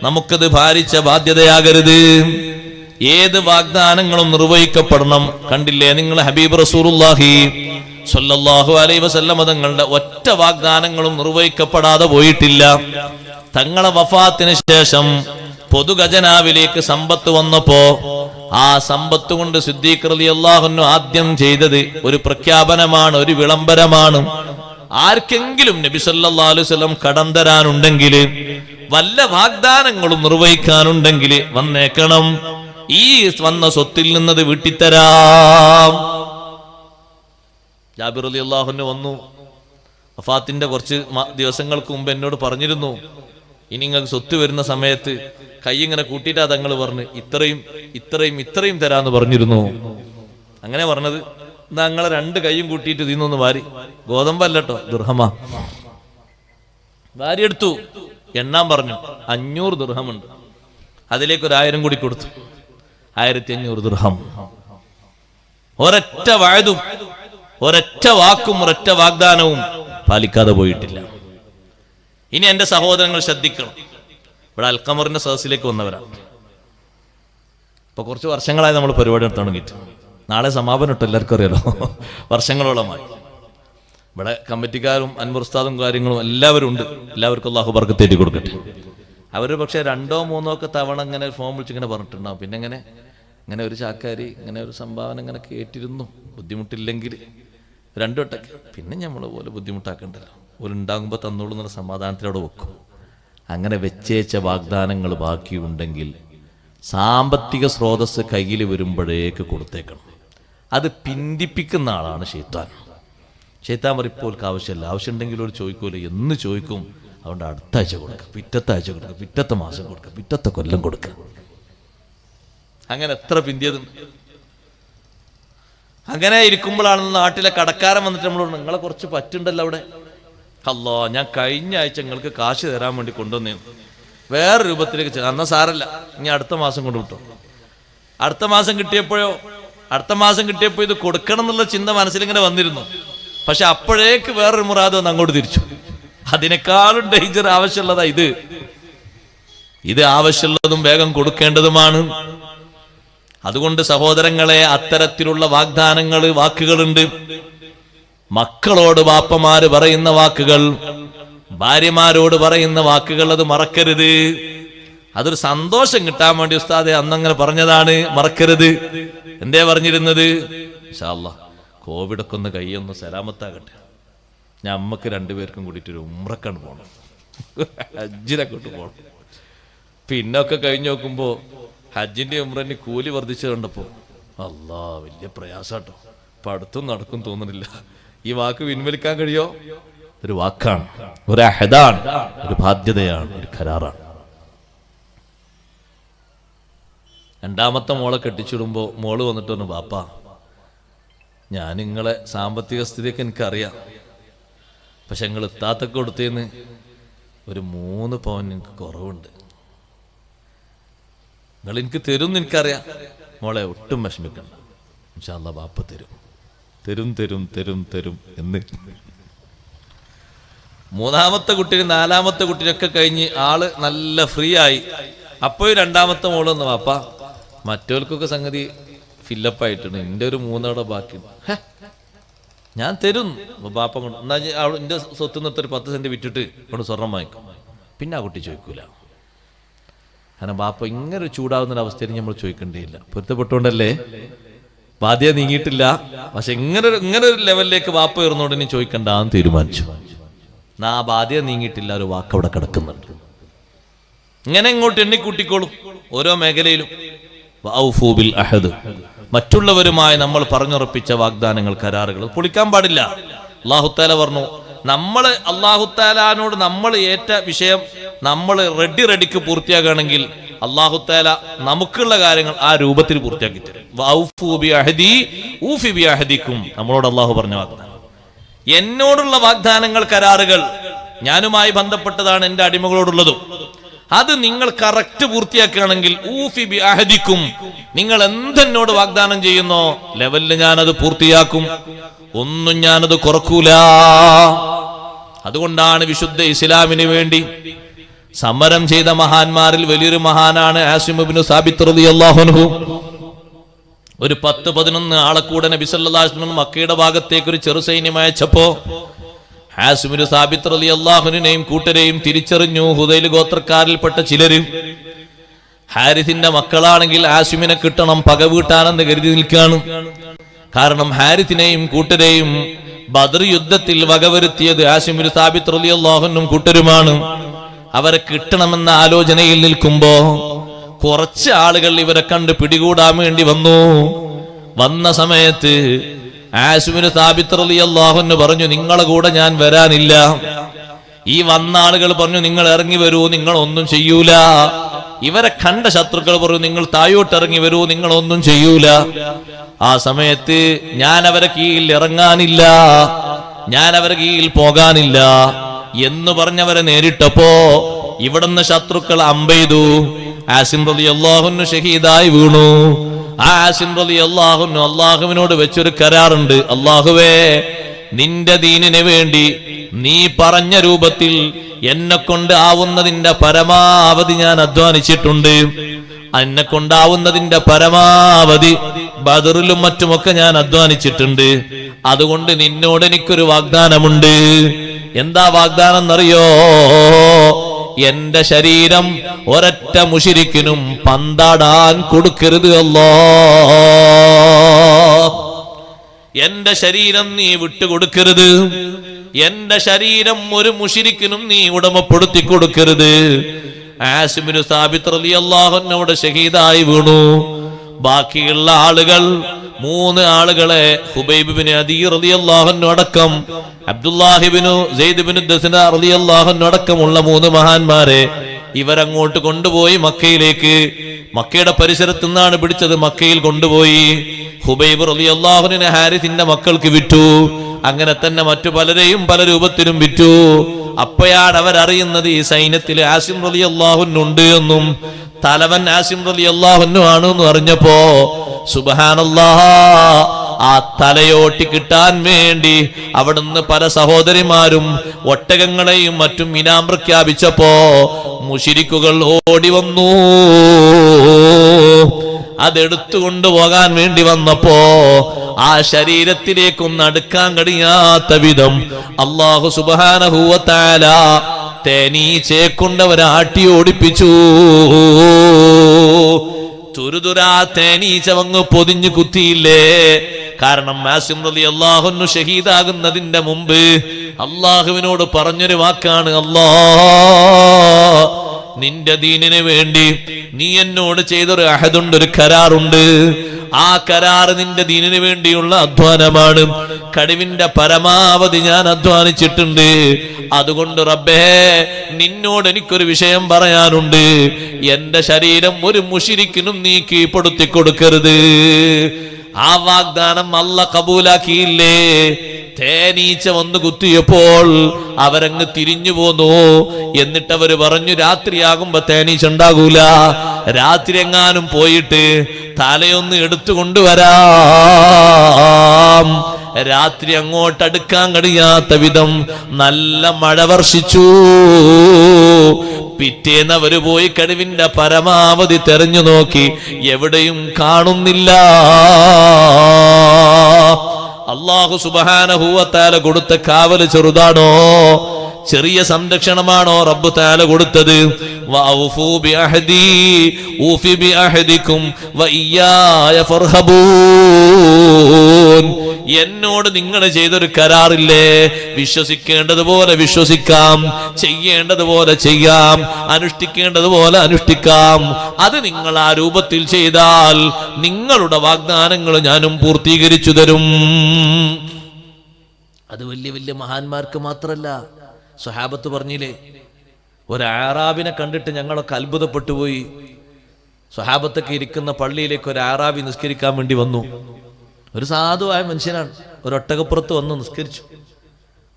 നമുക്കത് ഭാരിച്ച ബാധ്യതയാകരുത്. ഏത് വാഗ്ദാനങ്ങളും നിർവഹിക്കപ്പെടണം. കണ്ടില്ലേ നിങ്ങൾ ഹബീബ് റസൂലുള്ളാഹി സ്വല്ലല്ലാഹു അലൈഹി വസല്ലം തങ്ങളുടെ ഒറ്റ വാഗ്ദാനങ്ങളും നിർവഹിക്കപ്പെടാതെ പോയിട്ടില്ല. തങ്ങളെ വഫാത്തിന് ശേഷം പൊതുഖജനാവിലേക്ക് സമ്പത്ത് വന്നപ്പോ ആ സമ്പത്ത് കൊണ്ട് സിദ്ദീഖ് റളിയല്ലാഹു അൻഹു ആദ്യം ചെയ്തത് ഒരു പ്രഖ്യാപനമാണ്, ഒരു വിളംബരമാണ്. ആർക്കെങ്കിലും നബി സല്ലല്ലാഹു അലൈഹി വസല്ലം കടം തരാനുണ്ടെങ്കിൽ, വല്ല വാഗ്ദാനങ്ങളും നിർവഹിക്കാനുണ്ടെങ്കിൽ വന്നേക്കണം. ഈ വന്ന സ്വത്തിൽ നിന്നത് വീട്ടിത്തരാം. ജാബിർ റളിയല്ലാഹു അൻഹു വന്നു. വഫാത്തിന്റെ കുറച്ച് ദിവസങ്ങൾക്ക് മുമ്പ് എന്നോട് പറഞ്ഞിരുന്നു, ഇനി നിങ്ങൾക്ക് സ്വത്ത് വരുന്ന സമയത്ത് കൈ ഇങ്ങനെ കൂട്ടിയിട്ടാ തങ്ങൾ പറഞ്ഞ് ഇത്രയും ഇത്രയും ഇത്രയും തരാന്ന് പറഞ്ഞിരുന്നു. അങ്ങനെ പറഞ്ഞത്. ഞങ്ങളെ രണ്ട് കൈയും കൂട്ടിയിട്ട് ഇതിന്നൊന്ന് വാരി, ഗോതമ്പല്ലോ ദുർഹമാ, വാരി എടുത്തു. എണ്ണാൻ പറഞ്ഞു. 500 ദിർഹമുണ്ട്. അതിലേക്ക് 1000 കൂടി കൊടുത്തു. 1500 ദിർഹം. ഒരൊറ്റ വഅദും ഒരൊറ്റ വാക്കും ഒരൊറ്റ വാഗ്ദാനവും പാലിക്കാതെ പോയിട്ടില്ല. ഇനി എന്റെ സഹോദരങ്ങൾ ശ്രദ്ധിക്കണം. ഇവിടെ അൽഖമറിന്റെ സദസ്സിലേക്ക് വന്നവരാണ്. ഇപ്പൊ കുറച്ച് വർഷങ്ങളായി നമ്മൾ പരിപാടി നടത്താൻ തുടങ്ങിയിട്ട്. നാളെ സമാപനം ഇട്ട് എല്ലാവർക്കും അറിയാലോ. വർഷങ്ങളോളമായി ഇവിടെ കമ്മിറ്റിക്കാരും അൻവർ ഉസ്താദും കാര്യങ്ങളും എല്ലാവരും ഉണ്ട്. എല്ലാവർക്കും അല്ലാഹു ബർക്കത്ത് തേടി കൊടുക്കട്ടെ. അവര് പക്ഷെ 2 or 3 ഒക്കെ തവണ ഇങ്ങനെ ഫോം വിളിച്ച് ഇങ്ങനെ പറഞ്ഞിട്ടുണ്ടാവും. പിന്നെ ഇങ്ങനെ ഒരു ചാക്കാരി ഇങ്ങനെ ഒരു സംഭാവന ഇങ്ങനെ കേട്ടിരുന്നു, ബുദ്ധിമുട്ടില്ലെങ്കിൽ 2 വട്ടൊക്കെ. പിന്നെ നമ്മളെ പോലെ ബുദ്ധിമുട്ടാക്കണ്ടല്ലോ, ഒരു ഉണ്ടാകുമ്പോൾ തന്നോളൂ എന്നുള്ള സമാധാനത്തിലൂടെ വെക്കും. അങ്ങനെ വെച്ചേച്ച വാഗ്ദാനങ്ങൾ ബാക്കിയുണ്ടെങ്കിൽ സാമ്പത്തിക സ്രോതസ് കയ്യിൽ വരുമ്പോഴേക്ക് കൊടുത്തേക്കണം. അത് പിന്തിപ്പിക്കുന്ന ആളാണ് ശൈത്താൻ. ശൈത്താൻ പറയിപ്പോൾക്ക് ആവശ്യമില്ല, ആവശ്യമുണ്ടെങ്കിൽ ഒരു ചോദിക്കൂല, എന്ന് ചോദിക്കും. അതുകൊണ്ട് അടുത്ത ആഴ്ച കൊടുക്കുക, പിറ്റത്തെ ആഴ്ച കൊടുക്കുക, പിറ്റത്തെ മാസം കൊടുക്കുക, പിറ്റത്തെ കൊല്ലം കൊടുക്കുക. അങ്ങനെ എത്ര പിന്തിയതുണ്ട്. അങ്ങനെ ഇരിക്കുമ്പോഴാണ് നാട്ടിലെ കടക്കാരൻ വന്നിട്ട് നമ്മളോട്, നിങ്ങളെ കുറച്ച് പറ്റുണ്ടല്ലോ അവിടെ. അല്ലാ, ഞാൻ കഴിഞ്ഞ ആഴ്ച നിങ്ങൾക്ക് കാശ് തരാൻ വേണ്ടി കൊണ്ടുവന്നേ, വേറെ രൂപത്തിലേക്ക്. അന്നാ സാരല്ല, ഇനി അടുത്ത മാസം കൊണ്ടുവിട്ടോ. അടുത്ത മാസം കിട്ടിയപ്പോൾ ഇത് കൊടുക്കണം എന്നുള്ള ചിന്ത മനസ്സിലിങ്ങനെ വന്നിരുന്നു. പക്ഷെ അപ്പോഴേക്ക് വേറൊരു മുറാദ് വന്ന് അങ്ങോട്ട് തിരിച്ചു. അതിനേക്കാളും ഡേഞ്ചർ ആവശ്യമുള്ളതാ ഇത് ആവശ്യമുള്ളതും വേഗം കൊടുക്കേണ്ടതുമാണ്. അതുകൊണ്ട് സഹോദരങ്ങളെ, അത്തരത്തിലുള്ള വാക്കുകളുണ്ട്. മക്കളോട് ബാപ്പമാര് പറയുന്ന വാക്കുകൾ, ഭാര്യമാരോട് പറയുന്ന വാക്കുകൾ, അത് മറക്കരുത്. അതൊരു സന്തോഷം കിട്ടാൻ വേണ്ടി ഉസ്താദെ അന്നങ്ങനെ പറഞ്ഞതാണ്, മറക്കരുത്. എന്തേ പറഞ്ഞിരുന്നത്? ഇൻഷാ അല്ലാഹ് കോവിഡൊക്കെ ഒന്ന് കൈയൊന്ന് സലാമത്താകട്ടെ, ഞാൻ അമ്മക്ക് 2 പേർക്കും കൂടിയിട്ട് ഒരു ഉംറക്കാണ് പോകണം, ഹജ്ജിനെക്കൊണ്ട് പോകണം. പിന്നൊക്കെ കഴിഞ്ഞ് നോക്കുമ്പോ ഹജ്ജിന്റെ ഉംറന്റെ കൂലി വർദ്ധിച്ചു കണ്ടപ്പോ അല്ലാ, വലിയ പ്രയാസാട്ടോ, ഇപ്പൊ അടുത്തും നടക്കും തോന്നുന്നില്ല. ഈ വാക്ക് പിൻവലിക്കാൻ കഴിയോ? ഒരു വാക്കാണ്, ഒരു അഹദാണ്, ഒരു ബാധ്യതയാണ്, ഒരു കരാറാണ്. 2ാമത്തെ മോളെ കെട്ടിച്ചിടുമ്പോ മോള് വന്നിട്ട് പറഞ്ഞു, ബാപ്പാ, ഞാൻ നിങ്ങളെ സാമ്പത്തിക സ്ഥിതിയൊക്കെ എനിക്കറിയാം, പക്ഷെ നിങ്ങൾ ഇത്താത്തൊക്കെ കൊടുത്തേന്ന് ഒരു 3 പവൻ നിങ്ങൾക്ക് കുറവുണ്ട്, നിങ്ങൾ എനിക്ക് തരും എന്ന് എനിക്കറിയാം. മോളെ ഒട്ടും വിഷമിക്കണ്ട, ഇൻഷാ അല്ലാഹ് ബാപ്പ തരും എന്ന്. 3ാമത്തെ കുട്ടിയും 4ാമത്തെ കുട്ടിയൊക്കെ കഴിഞ്ഞ് ആള് നല്ല ഫ്രീ ആയി. അപ്പോൾ 2ാമത്തെ മോള് വന്ന്, ബാപ്പ മറ്റവർക്കൊക്കെ സംഗതി ഫില്ലപ്പായിട്ടുണ്ട്, എൻ്റെ ഒരു 3 ബാക്കി, ഞാൻ തരും. ബാപ്പ കൊണ്ട് എന്നാ എൻ്റെ സ്വത്ത് നിർത്തൊരു 10 സെന്റ് വിറ്റിട്ട് കൊണ്ട് സ്വർണം വാങ്ങിക്കും. പിന്നെ ആ കുട്ടി ചോദിക്കൂല. കാരണം ബാപ്പ ഇങ്ങനെ ചൂടാവുന്നൊരവസ്ഥയിൽ നമ്മൾ ചോദിക്കേണ്ടിയില്ല. പൊരുത്തപ്പെട്ടുകൊണ്ടല്ലേ, ബാധ്യത നീങ്ങിയിട്ടില്ല, പക്ഷെ ഇങ്ങനെ ഒരു ലെവലിലേക്ക് ബാപ്പ ഉയർന്നോണ്ട് ഇനി ചോദിക്കണ്ടെന്ന് തീരുമാനിച്ചു. എന്നാ ആ ബാധ്യത നീങ്ങിയിട്ടില്ല, ഒരു വാക്ക് അവിടെ കിടക്കുന്നുണ്ട്. ഇങ്ങനെ ഇങ്ങോട്ട് എണ്ണിക്കൂട്ടിക്കോളും ഓരോ മേഖലയിലും. മറ്റുള്ളവരുമായി നമ്മൾ പറഞ്ഞുറപ്പിച്ച വാഗ്ദാനങ്ങൾ, കരാറുകൾ പൊളിക്കാൻ പാടില്ല. അല്ലാഹു തആല പറഞ്ഞു, അല്ലാഹു തആലാനോട് നമ്മൾ ഏറ്റ വിഷയം നമ്മൾ റെഡിക്ക് പൂർത്തിയാക്കുകയാണെങ്കിൽ അല്ലാഹു തആല നമുക്കുള്ള കാര്യങ്ങൾ ആ രൂപത്തിൽ പൂർത്തിയാക്കി തരും. നമ്മളോട് അല്ലാഹു പറഞ്ഞ വാഗ്ദാനം, എന്നോടുള്ള വാഗ്ദാനങ്ങൾ, കരാറുകൾ ഞാനുമായി ബന്ധപ്പെട്ടതാണ്, എൻ്റെ അടിമകളോടുള്ളതും. അത് നിങ്ങൾ കറക്റ്റ് പൂർത്തിയാക്കുകയാണെങ്കിൽ ഊഫി ബി അഹദിക്കും, നിങ്ങൾ എന്തെന്നോട് വാഗ്ദാനം ചെയ്യുന്നോ ലെവലിൽ ഞാനത് പൂർത്തിയാക്കും, ഒന്നും ഞാനത് കുറക്കൂല. അതുകൊണ്ടാണ് വിശുദ്ധ ഇസ്ലാമിന് വേണ്ടി സമരം ചെയ്ത മഹാന്മാരിൽ വലിയൊരു മഹാനാണ് ആസിം ഇബ്നു സാബിത്ത് റളിയല്ലാഹു അൻഹു. ഒരു 10-11 ആളെ കൂടെ നബി സല്ലല്ലാഹു അലൈഹി വസല്ലം മക്കയുടെ ഭാഗത്തേക്ക് ഒരു ചെറു സൈന്യം അയച്ചപ്പോ ആസിം ഇബ്നു സാബിത്ത് റളിയല്ലാഹു അൻഹുവിനെയും കൂട്ടരെയും തിരിച്ചറിഞ്ഞു. ഹുദൈൽ ഗോത്രക്കാരിൽപ്പെട്ട ചിലര് ഹാരിസിന്റെ മക്കളാണെങ്കിൽ ആസിമിനെ കിട്ടണം, പക വീട്ടാനെന്ന് കരുതി നിൽക്കുകയാണ്. കാരണം ഹാരിസിനെയും കൂട്ടരെയും ബദർ യുദ്ധത്തിൽ വകവരുത്തിയത് ആസിം ഇബ്നു സാബിത്ത് റളിയല്ലാഹു അൻഹും കൂട്ടരുമാണ്. അവരെ കിട്ടണമെന്ന ആലോചനയിൽ നിൽക്കുമ്പോ കുറച്ച് ആളുകൾ ഇവരെ കണ്ട് പിടികൂടാൻ വേണ്ടി വന്ന സമയത്ത് ആസിം ഇബ്നു സാബിത്ത് റളിയല്ലാഹു അൻഹു പറഞ്ഞു, നിങ്ങളെ കൂടെ ഞാൻ വരാനില്ല. ഈ വന്ന ആളുകൾ പറഞ്ഞു, നിങ്ങൾ ഇറങ്ങി വരൂ, നിങ്ങൾ ഒന്നും ചെയ്യൂല. ഇവരെ കണ്ട ശത്രുക്കൾ പറഞ്ഞു, നിങ്ങൾ താഴോട്ട് ഇറങ്ങി വരൂ, നിങ്ങൾ ഒന്നും ചെയ്യൂല. ആ സമയത്ത് ഞാൻ അവരെ കീഴിൽ ഇറങ്ങാനില്ല, ഞാൻ അവരെ കീഴിൽ പോകാനില്ല എന്ന് പറഞ്ഞവരെ നേരിട്ടപ്പോ ഇവിടുന്ന് ശത്രുക്കൾ അമ്പെയ്തു. ആസിം റളിയല്ലാഹു അൻഹു ഷഹീദായി വീണു. ആ ആസിം റളിയല്ലാഹു അൻഹു അല്ലാഹുവിനോട് വെച്ചൊരു കരാറുണ്ട്, അല്ലാഹുവേ, നിന്റെ ദീനിന് വേണ്ടി നീ പറഞ്ഞ രൂപത്തിൽ എന്നെ കൊണ്ട് ആവുന്നതിന്റെ പരമാവധി ഞാൻ അധ്വാനിച്ചിട്ടുണ്ട്. എന്നെ കൊണ്ടാവുന്നതിന്റെ പരമാവധി ബദറിലും മറ്റുമൊക്കെ ഞാൻ അധ്വാനിച്ചിട്ടുണ്ട്. അതുകൊണ്ട് നിന്നോട് എനിക്കൊരു വാഗ്ദാനമുണ്ട്. എന്താ വാഗ്ദാനം എന്നറിയോ? എന്റെ ശരീരം ഒരൊറ്റ മുശ്രിക്കിനും പന്താടാൻ കൊടുക്കരുത് അല്ലാഹ്. എന്റെ ശരീരം നീ വിട്ടുകൊടുക്കരുത്. എന്റെ ശരീരം ഒരു മുശ്രിക്കിനും നീ ഉടമപ്പെടുത്തി കൊടുക്കരുത്. ആസിം ഇബ്നു സാബിത്ത് റളിയല്ലാഹു അൻഹു ഷഹീദായി വീണു. ബാക്കിയുള്ള ആളുകൾ 3 ആളുകളെ ഹുബൈബ് ഇബ്നു അദീ റളിയല്ലാഹു അൻഹു അടക്കം അബ്ദുല്ലാഹി ഇബ്നു സൈദ് ഇബ്നു ദസ്ന റളിയല്ലാഹു അൻഹു അടക്കമുള്ള 3 മഹാന്മാരെ ഇവരങ്ങോട്ട് കൊണ്ടുപോയി മക്കയിലേക്ക്. മക്കയുടെ പരിസരത്തു നിന്നാണ് പിടിച്ചത്, മക്കയിൽ കൊണ്ടുപോയി. ഹുബൈബ് റളിയല്ലാഹു അൻഹു ഹാരിസിന്റെ മക്കൾക്ക് വിറ്റു. അങ്ങനെ തന്നെ മറ്റു പലരെയും പല രൂപത്തിലും വിറ്റു. അപ്പോഴാണ് അവരറിയുന്നത് ഈ സൈന്യത്തിൽ ആസിം റളിയല്ലാഹു അൻഹു ഉണ്ട് എന്നും തലവൻ ആസിം റളിയല്ലാഹു അൻഹു ആണെന്ന് അറിഞ്ഞപ്പോ സുബ്ഹാനല്ലാഹ്, ആ തലയോട്ടി കിട്ടാൻ വേണ്ടി അവിടുന്ന് പല സഹോദരിമാരും ഒട്ടകങ്ങളെയും മറ്റും ഇനാം പ്രഖ്യാപിച്ചപ്പോ മുശ്രിക്കുകൾ ഓടി വന്നു. അതെടുത്തുകൊണ്ടു പോകാൻ വേണ്ടി വന്നപ്പോ ആ ശരീരത്തിലേക്കൊന്നും അടുക്കാൻ കഴിയാത്ത വിധം അല്ലാഹു സുബ്ഹാനഹു വ തആല തേനീച്ചയെ കൊണ്ടവരെ ആട്ടി ഓടിപ്പിച്ചു. തുരുതുരാ തേനീച്ച വന്ന് പൊതിഞ്ഞു കുത്തിയില്ലേ? കാരണം ആസിം റളിയല്ലാഹു അൻഹു ഷഹീദാകുന്നതിന്റെ മുമ്പ് അള്ളാഹുവിനോട് പറഞ്ഞൊരു വാക്കാണ്, അല്ലാഹ്, നിന്റെ ദീനിന് വേണ്ടി നീ എന്നോട് ചെയ്തൊരു അഹദുണ്ട്, ഒരു കരാറുണ്ട്. ആ കരാറ് നിന്റെ ദീനിന് വേണ്ടിയുള്ള അധ്വാനമാണ്. കഴിവിന്റെ പരമാവധി ഞാൻ അധ്വാനിച്ചിട്ടുണ്ട്. അതുകൊണ്ട് റബ്ബേ, നിന്നോട് എനിക്കൊരു വിഷയം പറയാനുണ്ട്. എന്റെ ശരീരം ഒരു മുശ്രിക്കിനും നീ കീഴ്പ്പെടുത്തി കൊടുക്കരുത്. ആ വാഗ്ദാനം അല്ലാഹ് കബൂലാക്കിയില്ലേ? തേനീച്ച വന്ന് കുത്തിയപ്പോൾ അവരങ്ങ് തിരിഞ്ഞു പോന്നു. എന്നിട്ട് അവര് പറഞ്ഞു, രാത്രിയാകുമ്പോ തേനീച്ച ഉണ്ടാകൂല, രാത്രി എങ്ങാനും പോയിട്ട് തലയൊന്ന് എടുത്തു കൊണ്ടുവരാം. രാത്രി അങ്ങോട്ടടുക്കാൻ കഴിയാത്ത വിധം നല്ല മഴ വർഷിച്ചു. പിറ്റേന്ന് അവര് പോയി കഴിവിന്റെ പരമാവധി തെരഞ്ഞു നോക്കി, എവിടെയും കാണുന്നില്ല. അല്ലാഹു സുബ്ഹാനഹു വ തആല കൊടുത്ത കാവല് ചെറുതാണോ? ചെറിയ സംരക്ഷണമാണോ റബ്ബ് തആല കൊടുത്തത്? വഔഫു ബിഅഹദി ഊഫി ബിഅഹദികും വഇയ്യായ ഫർഹബൂൻ. എന്നോട് നിങ്ങൾ ചെയ്തൊരു കരാറില്ലേ? വിശ്വസിക്കേണ്ടതുപോലെ വിശ്വസിക്കാം, ചെയ്യേണ്ടതുപോലെ ചെയ്യാം, അനുഷ്ഠിക്കേണ്ടതുപോലെ അനുഷ്ഠിക്കാം. അത് നിങ്ങൾ ആ രൂപത്തിൽ ചെയ്താൽ നിങ്ങളുടെ വാഗ്ദാനങ്ങൾ ഞാനും പൂർത്തീകരിച്ചു തരും. അത് വലിയ വലിയ മഹാന്മാർക്ക് മാത്രല്ല. സ്വഹാബത്ത് പറഞ്ഞില്ലേ, ഒരു ആറാബിനെ കണ്ടിട്ട് ഞങ്ങളൊക്കെ അത്ഭുതപ്പെട്ടു പോയി. സ്വഹാബത്തൊക്കെ ഇരിക്കുന്ന പള്ളിയിലേക്ക് ഒരു ആറാബി നിസ്കരിക്കാൻ വേണ്ടി വന്നു. ഒരു സാധുവായ മനുഷ്യനാണ്. ഒരു ഒട്ടകപ്പുറത്ത് വന്ന് നിസ്കരിച്ചു.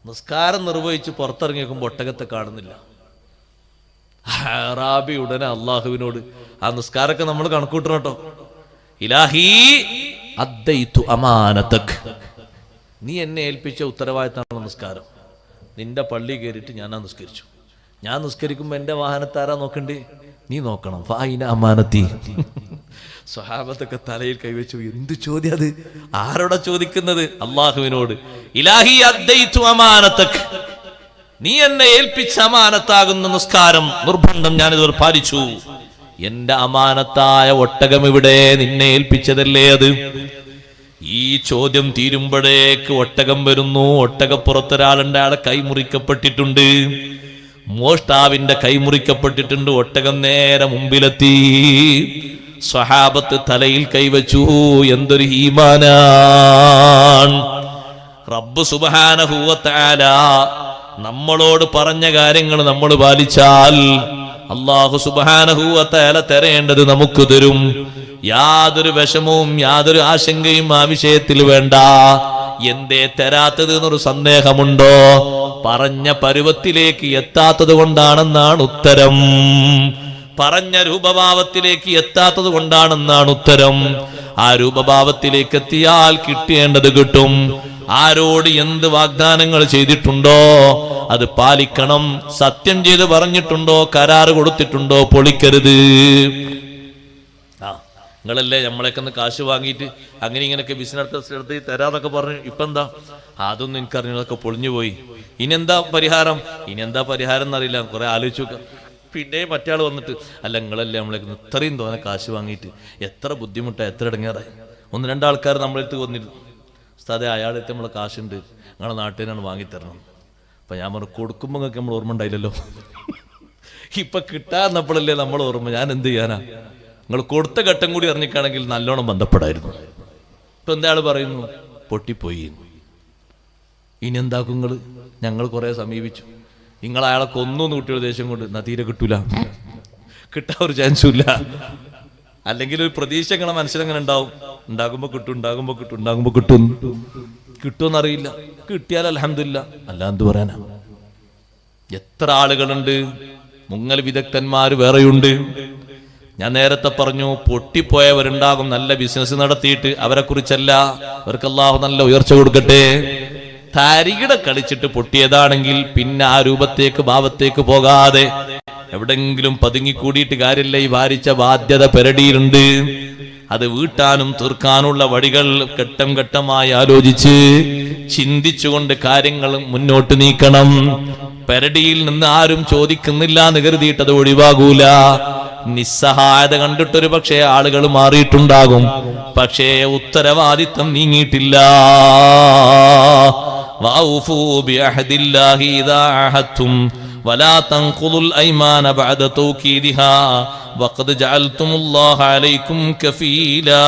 നിസ്കാരം നിർവഹിച്ച് പുറത്തിറങ്ങി നോക്കുമ്പോൾ ഒട്ടകത്തെ കാണുന്നില്ല. ആറാബി ഉടനെ അള്ളാഹുവിനോട്, ആ നിസ്കാരമൊക്കെ നമ്മൾ കണക്കൂട്ടണം കേട്ടോ, ഇലാഹി അദ്ദൈതു അമാനതക്, നീ എന്നെ ഏൽപ്പിച്ച ഉത്തരവാദിത്തമാണ് നിസ്കാരം. നിന്റെ പള്ളി കയറിയിട്ട് ഞാൻ നിസ്കരിച്ചു. ഞാൻ നിസ്കരിക്കുമ്പോ എന്റെ വാഹനത്താരാ നോക്കണ്ടേ? നീ നോക്കണം. ഫൈന അമാനത്തി. സ്വഹാബത്തൊക്കെ തലയിൽ കൈവച്ചു. എന്ത് ചോദ്യം അത്? ആരോടാ ചോദിക്കുന്നത്? അള്ളാഹുവിനോട്. ഇലാഹി അദ്ദൈതു അമാനതക്, നീ എന്നെ ഏൽപ്പിച്ച അമാനത്താകുന്ന നിസ്കാരം നിർബന്ധം ഞാനിത് പാലിച്ചു. എന്റെ അമാനത്തായ ഒട്ടകം ഇവിടെ? നിന്നെ ഏൽപ്പിച്ചതല്ലേ അത്. ഈ ചോദ്യം തീരുമ്പോഴേക്ക് ഒട്ടകം വരുന്നു. ഒട്ടകപ്പുറത്തൊരാളുണ്ട്, അയാളെ കൈമുറിക്കപ്പെട്ടിട്ടുണ്ട്. മോഷ്ടാവിന്റെ കൈമുറിക്കപ്പെട്ടിട്ടുണ്ട്. ഒട്ടകം നേരെ മുമ്പിലെത്തി. സ്വഹാബത്ത് തലയിൽ കൈവച്ചു. എന്തൊരു ഈമാനാണ്! റബ്ബ് സുബ്ഹാനഹു വ തആല നമ്മളോട് പറഞ്ഞ കാര്യങ്ങൾ നമ്മൾ പാലിച്ചാൽ അല്ലാഹു സുബ്ഹാനഹു വ തആല തരേണ്ടത് നമുക്ക് തരും. യാതൊരു വിഷമവും യാതൊരു ആശങ്കയും ആ വിഷയത്തിൽ വേണ്ട. എന്തേ തരാത്തത് എന്നൊരു സന്ദേഹമുണ്ടോ? പറഞ്ഞ പരുവത്തിലേക്ക് എത്താത്തത് കൊണ്ടാണെന്നാണ് ഉത്തരം. പറഞ്ഞ രൂപഭാവത്തിലേക്ക് എത്താത്തത് കൊണ്ടാണെന്നാണ് ഉത്തരം. ആ രൂപഭാവത്തിലേക്ക് എത്തിയാൽ കിട്ടേണ്ടത് കിട്ടും. ആരോട് എന്ത് വാഗ്ദാനങ്ങൾ ചെയ്തിട്ടുണ്ടോ അത് പാലിക്കണം. സത്യം ചെയ്ത് പറഞ്ഞിട്ടുണ്ടോ, കരാറ് കൊടുത്തിട്ടുണ്ടോ, പൊളിക്കരുത്. നിങ്ങളല്ലേ നമ്മളെയൊക്കെ ഒന്ന് കാശ് വാങ്ങിയിട്ട് അങ്ങനെ ഇങ്ങനെയൊക്കെ ബിസിനസ് എടുത്ത് തരാന്നൊക്കെ പറഞ്ഞു. ഇപ്പൊ എന്താ? അതൊന്നും എനിക്കറിഞ്ഞതൊക്കെ പൊളിഞ്ഞു പോയി. ഇനിയെന്താ പരിഹാരം? ഇനിയെന്താ പരിഹാരം എന്നറിയില്ല. കുറെ ആലോചിച്ചു നോക്കാം. പിന്നെ മറ്റേ വന്നിട്ട്, അല്ല നിങ്ങളല്ലേ നമ്മളേക്ക് ഇത്രയും തോന്നെ കാശ് വാങ്ങിയിട്ട് എത്ര ബുദ്ധിമുട്ടാണ്, എത്ര ഇടങ്ങാറായി. ഒന്ന് രണ്ടാൾക്കാർ നമ്മളെടുത്ത് വന്നിരുന്നു. ഉസ്താദേ, അയാളെടുത്ത് നമ്മളെ കാശുണ്ട്, നിങ്ങളെ നാട്ടിനാണ് വാങ്ങിത്തരണം. അപ്പൊ ഞാൻ പറഞ്ഞു, കൊടുക്കുമ്പോൾ നിങ്ങൾക്ക് നമ്മൾ ഓർമ്മ ഉണ്ടായില്ലല്ലോ. ഇപ്പൊ കിട്ടാന്നപ്പോഴല്ലേ നമ്മൾ ഓർമ്മ. ഞാൻ എന്ത് ചെയ്യാനാ? നിങ്ങൾ കൊടുത്ത ഘട്ടം കൂടി അറിഞ്ഞിക്കാണെങ്കിൽ നല്ലോണം ബന്ധപ്പെടായിരുന്നു. ഇപ്പൊ എന്താ പറയുന്നു? പൊട്ടിപ്പോയി. ഇനി എന്താക്കും നിങ്ങള്? ഞങ്ങൾ കുറെ സമീപിച്ചു. നിങ്ങൾ അയാളെ കൊന്നൊന്ന് കുട്ടിയുടെ ദേഷ്യം കൊണ്ട് എന്നാ തീരെ കിട്ടൂല, കിട്ടാൻ ഒരു ചാൻസും ഇല്ല. അല്ലെങ്കിൽ ഒരു പ്രതീക്ഷ നിങ്ങളെ മനസ്സിലെങ്ങനെ ഉണ്ടാവും? ഉണ്ടാകുമ്പോ കിട്ടും, ഉണ്ടാകുമ്പോ കിട്ടും, ഉണ്ടാകുമ്പോ കിട്ടും. കിട്ടുമെന്നറിയില്ല. കിട്ടിയാൽ അൽഹംദുലില്ലാ. അല്ല എന്ത് പറയാനാ? എത്ര ആളുകളുണ്ട്, മുങ്ങൽ വിദഗ്ധന്മാർ വേറെയുണ്ട്. ഞാൻ നേരത്തെ പറഞ്ഞു, പൊട്ടിപ്പോയവരുണ്ടാകും നല്ല ബിസിനസ് നടത്തിയിട്ട്. അവരെ കുറിച്ചല്ല, അവർക്ക് അല്ലാഹു നല്ല ഉയർച്ച കൊടുക്കട്ടെ. തരികിട കളിച്ചിട്ട് പൊട്ടിയതാണെങ്കിൽ പിന്നെ ആ രൂപത്തേക്ക് ഭാവത്തേക്ക് പോകാതെ എവിടെങ്കിലും പതുങ്ങിക്കൂടിയിട്ട് കാര്യമില്ല. ഈ ഭാരിച്ച ബാധ്യത പെരടിയിലുണ്ട്. അത് വീട്ടാനും തീർക്കാനുള്ള വഴികൾ ഘട്ടം ഘട്ടമായി ആലോചിച്ച് ചിന്തിച്ചുകൊണ്ട് കാര്യങ്ങൾ മുന്നോട്ട് നീക്കണം. പെരടിയിൽ നിന്ന് ആരും ചോദിക്കുന്നില്ല എന്ന് കരുതിയിട്ട് അത് ഒഴിവാകൂല. നിസ്സഹായത കണ്ടിട്ടൊരു പക്ഷേ ആളുകൾ മാറിയിട്ടുണ്ടാകും, പക്ഷേ ഉത്തരവാദിത്വം നീങ്ങിയിട്ടില്ല. വഔഫൂ ബിഅഹദില്ലാഹി ഇദാ അഹദതും വലാ തൻഖുദുൽ അയ്മാന ബഅദ തൗകീദിഹാ വഖദ് ജഅൽതുമുല്ലാഹ അലൈക്കും കഫീലാ.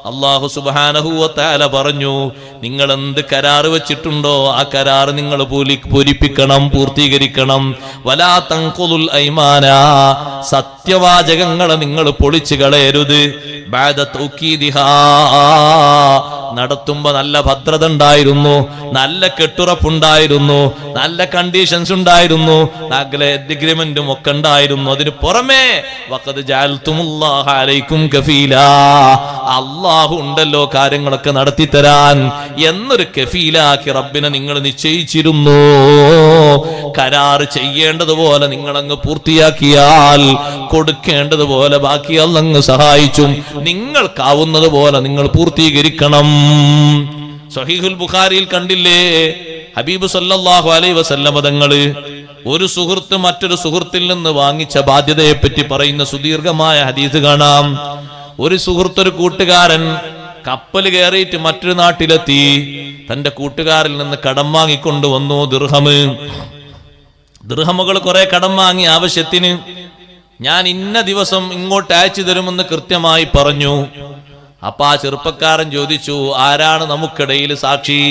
അല്ലാഹു സുബ്ഹാനഹു വ തആല പറഞ്ഞു, നിങ്ങൾ എന്ത് കരാറ് വെച്ചിട്ടുണ്ടോ ആ കരാറ് നിങ്ങൾ പൂരിപ്പിക്കണം, പൂർത്തീകരിക്കണം. വലാ തൻഖുദുൽ അയ്മാന, സത്യവാചകങ്ങളെ നിങ്ങൾ പൊളിച്ചു കളയരുത്. ബഅദ തൗകീദിഹാ, നടത്തുമ്പോ നല്ല ഭദ്രത ഉണ്ടായിരുന്നു, നല്ല കെട്ടുറപ്പുണ്ടായിരുന്നു, നല്ല കണ്ടീഷൻസ് ഉണ്ടായിരുന്നു, നല്ല എഗ്രിമെന്റും ഒക്കെ ഉണ്ടായിരുന്നു. അതിന് പുറമെ വഖദ് ജഅൽതുമുല്ലാഹ അലൈക്കും കഫീലാ, അല്ലാഹു ഉണ്ടല്ലോ കാര്യങ്ങളൊക്കെ നടത്തിത്തരാൻ എന്നൊരു കഫീലാക്കി റബ്ബിനെ നിങ്ങൾ നിശ്ചയിച്ചിരുന്നു. കരാറ് ചെയ്യേണ്ടതുപോലെ നിങ്ങളങ്ങ് പൂർത്തിയാക്കിയാൽ കൊടുക്കേണ്ടതുപോലെ ബാക്കി അല്ലാഹു സഹായിച്ചും. നിങ്ങൾക്കാവുന്നത് പോലെ നിങ്ങൾ പൂർത്തീകരിക്കണം. സ്വഹീഹുൽ ബുഖാരിയിൽ കണ്ടില്ലേ, ഹബീബ് സല്ലല്ലാഹു അലൈഹി വസല്ലം തങ്ങള് ഒരു സുഹൃത്ത് മറ്റൊരു സുഹൃത്തിൽ നിന്ന് വാങ്ങിച്ച ബാധ്യതയെ പറ്റി പറയുന്ന സുദീർഘമായ ഹദീസ് കാണാം. ഒരു സുഹൃത്ത്, ഒരു കൂട്ടുകാരൻ കപ്പൽ കയറിയിട്ട് മറ്റൊരു നാട്ടിലെത്തി. തന്റെ കൂട്ടുകാരിൽ നിന്ന് കടം വാങ്ങിക്കൊണ്ടുവന്നു ദിർഹമുകൾ കുറെ കടം വാങ്ങി ആവശ്യത്തിന്. ഞാൻ ഇന്ന ദിവസം ഇങ്ങോട്ട് അയച്ചു തരുമെന്ന് കൃത്യമായി പറഞ്ഞു. അപ്പൊ ആ ചെറുപ്പക്കാരൻ ചോദിച്ചു, ആരാണ് നമുക്കിടയിൽ സാക്ഷി?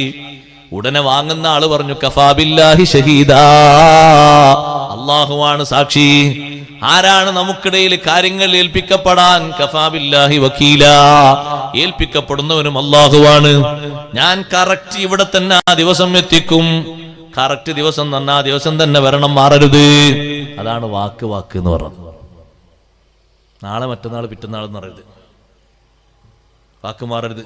ഉടനെ വാങ്ങുന്ന ആള് പറഞ്ഞു, കഫാ ബില്ലാഹി ഷഹീദാ, അല്ലാഹുവാണ് സാക്ഷി. ആരാണ് നമുക്കിടയിൽ കാര്യങ്ങൾ ഏൽപ്പിക്കപ്പെടാൻ? കഫാ ബില്ലാഹി വക്കീലാ, ഏൽപ്പിക്കപ്പെടുന്നവനും അല്ലാഹുവാണ്. ഞാൻ കറക്റ്റ് ഇവിടെ തന്നെ ആ ദിവസം എത്തിക്കും. കറക്റ്റ് ദിവസം തന്നെ ആ ദിവസം തന്നെ വരണം, മാറരുത്. അതാണ് വാക്ക് എന്ന് പറഞ്ഞത്. നാളെ മറ്റന്നാൾ പിറ്റന്നാൾ എന്ന് പറയരുത്, വാക്ക് മാറരുത്.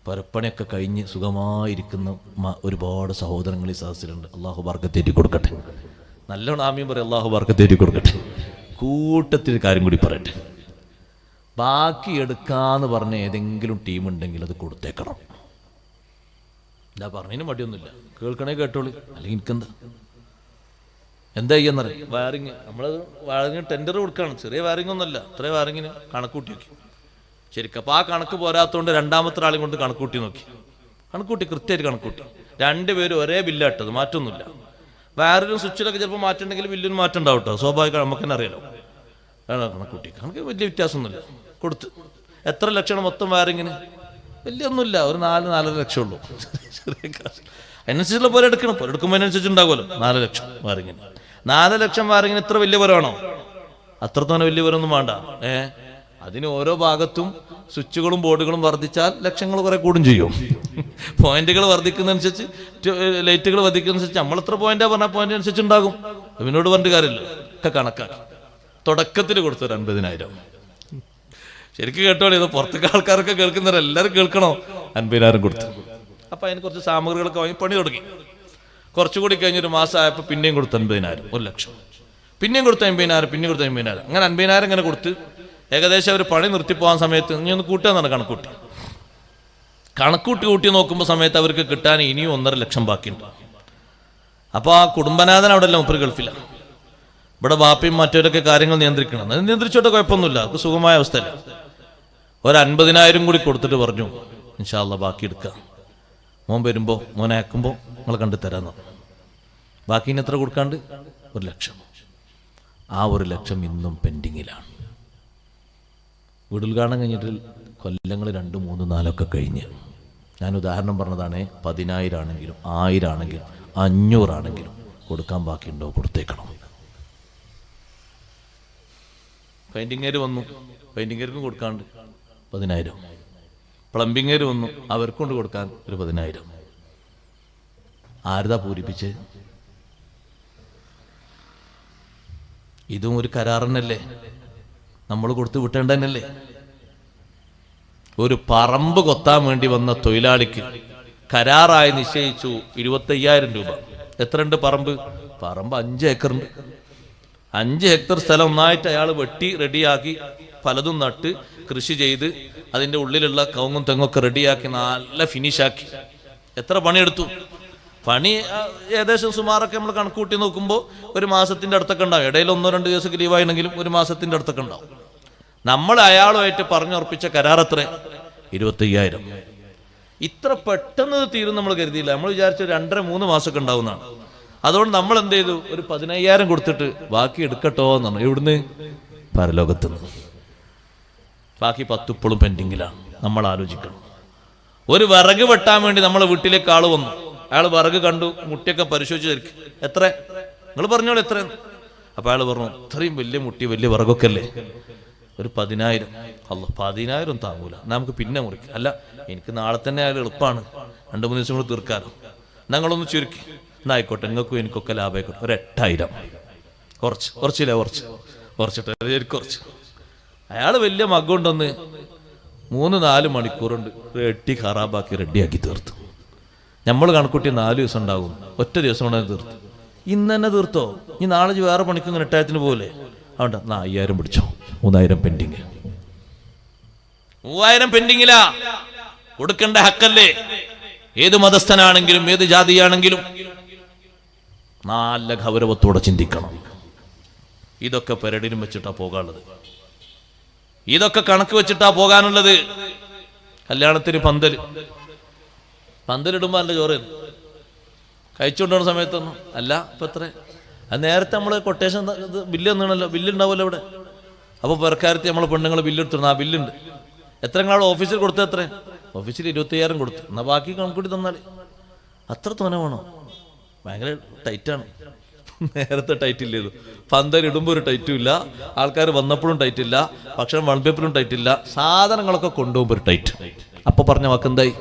പരപ്പണിയൊക്കെ കഴിഞ്ഞ് സുഖമായിരിക്കുന്ന ഒരുപാട് സഹോദരങ്ങൾ ഈ സദസ്സിലുണ്ട്. അള്ളാഹു ബർക്കത്തേറ്റി കൊടുക്കട്ടെ. നല്ലോണം ആമീൻ പറയും. അള്ളാഹു ബർക്കത്തേറ്റി കൊടുക്കട്ടെ. കൂട്ടത്തിൽ കാര്യം കൂടി പറയട്ടെ. ബാക്കി എടുക്കാന്ന് പറഞ്ഞ ഏതെങ്കിലും ടീം ഉണ്ടെങ്കിൽ അത് കൊടുത്തേക്കണം. എന്താ പറഞ്ഞതിന് മടിയൊന്നുമില്ല. കേൾക്കണേ കേട്ടോളി, അല്ലെങ്കിൽ എനിക്കെന്താ എന്താ ചെയ്യാന്നറിയാം. വയറിങ് നമ്മളത് വയറിങ് ടെൻഡർ കൊടുക്കുകയാണ്. ചെറിയ വയറിങ് ഒന്നുമല്ല, അത്രയും വയറിങ്ങിന് കണക്കൂട്ടി നോക്കി ശരിക്കും. അപ്പോൾ ആ കണക്ക് പോരാത്തതുകൊണ്ട് രണ്ടാമത്തെ ആളെയും കൊണ്ട് കണക്കൂട്ടി നോക്കി. കണക്കൂട്ടി കൃത്യമായിട്ട് കണക്കൂട്ടി. രണ്ടുപേരും ഒരേ ബില്ലാട്ടത്, മാറ്റമൊന്നുമില്ല. വയറിലും സ്വിച്ചിലൊക്കെ ചിലപ്പോൾ മാറ്റുണ്ടെങ്കിൽ ബില്ലിന് മാറ്റം ഉണ്ടാവും കേട്ടോ, സ്വാഭാവികം, നമുക്ക് തന്നെ അറിയാലോ. കണക്കൂട്ടി കണക്ക് വലിയ വ്യത്യാസമൊന്നുമില്ല. കൊടുത്ത് എത്ര ലക്ഷമാണ് മൊത്തം വയറിങ്ങിന്? വലിയൊന്നുമില്ല, ഒരു 4-4.5 ലക്ഷം ഉള്ളൂ. ചെറിയ കാശ്. അതിനനുസരിച്ചുള്ള പോലെ എടുക്കണം. പോലെ എടുക്കുമ്പോൾ അതിനനുസരിച്ച് ഉണ്ടാകുമല്ലോ. 4 ലക്ഷം വയറിങ്ങിന്. 4 ലക്ഷം വയറിങ്ങിന് ഇത്ര വലിയ വരമാണോ? അത്ര തന്നെ വലിയ വരൊന്നും വേണ്ട. അതിന് ഓരോ ഭാഗത്തും സ്വിച്ചുകളും ബോർഡുകളും വർദ്ധിച്ചാൽ ലക്ഷങ്ങൾ കുറെ കൂടും ചെയ്യും. പോയിന്റുകൾ വർദ്ധിക്കുന്നതനുസരിച്ച്, ലൈറ്റുകൾ വർദ്ധിക്കുന്നതനുസരിച്ച് നമ്മൾ എത്ര പോയിന്റാ പറഞ്ഞാൽ പോയിന്റ് അനുസരിച്ച് ഉണ്ടാകും. അതിനോട് പറഞ്ഞിട്ട് കാര്യമില്ല. ഒക്കെ കണക്കാക്കി തുടക്കത്തിൽ കൊടുത്തൊരു 50,000. ശരിക്കും കേട്ടോളൂ, ഇത് പുറത്തേക്ക് ആൾക്കാരൊക്കെ കേൾക്കുന്നവർ എല്ലാവരും കേൾക്കണോ. 50,000 കൊടുത്തു. അപ്പൊ അതിന് കുറച്ച് സാമഗ്രികളൊക്കെ വാങ്ങി പണി തുടങ്ങി. കുറച്ചുകൂടി കഴിഞ്ഞൊരു മാസം ആയപ്പോൾ പിന്നെയും കൊടുത്തു 50,000, 1 ലക്ഷം. പിന്നെയും കൊടുത്തു 50,000, പിന്നെയും കൊടുത്തു 50,000. അങ്ങനെ 50,000 ഇങ്ങനെ കൊടുത്ത് ഏകദേശം അവർ പണി നിർത്തിപ്പോകാൻ സമയത്ത് ഇനി ഒന്ന് കൂട്ടാന്നാണ് കണക്കൂട്ടി. കൂട്ടി നോക്കുമ്പോൾ സമയത്ത് അവർക്ക് കിട്ടാൻ ഇനിയും 1.5 ലക്ഷം ബാക്കിയുണ്ട്. അപ്പോൾ ആ കുടുംബനാഥൻ അവിടെ അല്ല, മുപ്പര് ഗൾഫില്ല. ഇവിടെ ബാപ്പയും മറ്റവരൊക്കെ കാര്യങ്ങൾ നിയന്ത്രിക്കണം. അത് നിയന്ത്രിച്ചോട്ടെ, കുഴപ്പമൊന്നുമില്ല, അവർക്ക് സുഖമായ അവസ്ഥയല്ല. ഒരു 50,000 കൂടി കൊടുത്തിട്ട് പറഞ്ഞു, ഇൻഷാ അല്ലാഹ് ബാക്കി എടുക്കുക. മോൻ വരുമ്പോൾ, മോനെ അയക്കുമ്പോൾ നിങ്ങൾ കണ്ടു തരാമെന്ന്. ബാക്കി ഇനി എത്ര കൊടുക്കാണ്ട്? 1 ലക്ഷം. ആ 1 ലക്ഷം ഇന്നും പെൻഡിങ്ങിലാണ്. വീട് ഉദ്ഘാടനം കഴിഞ്ഞിട്ട് കൊല്ലങ്ങൾ 2, 3, 4 ഒക്കെ കഴിഞ്ഞ്. ഞാൻ ഉദാഹരണം പറഞ്ഞതാണ്. 10,000 ആണെങ്കിലും 1000 ആണെങ്കിലും 500 ആണെങ്കിലും കൊടുക്കാൻ ബാക്കിയുണ്ടോ? കൊടുത്തേക്കണം. പെയിന്റിങ്ങേര് വന്നു, പെയിന്റിങ്ങേർക്കും കൊടുക്കാണ്ട് 10,000. പ്ലംബിങ്ങേര് വന്നു, അവർക്കും കൊണ്ട് കൊടുക്കാൻ ഒരു 10,000. ആരുതാ പൂരിപ്പിച്ച്? ഇതും ഒരു കരാറിനല്ലേ, നമ്മൾ കൊടുത്തു വിട്ടേണ്ടതന്നല്ലേ. ഒരു പറമ്പ് കൊത്താൻ വേണ്ടി വന്ന തൊഴിലാളിക്ക് കരാറായി നിശ്ചയിച്ചു 25,000 രൂപ. എത്രയുണ്ട് പറമ്പ്? 5 ഏക്കറുണ്ട്. 5 ഹെക്ടർ സ്ഥലം ഒന്നായിട്ട് അയാൾ വെട്ടി റെഡിയാക്കി പലതും നട്ട് കൃഷി ചെയ്ത് അതിൻ്റെ ഉള്ളിലുള്ള കവുങ്ങും തെങ്ങൊക്കെ റെഡിയാക്കി നല്ല ഫിനിഷാക്കി. എത്ര പണിയെടുത്തു? പണി ഏകദേശം സുമാറൊക്കെ നമ്മൾ കണക്കൂട്ടി നോക്കുമ്പോൾ ഒരു മാസത്തിൻ്റെ അടുത്തൊക്കെ ഉണ്ടാവും. ഇടയിൽ 1-2 ദിവസമൊക്കെ ലീവായെങ്കിലും ഒരു മാസത്തിൻ്റെ അടുത്തൊക്കെ ഉണ്ടാവും. നമ്മൾ അയാളുമായിട്ട് പറഞ്ഞുറപ്പിച്ച കരാർ എത്ര? 25,000. ഇത്ര പെട്ടെന്ന് തീരും നമ്മൾ കരുതിയില്ല. നമ്മൾ വിചാരിച്ച 2-3 മാസമൊക്കെ ഉണ്ടാവുന്നതാണ്. അതുകൊണ്ട് നമ്മൾ എന്ത് ചെയ്തു? ഒരു 15,000 കൊടുത്തിട്ട് ബാക്കി എടുക്കട്ടോ എന്നാണ്. എവിടുന്ന്? പരലോകത്തുനിന്ന്. ബാക്കി 10 ഇപ്പോഴും പെൻഡിങ്ങിലാണ്. നമ്മൾ ആലോചിക്കണം. ഒരു വിറക് വെട്ടാൻ വേണ്ടി നമ്മളെ വീട്ടിലേക്ക് ആള് വന്നു. അയാൾ വിറക് കണ്ടു, മുട്ടിയൊക്കെ പരിശോധിച്ച് തരും. എത്ര? നിങ്ങൾ പറഞ്ഞോളൂ എത്ര? അപ്പൊ അയാൾ പറഞ്ഞു, ഇത്രയും വലിയ മുട്ടി, വലിയ വിറകൊക്കെ അല്ലേ, ഒരു 10,000. അല്ല, 10,000 താങ്ങൂല, നമുക്ക് പിന്നെ മുറിക്കാം. അല്ല, എനിക്ക് നാളെ തന്നെ അയാൾ എളുപ്പമാണ്, 2-3 ദിവസം കൂടെ തീർക്കാലോ. ഞങ്ങളൊന്ന് ചുരുക്കി. എന്നായിക്കോട്ടെ, നിങ്ങൾക്കും എനിക്കൊക്കെ ലാഭമായിക്കോട്ടെ, ഒരു 8,000. കുറച്ചില്ല, കുറച്ചിട്ട് കുറച്ച്. അയാൾ വലിയ മഗ്ഗുണ്ടെന്ന് 3-4 മണിക്കൂറുണ്ട് വെട്ടി ഖറാബാക്കി റെഡിയാക്കി തീർത്തു. നമ്മൾ കണക്കൂട്ടി 4 ദിവസം ഉണ്ടാകും, ഒറ്റ ദിവസം കൊണ്ട് തീർത്തു. ഇന്ന് തന്നെ തീർത്തോ? ഇനി നാളെ വേറെ പണിക്കും 8,000 പോലെ. അതുകൊണ്ട് 5,000 പിടിച്ചോ, 3,000 പെൻഡിങ്. 3,000 പെൻഡിങ്ങിലാ. കൊടുക്കേണ്ട ഹക്കല്ലേ? ഏത് മതസ്ഥനാണെങ്കിലും ഏത് ജാതിയാണെങ്കിലും നല്ല ഗൗരവത്തോടെ ചിന്തിക്കണം. ഇതൊക്കെ പെരടിലും വെച്ചിട്ടാ പോകാനുള്ളത്, ഇതൊക്കെ കണക്ക് വെച്ചിട്ടാ പോകാനുള്ളത്. കല്യാണത്തിന് പന്തലിടുമ്പോൾ നല്ല ചോറ് കഴിച്ചുകൊണ്ടുപോകുന്ന സമയത്തൊന്നും അല്ല. ഇപ്പം എത്ര? അത് നേരത്തെ നമ്മൾ കൊട്ടേഷൻ ബില്ല് തന്നാണല്ലോ, ബില്ലുണ്ടാവുമല്ലോ ഇവിടെ. അപ്പോൾ പെരക്കാരത്തി നമ്മൾ പെണ്ണുങ്ങൾ ബില്ലെടുത്തിരുന്നു. ആ ബില്ലുണ്ട്. എത്ര നിങ്ങളവിടെ ഓഫീസിൽ കൊടുത്തത്? എത്ര? ഓഫീസിൽ 25,000 കൊടുത്തു. എന്നാൽ ബാക്കി കണക്കൂട്ടി തന്നാൽ അത്ര തോനെ വേണോ? ഭയങ്കര ടൈറ്റാണ്. നേരത്തെ ടൈറ്റ് ഇല്ല. ഇത് പന്തലിടുമ്പോൾ ഒരു ടൈറ്റും ഇല്ല, ആൾക്കാർ വന്നപ്പോഴും ടൈറ്റ് ഇല്ല, ഭക്ഷണം വിളമ്പിയപ്പോഴും ടൈറ്റ് ഇല്ല, സാധനങ്ങളൊക്കെ കൊണ്ടുപോകുമ്പോൾ ഒരു ടൈറ്റ്. അപ്പൊ പറഞ്ഞ വാക്കെന്തായി?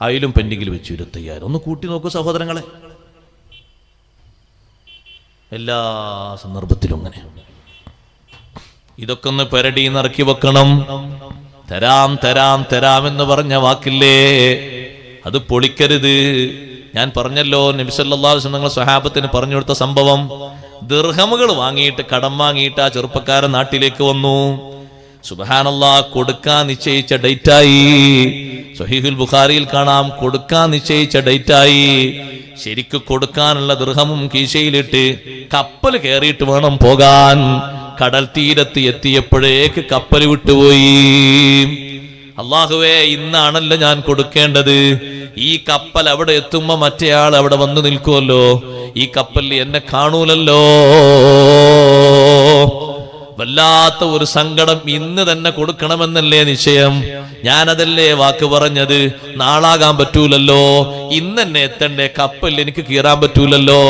അതിലും പെൻഡിങ്ങിൽ വെച്ചു 25,000. ഒന്ന് കൂട്ടി നോക്കൂ സഹോദരങ്ങളെ. എല്ലാ സന്ദർഭത്തിലും അങ്ങനെ. ഇതൊക്കെ ഒന്ന് പെരടിന്ന് ഇറക്കി വെക്കണം. തരാം തരാം തരാമെന്ന് പറഞ്ഞ വാക്കില്ലേ, അത് പൊളിക്കരുത്. ഞാൻ പറഞ്ഞല്ലോ, നബി സല്ലല്ലാഹു അലൈഹി വസല്ലം സ്വഹാബത്തിന് പറഞ്ഞു കൊടുത്ത സംഭവം. ദിർഹമുകൾ വാങ്ങിയിട്ട്, കടം വാങ്ങിയിട്ട് ആ ചെറുപ്പക്കാരൻ നാട്ടിലേക്ക് വന്നു. സുബ്ഹാനല്ലാഹ്, കൊടുക്കാൻ നിശ്ചയിച്ച ഡേറ്റായി. സ്വഹീഹുൽ ബുഖാരിയിൽ കാണാം, കൊടുക്കാൻ നിശ്ചയിച്ച ഡേറ്റായി. ശരിക്ക് കൊടുക്കാനുള്ള ദിർഹമും കീശയിലിട്ട് കപ്പൽ കയറിയിട്ട് വേണം പോകാൻ. കടൽ തീരത്ത് എത്തിയപ്പോഴേക്ക് കപ്പൽ വിട്ടുപോയി. അല്ലാഹുവേ, ഇന്നാണല്ലോ ഞാൻ കൊടുക്കേണ്ടത്. ഈ കപ്പൽ അവിടെ എത്തുമ്പോ മറ്റേയാൾ അവിടെ വന്നു നിൽക്കുമല്ലോ, ഈ കപ്പലിൽ എന്നെ കാണൂലല്ലോ. വല്ലാത്ത ഒരു സങ്കടം. ഇന്ന് തന്നെ കൊടുക്കണമെന്നല്ലേ നിശ്ചയം? ഞാനതല്ലേ വാക്ക് പറഞ്ഞത്? നാളാകാൻ പറ്റൂലല്ലോ, ഇന്ന് തന്നെ എത്തണ്ടേ. കപ്പലിൽ എനിക്ക് കീറാൻ പറ്റൂലല്ലോ,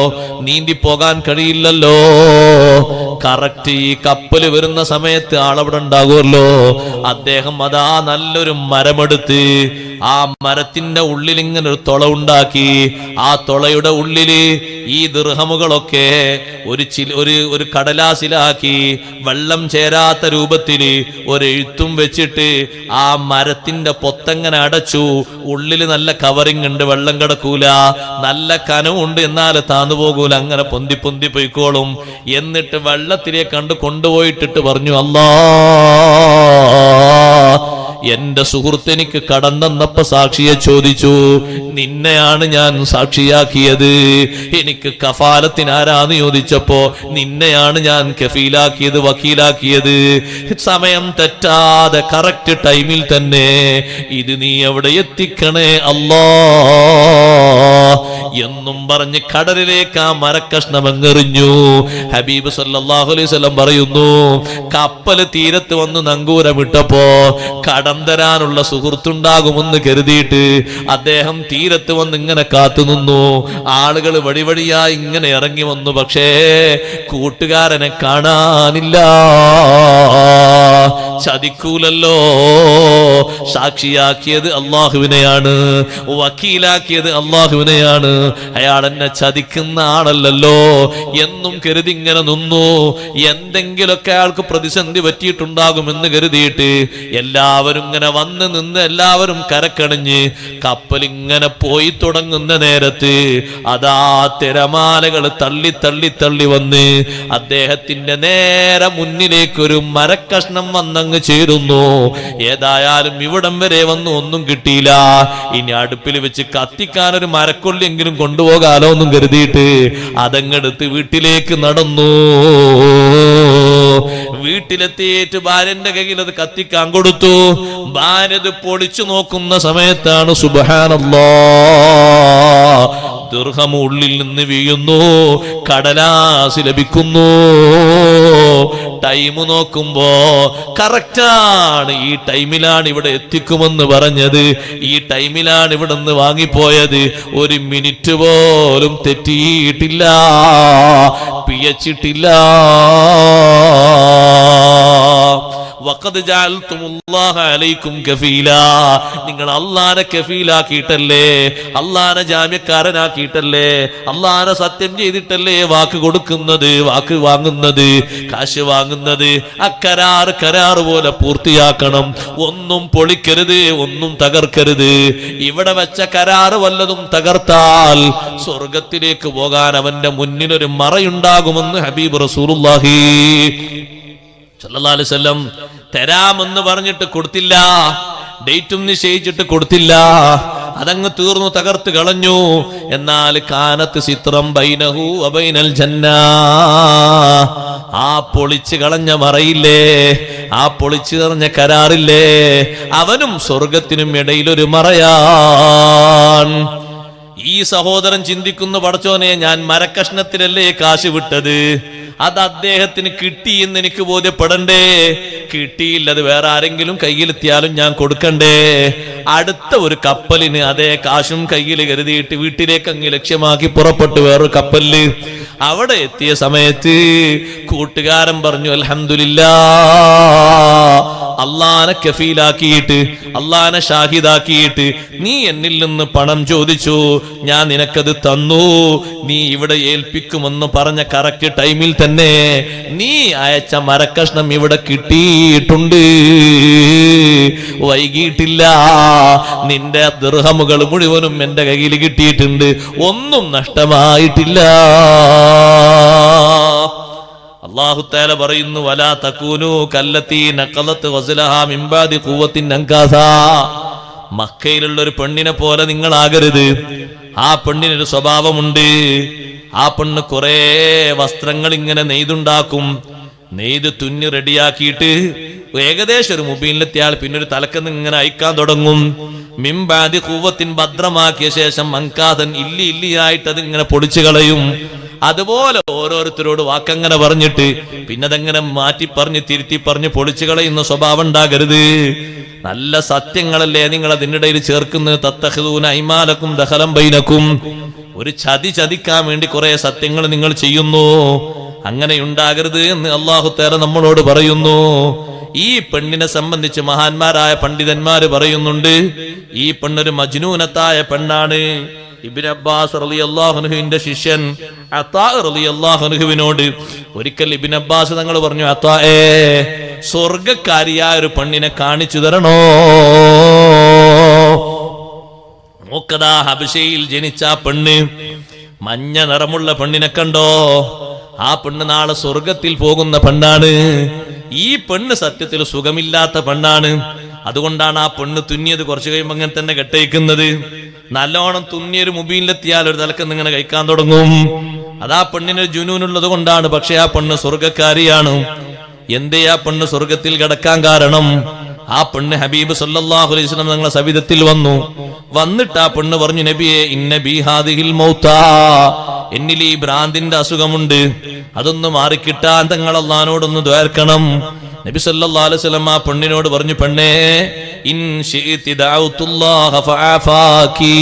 നീന്തി പോകാൻ കഴിയില്ലല്ലോ. കറക്റ്റ് ഈ കപ്പല് വരുന്ന സമയത്ത് ആളവിടെ ഉണ്ടാകുമല്ലോ. അദ്ദേഹം അതാ നല്ലൊരു മരമെടുത്ത് ആ മരത്തിന്റെ ഉള്ളിൽ ഇങ്ങനെ ഒരു തുള ഉണ്ടാക്കി. ആ തുളയുടെ ഉള്ളില് ഈ ദിർഹമുകളൊക്കെ ഒരു കടലാസിലാക്കി വെള്ളം ചേരാത്ത രൂപത്തില് ഒരെഴുത്തും വെച്ചിട്ട് ആ മരത്തിന്റെ പൊത്തങ്ങനെ അടച്ചു. ഉള്ളില് നല്ല കവറിങ് ഉണ്ട്, വെള്ളം കിടക്കൂല. നല്ല കനവുണ്ട്, എന്നാൽ താന്നു പോകൂല. അങ്ങനെ പൊന്തി പൊന്തി പോയിക്കോളും. എന്നിട്ട് വെള്ളത്തിലേക്ക് കൊണ്ടുപോയിട്ടിട്ട് പറഞ്ഞു, അല്ലാ, എന്റെ സുഹൃത്ത് എനിക്ക് കടം തന്നപ്പോ സാക്ഷിയെ ചോദിച്ചു, നിന്നെയാണ് ഞാൻ സാക്ഷിയാക്കിയത്. എനിക്ക് കഫാലത്തിന് ആരാന്ന് ചോദിച്ചപ്പോ നിന്നെയാണ് ഞാൻ കഫീലാക്കിയത്, വക്കീലാക്കിയത്. സമയം തെറ്റാതെ കറക്റ്റ് ടൈമിൽ തന്നെ ഇത് നീ എവിടെ എത്തിക്കണേ അല്ലാ എന്നും പറഞ്ഞ് കടലിലേക്ക് ആ മരക്കഷ്ണം എറിഞ്ഞു. ഹബീബ് സല്ലല്ലാഹു അലൈഹി വസല്ലം പറയുന്നു, കപ്പല് തീരത്ത് വന്ന് നങ്കൂരമിട്ടപ്പോ കടം തരാനുള്ള സുഹൃത്തുണ്ടാകുമെന്ന് കരുതിയിട്ട് അദ്ദേഹം തീരത്ത് വന്ന് ഇങ്ങനെ കാത്തുനിന്നു. ആളുകൾ വഴിവഴിയായി ഇങ്ങനെ ഇറങ്ങി വന്നു. പക്ഷേ കൂട്ടുകാരനെ കാണാനില്ല. ചതിക്കൂലല്ലോ. സാക്ഷിയാക്കിയത് അള്ളാഹുവിനെയാണ്, വക്കീലാക്കിയത് അള്ളാഹുവിനെയാണ്. അയാൾ എന്നെ ചതിക്കുന്ന ആളല്ലല്ലോ എന്നും കരുതി ഇങ്ങനെ നിന്നു. എന്തെങ്കിലുമൊക്കെ അയാൾക്ക് പ്രതിസന്ധി പറ്റിയിട്ടുണ്ടാകുമെന്ന് കരുതിയിട്ട് എല്ലാവരും ഇങ്ങനെ വന്ന് നിന്ന് എല്ലാവരും കരക്കണിഞ്ഞ് കപ്പലിങ്ങനെ പോയി തുടങ്ങുന്ന നേരത്ത് അതാ തിരമാലകൾ തള്ളി തള്ളി തള്ളി വന്ന് അദ്ദേഹത്തിന്റെ നേരെ മുന്നിലേക്ക് ഒരു മരക്കഷ്ണം വന്നങ്ങ് ചേരുന്നു. ഏതായാലും ഇവിടം വരെ വന്നു, ഒന്നും കിട്ടിയില്ല. ഇനി അടുപ്പിൽ വെച്ച് കത്തിക്കാൻ ഒരു മരക്കൊള്ളിയെങ്കിലും കൊണ്ടുപോകാലോ എന്നും കരുതിയിട്ട് അതങ്ങെടുത്ത് വീട്ടിലേക്ക് നടന്നു. വീട്ടിലെത്തിയിട്ട് ഭാര്യന്റെ കയ്യിൽ അത് കത്തിക്കാൻ കൊടുത്തു. ഭാര്യ അത് പൊളിച്ചു നോക്കുന്ന സമയത്താണ് സുബ്ഹാനല്ലാഹ്, ദിർഹം ഉള്ളിൽ നിന്ന് വീഴുന്നു, കടലാസ് ലഭിക്കുന്നു. ടൈം നോക്കുമ്പോ കറക്റ്റാണ്. ഈ ടൈമിലാണ് ഇവിടെ എത്തിക്കുമെന്ന് പറഞ്ഞത്, ഈ ടൈമിലാണ് ഇവിടെ നിന്ന് വാങ്ങിപ്പോയത്. ഒരു മിനിറ്റ് പോലും തെറ്റിയിട്ടില്ല, പിഴച്ചിട്ടില്ല. വഖദ് ജഅൽതുമുല്ലാഹ അലൈക്കും കഫീലാ, നിങ്ങൾ അല്ലാഹനെ കഫീലാക്കിയിട്ടല്ലേ, അല്ലാഹനെ ജാമ്യക്കാരനാക്കിയിട്ടല്ലേ, അല്ലാഹനെ സത്യം ചെയ്തിട്ടല്ലേ വാക്ക് കൊടുക്കുന്നത്, വാക്ക് വാങ്ങുന്നത്, കാശ് വാങ്ങുന്നത്. അക്കരാർ കരാർ പോലെ പൂർത്തിയാക്കണം. ഒന്നും പൊളിക്കരുത്, ഒന്നും തകർക്കരുത്. ഇവിടെ വെച്ച കരാറ് വല്ലതും തകർത്താൽ സ്വർഗത്തിലേക്ക് പോകാൻ അവന്റെ മുന്നിൽ ഒരു മറയുണ്ടാകുമെന്ന് ഹബീബ് റസൂലുള്ളാഹി സല്ലല്ലാഹു അലൈഹി വസല്ലം. തരാമെന്ന് പറഞ്ഞിട്ട് കൊടുത്തില്ല, ഡേറ്റും നിശ്ചയിച്ചിട്ട് കൊടുത്തില്ല. അതങ്ങ് തീർന്നു, തകർത്ത് കളഞ്ഞു. എന്നാൽ കാനത്ത് സിത്രം ബൈനഹു വബൈനൽ ജന്ന, ആ പൊളിച്ചു കളഞ്ഞ മറയില്ലേ, ആ പൊളിച്ചു കളഞ്ഞ കരാറില്ലേ, അവനും സ്വർഗത്തിനും ഇടയിലൊരു മറയാൻ. ഈ സഹോദരൻ ചിന്തിക്കുന്നു, പടച്ചോനെ, ഞാൻ മരക്കഷ്ണത്തിലല്ലേ കാശ് വിട്ടത്, അത് അദ്ദേഹത്തിന് കിട്ടി എന്ന് എനിക്ക് ബോധ്യപ്പെടണ്ടേ? കിട്ടിയില്ല, അത് വേറെ ആരെങ്കിലും കയ്യിലെത്തിയാലും ഞാൻ കൊടുക്കണ്ടേ? അടുത്ത ഒരു കപ്പലിന് അതേ കാശും കയ്യിൽ കരുതിയിട്ട് വീട്ടിലേക്ക് അങ്ങ് ലക്ഷ്യമാക്കി പുറപ്പെട്ടു വേറൊരു കപ്പലില്. അവിടെ എത്തിയ സമയത്ത് കൂട്ടുകാരൻ പറഞ്ഞു, അൽഹംദുലില്ലാഹ്, അള്ളാനെ കഫീലാക്കിയിട്ട് അള്ളാനെ ഷാഹിദാക്കിയിട്ട് നീ എന്നിൽ നിന്ന് പണം ചോദിച്ചു, ഞാൻ നിനക്കത് തന്നു, നീ ഇവിടെ ഏൽപ്പിക്കുമെന്ന് പറഞ്ഞ കറക്റ്റ് ടൈമിൽ തന്നെ നീ അയച്ച മരക്കഷ്ണം ഇവിടെ കിട്ടിയിട്ടുണ്ട്, വൈകിട്ടില്ല. നിന്റെ ദിർഹമുകൾ മുഴുവനും എന്റെ കയ്യിൽ കിട്ടിയിട്ടുണ്ട്, ഒന്നും നഷ്ടമായിട്ടില്ല. അല്ലാഹു തആല പറയുന്നു, വലാ തകൂനു കല്ലത്തി നഖലത് ഗസ്ലഹാ മിൻ ബാദി ഖുവത്തിൻ അൻകാസാ. മക്കയിലുള്ള ഒരു പെണ്ണിനെ പോലെ നിങ്ങളാകരുത്. ആ പെണ്ണിനൊരു സ്വഭാവമുണ്ട്. ആ പെണ്ണ് കുറെ വസ്ത്രങ്ങൾ ഇങ്ങനെ നെയ്തുണ്ടാക്കും. നെയ്ത് തുന്നി റെഡിയാക്കിയിട്ട് ഏകദേശം ഒരു മുബീനിലെത്തിയാൽ പിന്നെ ഒരു തലക്കെന്ന് ഇങ്ങനെ അയക്കാൻ തുടങ്ങും. മിംബാദി ഖുവത്തിൻ ഭദ്രമാക്കിയ ശേഷം അൻകാസൻ ഇല്ലിയായിട്ട് അത് ഇങ്ങനെ പൊടിച്ചു കളയും. അതുപോലെ ഓരോരുത്തരോട് വാക്കങ്ങനെ പറഞ്ഞിട്ട് പിന്നെ അതങ്ങനെ മാറ്റി പറഞ്ഞ് തിരുത്തി പറഞ്ഞ് പൊളിച്ചു കളയുന്ന സ്വഭാവം ഉണ്ടാകരുത്. നല്ല സത്യങ്ങളല്ലേ നിങ്ങൾ അതിനിടയിൽ ചേർക്കുന്നത്. തത്തഖിദൂന ഐമാനക്കും ദഖലം ബൈനക്കും. ഒരു ചതിക്കാൻ വേണ്ടി കുറെ സത്യങ്ങൾ നിങ്ങൾ ചെയ്യുന്നു. അങ്ങനെ ഉണ്ടാകരുത് എന്ന് അല്ലാഹു തആല നമ്മളോട് പറയുന്നു. ഈ പെണ്ണിനെ സംബന്ധിച്ച് മഹാന്മാരായ പണ്ഡിതന്മാര് പറയുന്നുണ്ട്, ഈ പെണ്ണൊരു മജ്നൂനത്തായ പെണ്ണാണ്. ഇബ്നു അബ്ബാസ് റളിയല്ലാഹു അൻഹുവിന്റെ ശിഷ്യൻ അതാ റളിയല്ലാഹു അൻഹുവിനോട് ഒരിക്കൽ ഇബ്നു അബ്ബാസ് തങ്ങൾ പറഞ്ഞു, അതായേ, സ്വർഗക്കാരിയായ ഒരു പെണ്ണിനെ കാണിച്ചു തരണോ? നോക്കതാ, ഹബശയിൽ ജനിച്ച പെണ്ണ്, മഞ്ഞ നിറമുള്ള പെണ്ണിനെ കണ്ടോ? ആ പെണ്ണ് നാളെ സ്വർഗത്തിൽ പോകുന്ന പെണ്ണാണ്. ഈ പെണ്ണ് സത്യത്തിൽ സുഖമില്ലാത്ത പെണ്ണാണ്. അതുകൊണ്ടാണ് ആ പെണ്ണ് തുന്നിയത് കുറച്ച് കഴിയുമ്പോൾ അങ്ങനെ തന്നെ കെട്ടയിക്കുന്നത്. നല്ലോണം തുന്നിയൊരു മുബീനിലെത്തിയാൽ ഒരു തലക്കെന്ന് ഇങ്ങനെ കഴിക്കാൻ തുടങ്ങും. അതാ പെണ്ണിന് ജുനൂനുള്ളത് കൊണ്ടാണ്. പക്ഷെ ആ പെണ്ണ് സ്വർഗക്കാരിയാണ്. എന്തേ ആ പെണ്ണ് സ്വർഗത്തിൽ കിടക്കാൻ കാരണം? ആ പെണ്ണ് ഹബീബ് സല്ലല്ലാഹു അലൈഹി വസല്ലം തങ്ങളെ സവിധത്തിൽ വന്നിട്ട് ആ പെണ്ണ് പറഞ്ഞു, നബിയെ, ഇന്ന ബി ഹാദിഹിൽ മൗതാ, എന്നിൽ ഈ ഭ്രാന്തിന്റെ അസുഖമുണ്ട്, അതൊന്ന് മാറിക്കിട്ടാൻ തങ്ങൾ അല്ലാഹുവോടൊന്ന് ദ്വാർക്കണം. നബി സല്ലല്ലാഹു അലൈഹി വസല്ലം ആ പെണ്ണിനോട് പറഞ്ഞു, പെണ്ണേ, ഇൻ ശിഇതി ദഅഉതുല്ലാഹ ഫഅഫാകി,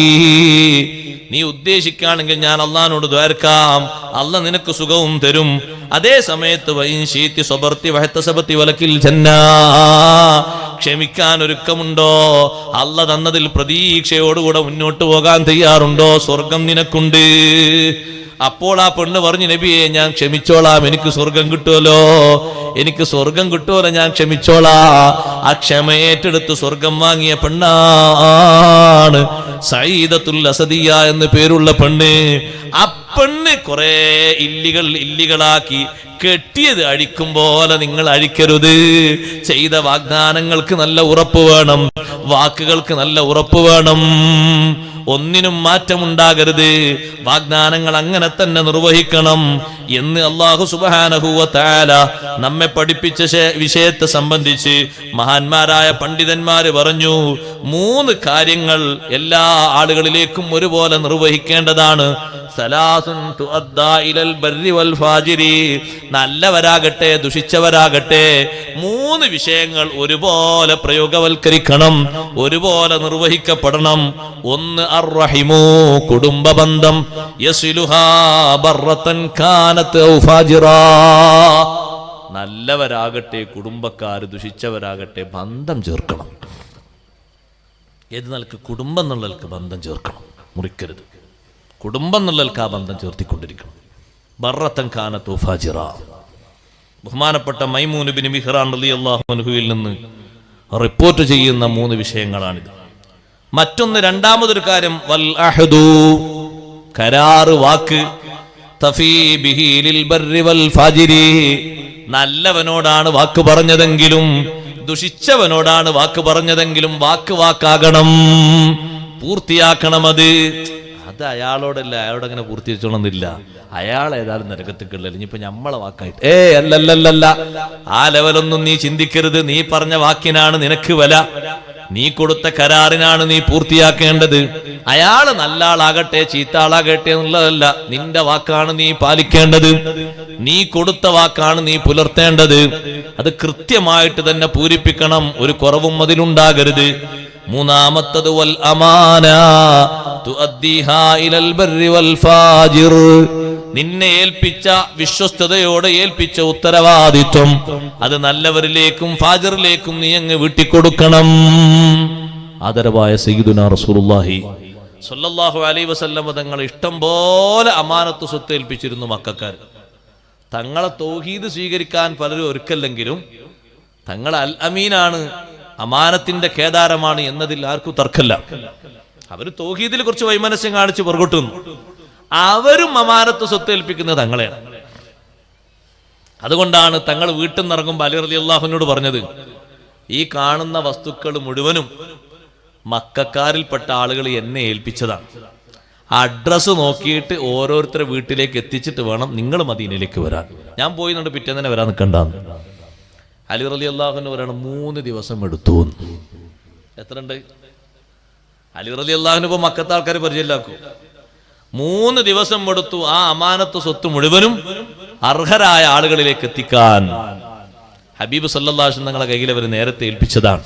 നീ ഉദ്ദേശിക്കുകയാണെങ്കിൽ ഞാൻ അള്ളാഹിനോട് ദ്വാരക്കാം, അള്ളാഹ് നിനക്ക് സുഖവും തരും. അതേ സമയത്ത് വഇൻ ശിഇതി സബർതി വഹതസബതി വലകിൽ ജന്നാ, ക്ഷമിക്കാൻ ഒരുക്കമുണ്ടോ? അള്ളാഹ് തന്നതിൽ പ്രതീക്ഷയോടുകൂടെ മുന്നോട്ട് പോകാൻ തയ്യാറുണ്ടോ? സ്വർഗം നിനക്കുണ്ട്. അപ്പോൾ ആ പെണ്ണ് പറഞ്ഞു, നബിയെ, ഞാൻ ക്ഷമിച്ചോളാം, എനിക്ക് സ്വർഗം കിട്ടുമല്ലോ, എനിക്ക് സ്വർഗം കിട്ടുമല്ലോ, ഞാൻ ക്ഷമിച്ചോളാ. ആ ക്ഷമയേറ്റെടുത്ത് സ്വർഗം വാങ്ങിയ പെണ്ണാണ് സഈദത്തുൽ അസദിയ എന്ന് പേരുള്ള പെണ്ണ്. ആ പെണ്ണ് കുറെ ഇല്ലികളാക്കി കെട്ടിയത് അഴിക്കും പോലെ നിങ്ങൾ അഴിക്കരുത്. ചെയ്ത വാഗ്ദാനങ്ങൾക്ക് നല്ല ഉറപ്പ് വേണം, വാക്കുകൾക്ക് നല്ല ഉറപ്പ് വേണം, ഒന്നിനും മാറ്റമുണ്ടാകരുത്. വാഗ്ദാനങ്ങൾ അങ്ങനെ തന്നെ നിർവഹിക്കണം എന്ന് അല്ലാഹു സുബ്ഹാനഹു വ തആല നമ്മെ പഠിപ്പിച്ച വിഷയത്തെ സംബന്ധിച്ച് മഹാന്മാരായ പണ്ഡിതന്മാര് പറഞ്ഞു, 3 കാര്യങ്ങൾ എല്ലാ ആളുകളിലേക്കും ഒരുപോലെ നിർവഹിക്കേണ്ടതാണ്. സലാസുൻ തുഅദ്ദാ ഇലൽ ബർരി വൽ ഫാജിരി, നല്ലവരാകട്ടെ ദുഷിച്ചവരാകട്ടെ 3 വിഷയങ്ങൾ ഒരുപോലെ പ്രയോഗവൽക്കരിക്കണം, ഒരുപോലെ നിർവഹിക്കപ്പെടണം. ഒന്ന് അർറഹിമു, കുടുംബബന്ധം, യസിലുഹാ ബർറതൻ കാനത് ഔ ഫാജിറാ, നല്ലവരാകട്ടെ കുടുംബക്കാര്, ദുഷിച്ചവരാകട്ടെ ബന്ധം ചേർക്കണം. ഏത് നിലക്ക്? കുടുംബം എന്നുള്ളവർക്ക് ബന്ധം ചേർക്കണം, മുറിക്കരുത്. കുടുംബം എന്നുള്ളവർക്ക് ആ ബന്ധം ചേർത്തിക്കൊണ്ടിരിക്കണം. ബർറതൻ കാനത് ഔ ഫാജിറാ. ബഹുമാനപ്പെട്ട മൈമൂൻ ഇബ്നു മിഹ്റാൻ റളിയല്ലാഹു അൻഹുവിൽ നിന്ന് റിപ്പോർട്ട് ചെയ്യുന്ന 3 വിഷയങ്ങളാണിത്. മറ്റൊന്ന്, രണ്ടാമതൊരു കാര്യം, വൽ അഹ്ദു, കരാറ്, വാക്ക്, തഫീ ബിഹി ലിൽ ബർരി വൽ ഫാജിരി, നല്ലവനോടാണ് വാക്ക് പറഞ്ഞതെങ്കിലും ദുഷിച്ചവനോടാണ് വാക്ക് പറഞ്ഞതെങ്കിലും വാക്കാകണം, പൂർത്തിയാക്കണം. അത് അയാളോടല്ല, അയാളോട് അങ്ങനെ പൂർത്തീകരിച്ചോണമെന്നില്ല. അയാൾ ഏതായാലും നരകത്തിക്കുള്ള, ഇനിയിപ്പോ നമ്മളെ വാക്കായിട്ട് അല്ലല്ല, ആ ലെവലൊന്നും നീ ചിന്തിക്കരുത്. നീ പറഞ്ഞ വാക്കിനാണ് നിനക്ക് വില, നീ കൊടുത്ത കരാറിനാണ് നീ പൂർത്തിയാക്കേണ്ടത്. അയാള് നല്ല ആളാകട്ടെ ചീത്ത ആളാകട്ടെ എന്നുള്ളതല്ല, നിന്റെ വാക്കാണ് നീ പാലിക്കേണ്ടത്, നീ കൊടുത്ത വാക്കാണ് നീ പുലർത്തേണ്ടത്. അത് കൃത്യമായിട്ട് തന്നെ പൂരിപ്പിക്കണം, ഒരു കുറവും അതിലുണ്ടാകരുത്. മൂന്നാമത്തത് വൽ അമാന തുഅദ്ദിഹാ ഇലൽ ബർരി വൽ ഫാജിർ, നിന്നെ ഏൽപ്പിച്ച വിശ്വസ്തയോടെ ഏൽപ്പിച്ച ഉത്തരവാദിത്വം അത് നല്ലവരിലേക്കും ഫാജിറിലേക്കും നീ അങ്ങ് വിട്ടിക്കൊടുക്കണം. ആദരവായ സയ്യിദുനാ റസൂലുള്ളാഹി സ്വല്ലല്ലാഹു അലൈഹി വസല്ലം തങ്ങൾ ഇഷ്ടം പോലെ അമാനത്ത് സ്വത്ത് ഏൽപ്പിച്ചിരുന്നു മക്കക്കാർ. തങ്ങളെ തൗഹീദ് സ്വീകരിക്കാൻ പലരും ഒരുക്കല്ലെങ്കിലും തങ്ങൾ അൽ അമീനാണ്, അമാനത്തിന്റെ കേദാരമാണ് എന്നതിൽ ആർക്കും തർക്കമില്ല. അവർ തൗഹീദിൽ കുറച്ച് വൈമനസ്യം കാണിച്ച് പുറകോട്ട് നിന്നു. അവരും അമാനത്ത് സ്വത്ത് ഏൽപ്പിക്കുന്നത് തങ്ങളെയാണ്. അതുകൊണ്ടാണ് തങ്ങൾ വീട്ടിൽ നിന്ന് ഇറങ്ങുമ്പോൾ അലി റളിയല്ലാഹുവിനോട് പറഞ്ഞത്, ഈ കാണുന്ന വസ്തുക്കൾ മുഴുവനും മക്കക്കാരിൽപ്പെട്ട ആളുകൾ എന്നെ ഏൽപ്പിച്ചതാണ്. അഡ്രസ്സ് നോക്കിയിട്ട് ഓരോരുത്തരുടെ വീട്ടിലേക്ക് എത്തിച്ചിട്ട് വേണം നിങ്ങൾ മദീനയിലേക്ക് വരാൻ. ഞാൻ പോയി നിന്നിട്ട് പിറ്റേന്ന് തന്നെ വരാൻ നിൽക്കണ്ടെന്ന്. അലി റളിയല്ലാഹുവിന് പറയണം 3 ദിവസം എടുത്തു. എത്ര ഉണ്ട്? അലി റളിയല്ലാഹുവിന് ഇപ്പൊ മക്കത്തെ ആൾക്കാർ പരിചയമില്ലാക്കും. 3 ദിവസം എടുത്തു ആ അമാനത്ത് സ്വത്ത് മുഴുവനും അർഹരായ ആളുകളിലേക്ക് എത്തിക്കാൻ. ഹബീബ് സല്ലല്ലാഹു അലൈഹി വസല്ലം തങ്ങളെ കയ്യിൽ അവർ നേരത്തെ ഏൽപ്പിച്ചതാണ്.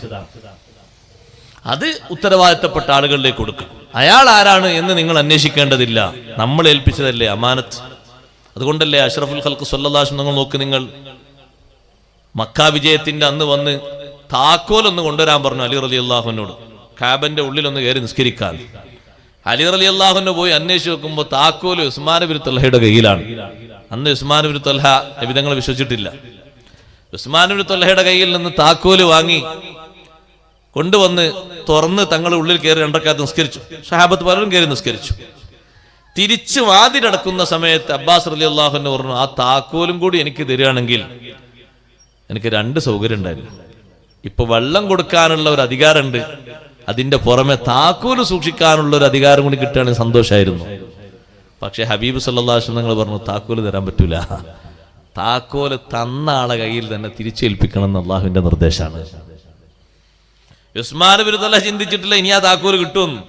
അത് ഉത്തരവാദിത്തപ്പെട്ട ആളുകളിലേക്ക് കൊടുക്കും. അയാൾ ആരാണ് എന്ന് നിങ്ങൾ അന്വേഷിക്കേണ്ടതില്ല, നമ്മൾ ഏൽപ്പിച്ചതല്ലേ അമാനത്ത്. അതുകൊണ്ടല്ലേ അഷ്റഫുൽ ഖൽഖ് സല്ലല്ലാഹു അലൈഹി വസല്ലം നിങ്ങൾ നോക്ക്, നിങ്ങൾ മക്ക വിജയത്തിന്റെ അന്ന് വന്ന് താക്കോലൊന്ന് കൊണ്ടുവരാൻ പറഞ്ഞു അലി റളിയല്ലാഹുവിനോട്, കാബന്റെ ഉള്ളിലൊന്ന് കയറി നിസ്കരിക്കാൻ. അലി റളിയല്ലാഹുവിനെ പോയി അന്വേഷിച്ച് നോക്കുമ്പോൾ താക്കോല് ഉസ്മാൻ ഇബ്നു തൽഹയുടെ കയ്യിലാണ്. അന്ന് ഉസ്മാൻ ഇബ്നു തൽഹ നബിതങ്ങളെ വിശ്വസിച്ചിട്ടില്ല. ഉസ്മാൻ ഇബ്നു തൽഹയുടെ കയ്യിൽ നിന്ന് താക്കോല് വാങ്ങി കൊണ്ടുവന്ന് തുറന്ന് തങ്ങളുടെ ഉള്ളിൽ കയറി 2 റക്അത്ത് നിസ്കരിച്ചു. സഹാബത്ത് പലരും കയറി നിസ്കരിച്ചു. തിരിച്ചു വാതിലടക്കുന്ന സമയത്ത് അബ്ബാസ് റളിയല്ലാഹു അൻഹു പറഞ്ഞു, ആ താക്കോലും കൂടി എനിക്ക് തരികയാണെങ്കിൽ എനിക്ക് 2 സൗകര്യം ഉണ്ടായിരുന്നു. ഇപ്പൊ വെള്ളം കൊടുക്കാനുള്ള ഒരു അധികാരമുണ്ട്, അതിന്റെ പുറമെ താക്കോല് സൂക്ഷിക്കാനുള്ള ഒരു അധികാരം കൂടി കിട്ടുകയാണെങ്കിൽ സന്തോഷമായിരുന്നു. പക്ഷെ ഹബീബ് സല്ലല്ലാഹു അലൈഹി വസല്ലം പറഞ്ഞു, താക്കോല് തരാൻ പറ്റൂല, താക്കോല് തന്ന ആളെ കയ്യിൽ തന്നെ തിരിച്ചേൽപ്പിക്കണം എന്ന് അള്ളാഹുവിന്റെ നിർദ്ദേശമാണ്. ഉസ്മാൻ ഇബ്നു തൽഹ ചിന്തിച്ചിട്ടില്ല ഇനി ആ താക്കോല് കിട്ടുമെന്ന്.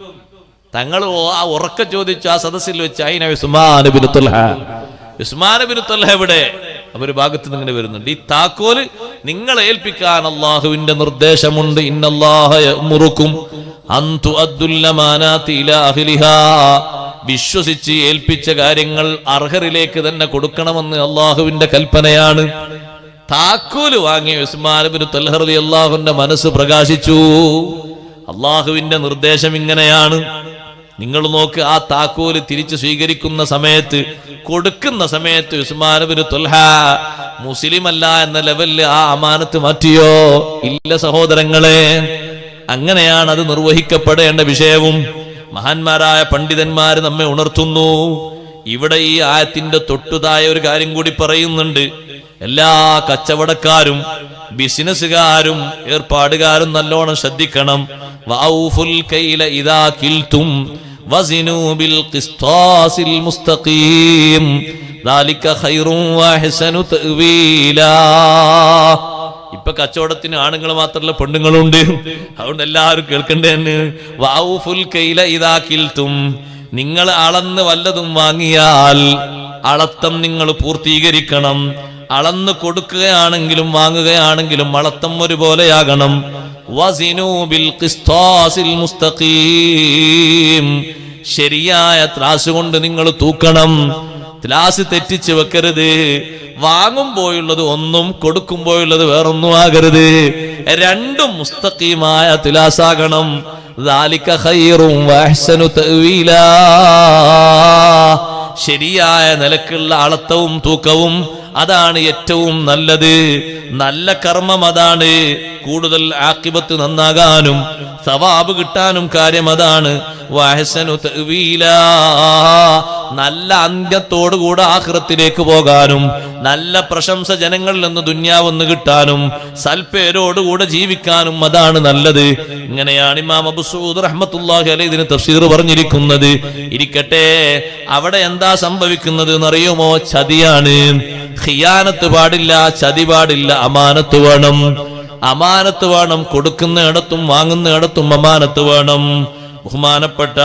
തങ്ങൾ ആ ഉറക്കെ ചോദിച്ചു ആ സദസ്സിൽ വെച്ച്, അയിന ഉസ്മാൻ ഇബ്നു തൽഹ, ഉസ്മാൻ ഇബ്നു തൽഹ എവിടെ? ഒരു ഭാഗത്ത് നിന്ന് ഇങ്ങനെ വരുന്നുണ്ട്, ഈ താക്കോല് നിങ്ങളെ ഏൽപ്പിക്കാൻ അള്ളാഹുവിന്റെ നിർദ്ദേശമുണ്ട്. ഇന്നല്ലാഹ യഅ്മുറുക്കും അൻ തുഅദ്ദുൽ അമാനാതി ഇലാ അഹ്ലിഹാ, വിശ്വസിച്ച് ഏൽപ്പിച്ച കാര്യങ്ങൾ അർഹരിലേക്ക് തന്നെ കൊടുക്കണമെന്ന് അള്ളാഹുവിന്റെ കൽപ്പനയാണ്. താക്കോല് വാങ്ങിയ ഉസ്മാൻ ഇബ്നു തൽഹ റളിയല്ലാഹുവിന്റെ മനസ്സ് പ്രകാശിച്ചു. അള്ളാഹുവിന്റെ നിർദ്ദേശം ഇങ്ങനെയാണ്. നിങ്ങൾ നോക്ക്, ആ താക്കോല് തിരിച്ചു സ്വീകരിക്കുന്ന സമയത്ത്, കൊടുക്കുന്ന സമയത്ത് ഉസ്മാൻ ഇബ്നു തൽഹ മുസ്ലിം അല്ല എന്ന ലെവലിൽ ആ അമാനത്ത് മാറ്റിയോ? ഇല്ല സഹോദരങ്ങളെ, അങ്ങനെയാണ് അത് നിർവഹിക്കപ്പെടേണ്ട വിഷയവും. മഹാന്മാരായ പണ്ഡിതന്മാര് നമ്മെ ഉണർത്തുന്നു. ഇവിടെ ഈ ആയത്തിന്റെ തൊട്ടുതായ ഒരു കാര്യം കൂടി പറയുന്നുണ്ട്. എല്ലാ കച്ചവടക്കാരും ബിസിനസ്സുകാരും ഏർപ്പാടുകാരും നല്ലോണം ശ്രദ്ധിക്കണം. വഔഫുൽ കൈല ഇദാ കിൽതും വസിനൂ ബിൽ ഖിസ്താസിൽ മുസ്തഖീം ദാലിക ഖൈറുൻ വഅഹ്സനു തഅ്വീലാ. ഇപ്പൊ കച്ചവടത്തിന് ആണുങ്ങൾ മാത്രമല്ല പെണ്ണുങ്ങളുണ്ട്. അതുകൊണ്ട് എല്ലാവരും കേൾക്കണ്ടേന്ന്. വഔഫുൽ കൈല ഇദാ കിൽതും, നിങ്ങൾ അളന്ന് വല്ലതും വാങ്ങിയാൽ അളത്തം നിങ്ങൾ പൂർത്തീകരിക്കണം. അളന്ന് കൊടുക്കുകയാണെങ്കിലും വാങ്ങുകയാണെങ്കിലും അളത്തം ഒരുപോലെയാകണം. വസിനൂ ബിൽ ഖിസ്താസിൽ മുസ്തഖീം, ശരിയായ ത്രാസ് കൊണ്ട് നിങ്ങൾ തൂക്കണം. ത്രാസ് തെറ്റിച്ച് വെക്കരുത്. വാങ്ങുമ്പോഴുള്ളത് ഒന്നും കൊടുക്കുമ്പോഴുള്ളത് വേറൊന്നും ആകരുത്. രണ്ടും മുസ്തഖീമായ ത്ലാസാകണം. ദാലിക ഖൈറുൻ വഅഹ്സനു തഅ്വീലാ, ശരിയായ നിലക്കുള്ള അളത്തവും തൂക്കവും അതാണ് ഏറ്റവും നല്ലത്. നല്ല കർമ്മം അതാണ്. കൂടുതൽ ആഖിബത്ത് നന്നാകാനും സവാബ് കിട്ടാനും കാര്യം അതാണ്. വഅഹ്സനു തഅ്വീലാ, നല്ല അന്ത്യത്തോടുകൂടെ ആഖിറത്തിലേക്ക് പോകാനും നല്ല പ്രശംസ ജനങ്ങളിൽ നിന്ന് ദുന്യാവെന്ന് കിട്ടാനും സൽപ്പേരോടുകൂടെ ജീവിക്കാനും അതാണ് നല്ലത്. ഇങ്ങനെയാണ് ഇമാം അബൂ സഊദ് റഹ്മത്തുള്ളാഹി അലൈഹി ഇതിന് തഫ്സീർ പറഞ്ഞിരിക്കുന്നത്. ഇരിക്കട്ടെ, അവിടെ എന്താ സംഭവിക്കുന്നത് എന്നറിയുമോ? ചതിയാണ്. ഖിയാനത്ത് പാടില്ല, ചതി പാടില്ല. അമാനത്ത് വേണം, അമാനത്ത് വേണം. കൊടുക്കുന്നിടത്തും വാങ്ങുന്നിടത്തും അമാനത്ത് വേണം. ബഹുമാനപ്പെട്ട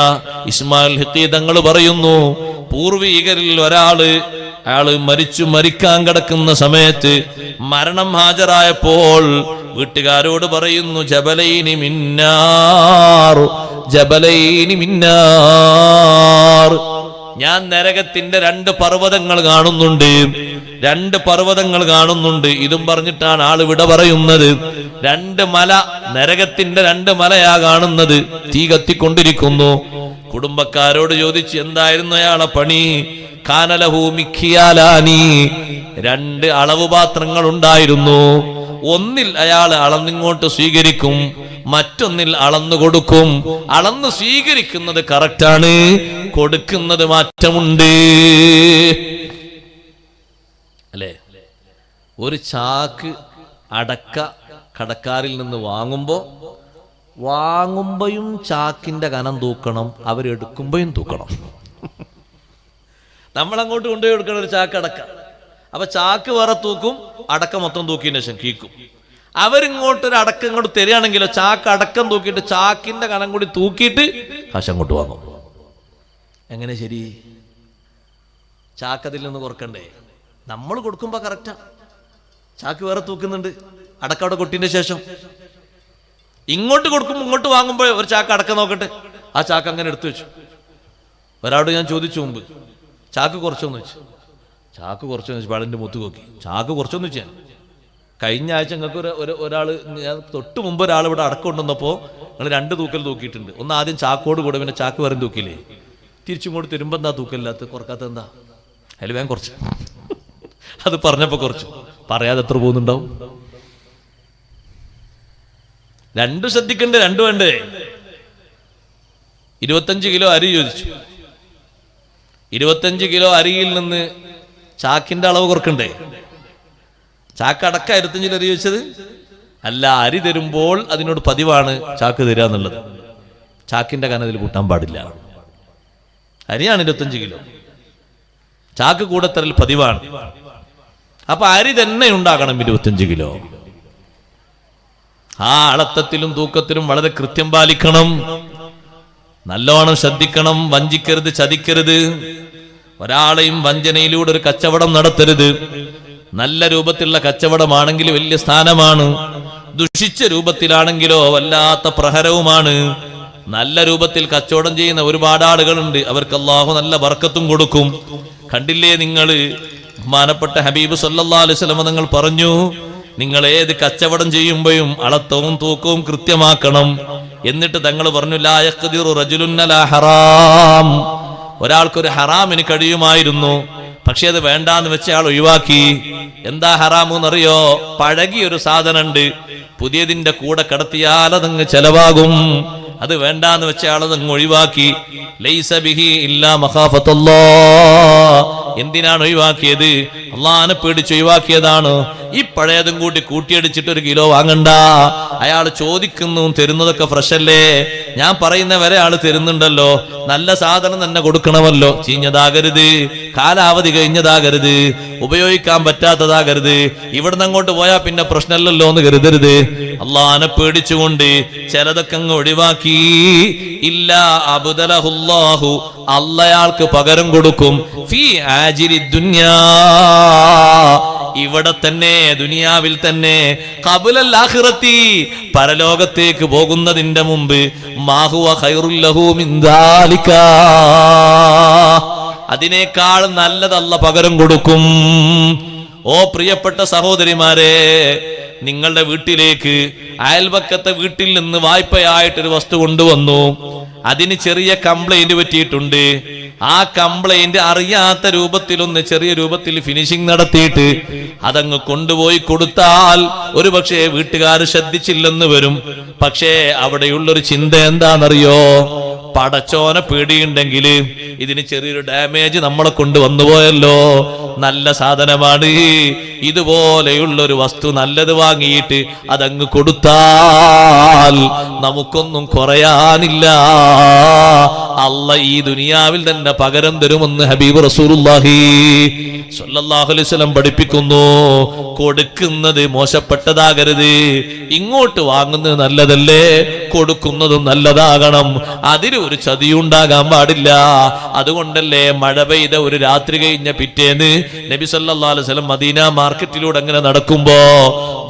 ഇസ്മായിൽ ഹിഖി തങ്ങൾ പറയുന്നു, പൂർവീകരിൽ അയാള് മരിക്കാൻ കിടക്കുന്ന സമയത്ത് മരണം ഹാജരായപ്പോൾ വീട്ടുകാരോട് പറയുന്നു, ജബലൈനി മിന്നാർ, ജബലൈനി മിന്നാർ, ഞാൻ നരകത്തിന്റെ 2 പർവ്വതങ്ങൾ കാണുന്നുണ്ട്, 2 പർവ്വതങ്ങൾ കാണുന്നുണ്ട്. ഇതും പറഞ്ഞിട്ടാണ് ആള് വിട പറയുന്നത്. 2 മല, നരകത്തിന്റെ 2 മലയാ കാണുന്നത്, തീ കത്തിക്കൊണ്ടിരിക്കുന്നു. കുടുംബക്കാരോട് ചോദിച്ച് എന്തായിരുന്നു അയാളെ പണി? കാനലഹു മിഖിയാലാനി, 2 അളവ് പാത്രങ്ങൾ ഉണ്ടായിരുന്നു. ഒന്നിൽ അയാൾ അളന്നിങ്ങോട്ട് സ്വീകരിക്കും, മറ്റൊന്നിൽ അളന്നു കൊടുക്കും. അളന്ന് സ്വീകരിക്കുന്നത് കറക്റ്റാണ്, കൊടുക്കുന്നത് മാറ്റമുണ്ട്. അല്ലേ? ഒരു ചാക്ക് അടക്ക കടക്കാരിൽ നിന്ന് വാങ്ങുമ്പോഴും ചാക്കിന്റെ കനം തൂക്കണം, അവരെടുക്കുമ്പോഴും തൂക്കണം. നമ്മളങ്ങോട്ട് കൊണ്ടുപോയി കൊടുക്കണം ഒരു ചാക്ക് അടക്ക. അപ്പൊ ചാക്ക് വേറെ തൂക്കും, അടക്ക മൊത്തം തൂക്കിയതിന് ശേഷം കീക്കും. അവരിങ്ങോട്ടൊരു അടക്കം ഇങ്ങോട്ട് തരികയാണെങ്കിലോ ചാക്ക് അടക്കം തൂക്കിയിട്ട് ചാക്കിന്റെ കനം കൂടി തൂക്കിയിട്ട് കാശ് അങ്ങോട്ട് വാങ്ങും. എങ്ങനെ ശരി? ചാക്ക് അതിൽ നിന്ന് കുറക്കണ്ടേ? നമ്മൾ കൊടുക്കുമ്പോ കറക്റ്റാ, ചാക്ക് വേറെ തൂക്കുന്നുണ്ട്, അടക്ക അവിടെ കൊട്ടിന്റെ ശേഷം. ഇങ്ങോട്ട് കൊടുക്കുമ്പോൾ ഇങ്ങോട്ട് വാങ്ങുമ്പോൾ ഒരു ചാക്ക് അടക്കം നോക്കട്ടെ, ആ ചാക്ക് അങ്ങനെ എടുത്തു വെച്ചു. ഒരാളോട് ഞാൻ ചോദിച്ചു മുമ്പ്, ചാക്ക് കുറച്ചോന്ന് വെച്ചു. ചാക്ക് കുറച്ചെന്ന് വെച്ചു പാടിന്റെ മുത്ത് നോക്കി, ചാക്ക് കുറച്ചോന്ന് വെച്ചാൽ കഴിഞ്ഞ ആഴ്ച നിങ്ങൾക്ക് ഒരാൾ, ഞാൻ തൊട്ട് മുമ്പ് ഒരാൾ ഇവിടെ അടക്കം കൊണ്ടുവന്നപ്പോൾ നിങ്ങൾ 2 തൂക്കൽ തൂക്കിയിട്ടുണ്ട്. ഒന്ന് ആദ്യം ചാക്കോട് കൂടെ, പിന്നെ ചാക്ക് വേറെ തൂക്കിയില്ലേ? തിരിച്ചും കൂടി തരുമ്പോൾ എന്താ തൂക്കല്ലാത്ത കുറക്കാത്ത എന്താ? അതിൽ വേഗം കുറച്ച് അത് പറഞ്ഞപ്പോൾ കുറച്ചു, പറയാതെ എത്ര പോകുന്നുണ്ടാവും? 2 ശ്രദ്ധിക്കണ്ടേ? 2 വേണ്ടേ? 25 കിലോ അരി ചോദിച്ചു. 25 കിലോ അരിയിൽ നിന്ന് ചാക്കിന്റെ അളവ് കുറക്കണ്ടേ? ചാക്ക് അടക്ക 25 കിലോ അരി ചോദിച്ചത് അല്ല, അരി തരുമ്പോൾ അതിനോട് പതിവാണ് ചാക്ക് തരിക എന്നുള്ളത്. ചാക്കിന്റെ കനതിൽ കൂട്ടാൻ പാടില്ല. അരിയാണ് 25 കിലോ, ചാക്ക് കൂടെ തരൽ പതിവാണ്. അപ്പൊ അരി തന്നെ ഉണ്ടാകണം 25 കിലോ. ആ അളത്തത്തിലും തൂക്കത്തിലും വളരെ കൃത്യം പാലിക്കണം, നല്ലോണം ശ്രദ്ധിക്കണം. വഞ്ചിക്കരുത്, ചതിക്കരുത്. ഒരാളെയും വഞ്ചനയിലൂടെ ഒരു കച്ചവടം നടത്തരുത്. നല്ല രൂപത്തിലുള്ള കച്ചവടമാണെങ്കിൽ വലിയ സ്ഥാനമാണ്, ദുഷിച്ച രൂപത്തിലാണെങ്കിലോ വല്ലാത്ത പ്രഹരവുമാണ്. നല്ല രൂപത്തിൽ കച്ചവടം ചെയ്യുന്ന ഒരുപാട് ആളുകളുണ്ട്, അവർക്ക് അല്ലാഹു നല്ല ബർക്കത്തും കൊടുക്കും. കണ്ടില്ലേ നിങ്ങൾ, ബഹുമാനപ്പെട്ട ഹബീബ് സല്ലല്ലാഹു അലൈഹി വസല്ലം നിങ്ങൾ പറഞ്ഞു, നിങ്ങൾ ഏത് കച്ചവടം ചെയ്യുമ്പോഴും അളത്തവും തൂക്കവും കൃത്യമാക്കണം. എന്നിട്ട് തങ്ങൾ പറഞ്ഞു, ലാ യഖ്ദിറു റജുലുൻ അലാ ഹറാം, ഒരാൾക്കൊരു ഹറാമിന് കഴിയുമായിരുന്നു, പക്ഷെ അത് വേണ്ടാന്ന് വെച്ച ആൾ ഒഴിവാക്കി. എന്താ ഹറാമെന്നറിയോ? പഴകിയൊരു സാധനമുണ്ട്, പുതിയതിന്റെ കൂടെ കടത്തിയാൽ അതങ്ങ് ചെലവാകും, അത് വേണ്ടാന്ന് വെച്ച ആളതങ്ങ് ഒഴിവാക്കി. ലൈസ ബിഹി ഇല്ലാ മഖാഫത്തുല്ലാഹ്, എന്തിനാണ് ഒഴിവാക്കിയത്? അള്ളാഹനെ പേടിച്ച് ഒഴിവാക്കിയതാണ്. ഈ പഴയതും കൂട്ടിയടിച്ചിട്ട് 1 കിലോ വാങ്ങണ്ട. അയാൾ ചോദിക്കുന്നു, തരുന്നതൊക്കെ ഫ്രഷ് അല്ലേ? ഞാൻ പറയുന്ന വരെ ആള് തരുന്നുണ്ടല്ലോ, നല്ല സാധനം തന്നെ കൊടുക്കണമല്ലോ. ചീഞ്ഞതാകരുത്, കാലാവധി കഴിഞ്ഞതാകരുത്, ഉപയോഗിക്കാൻ പറ്റാത്തതാകരുത്. ഇവിടുന്ന് അങ്ങോട്ട് പോയാൽ പിന്നെ പ്രശ്നമല്ലല്ലോ എന്ന് കരുതരുത്. അള്ളാഹനെ പേടിച്ചുകൊണ്ട് ചിലതൊക്കെ അങ്ങ് ഒഴിവാക്കി. ഇല്ല അബ്ദലഹുല്ലാഹു, അള്ളയാൾക്ക് പകരം കൊടുക്കും. ഫീ ആജിരി ദുനിയാ, ഇവിടെ തന്നെ ദുനിയാവിൽ തന്നെ. ഖബലൽ ആഖിറത്തി, പരലോകത്തേക്ക് പോകുന്നതിന്റെ മുമ്പ്. മാഹുവ ഖൈറുൽ ലഹു മിൻ ദാലിക, അതിനേക്കാൾ നല്ലത് അല്ലാഹ് പകരം കൊടുക്കും. ഓ പ്രിയപ്പെട്ട സഹോദരിമാരെ, നിങ്ങളുടെ വീട്ടിലേക്ക് അയൽപക്കത്തെ വീട്ടിൽ നിന്ന് വായ്പയായിട്ടൊരു വസ്തു കൊണ്ടുവന്നു, അതിന് ചെറിയ കംപ്ലൈന്റ് പറ്റിയിട്ടുണ്ട്. ആ കംപ്ലൈന്റ് അറിയാത്ത രൂപത്തിലൊന്ന് ചെറിയ രൂപത്തിൽ ഫിനിഷിംഗ് നടത്തിയിട്ട് അതങ്ങ് കൊണ്ടുപോയി കൊടുത്താൽ ഒരു പക്ഷേ വീട്ടുകാർ ശ്രദ്ധിച്ചില്ലെന്ന് വരും. പക്ഷേ അവിടെയുള്ളൊരു ചിന്ത എന്താണെന്നറിയോ? പടച്ചോനെ പേടിയുണ്ടെങ്കിൽ ഇതിന് ചെറിയൊരു ഡാമേജ് നമ്മളെ കൊണ്ട് വന്നുപോയല്ലോ, നല്ല സാധനമാണ്, ഇതുപോലെയുള്ളൊരു വസ്തു നല്ലത് വാങ്ങിയിട്ട് അതങ്ങ് കൊടുത്താൽ നമുക്കൊന്നും കുറയാനില്ല. അല്ലാഹ് ഈ ദുനിയാവിൽ തന്നെ പകരം തരുമെന്ന് ഹബീബ് റസൂലുള്ളാഹി സ്വല്ലല്ലാഹു അലൈഹി വസല്ലം പഠിപ്പിക്കുന്നു. കൊടുക്കുന്നത് മോശപ്പെട്ടതാകരുത്, ഇങ്ങോട്ട് വാങ്ങുന്നത് നല്ലതല്ലേ, കൊടുക്കുന്നതും നല്ലതാകണം. അതിലൊരു ചതിയുണ്ടാകാൻ പാടില്ല. അതുകൊണ്ടല്ലേ മഴ പെയ്ത ഒരു രാത്രി കഴിഞ്ഞ പിറ്റേന്ന് നബി സല്ലല്ലാഹു അലൈഹി വസല്ലം മദീന മാർക്കറ്റിലൂടെ അങ്ങനെ നടക്കുമ്പോ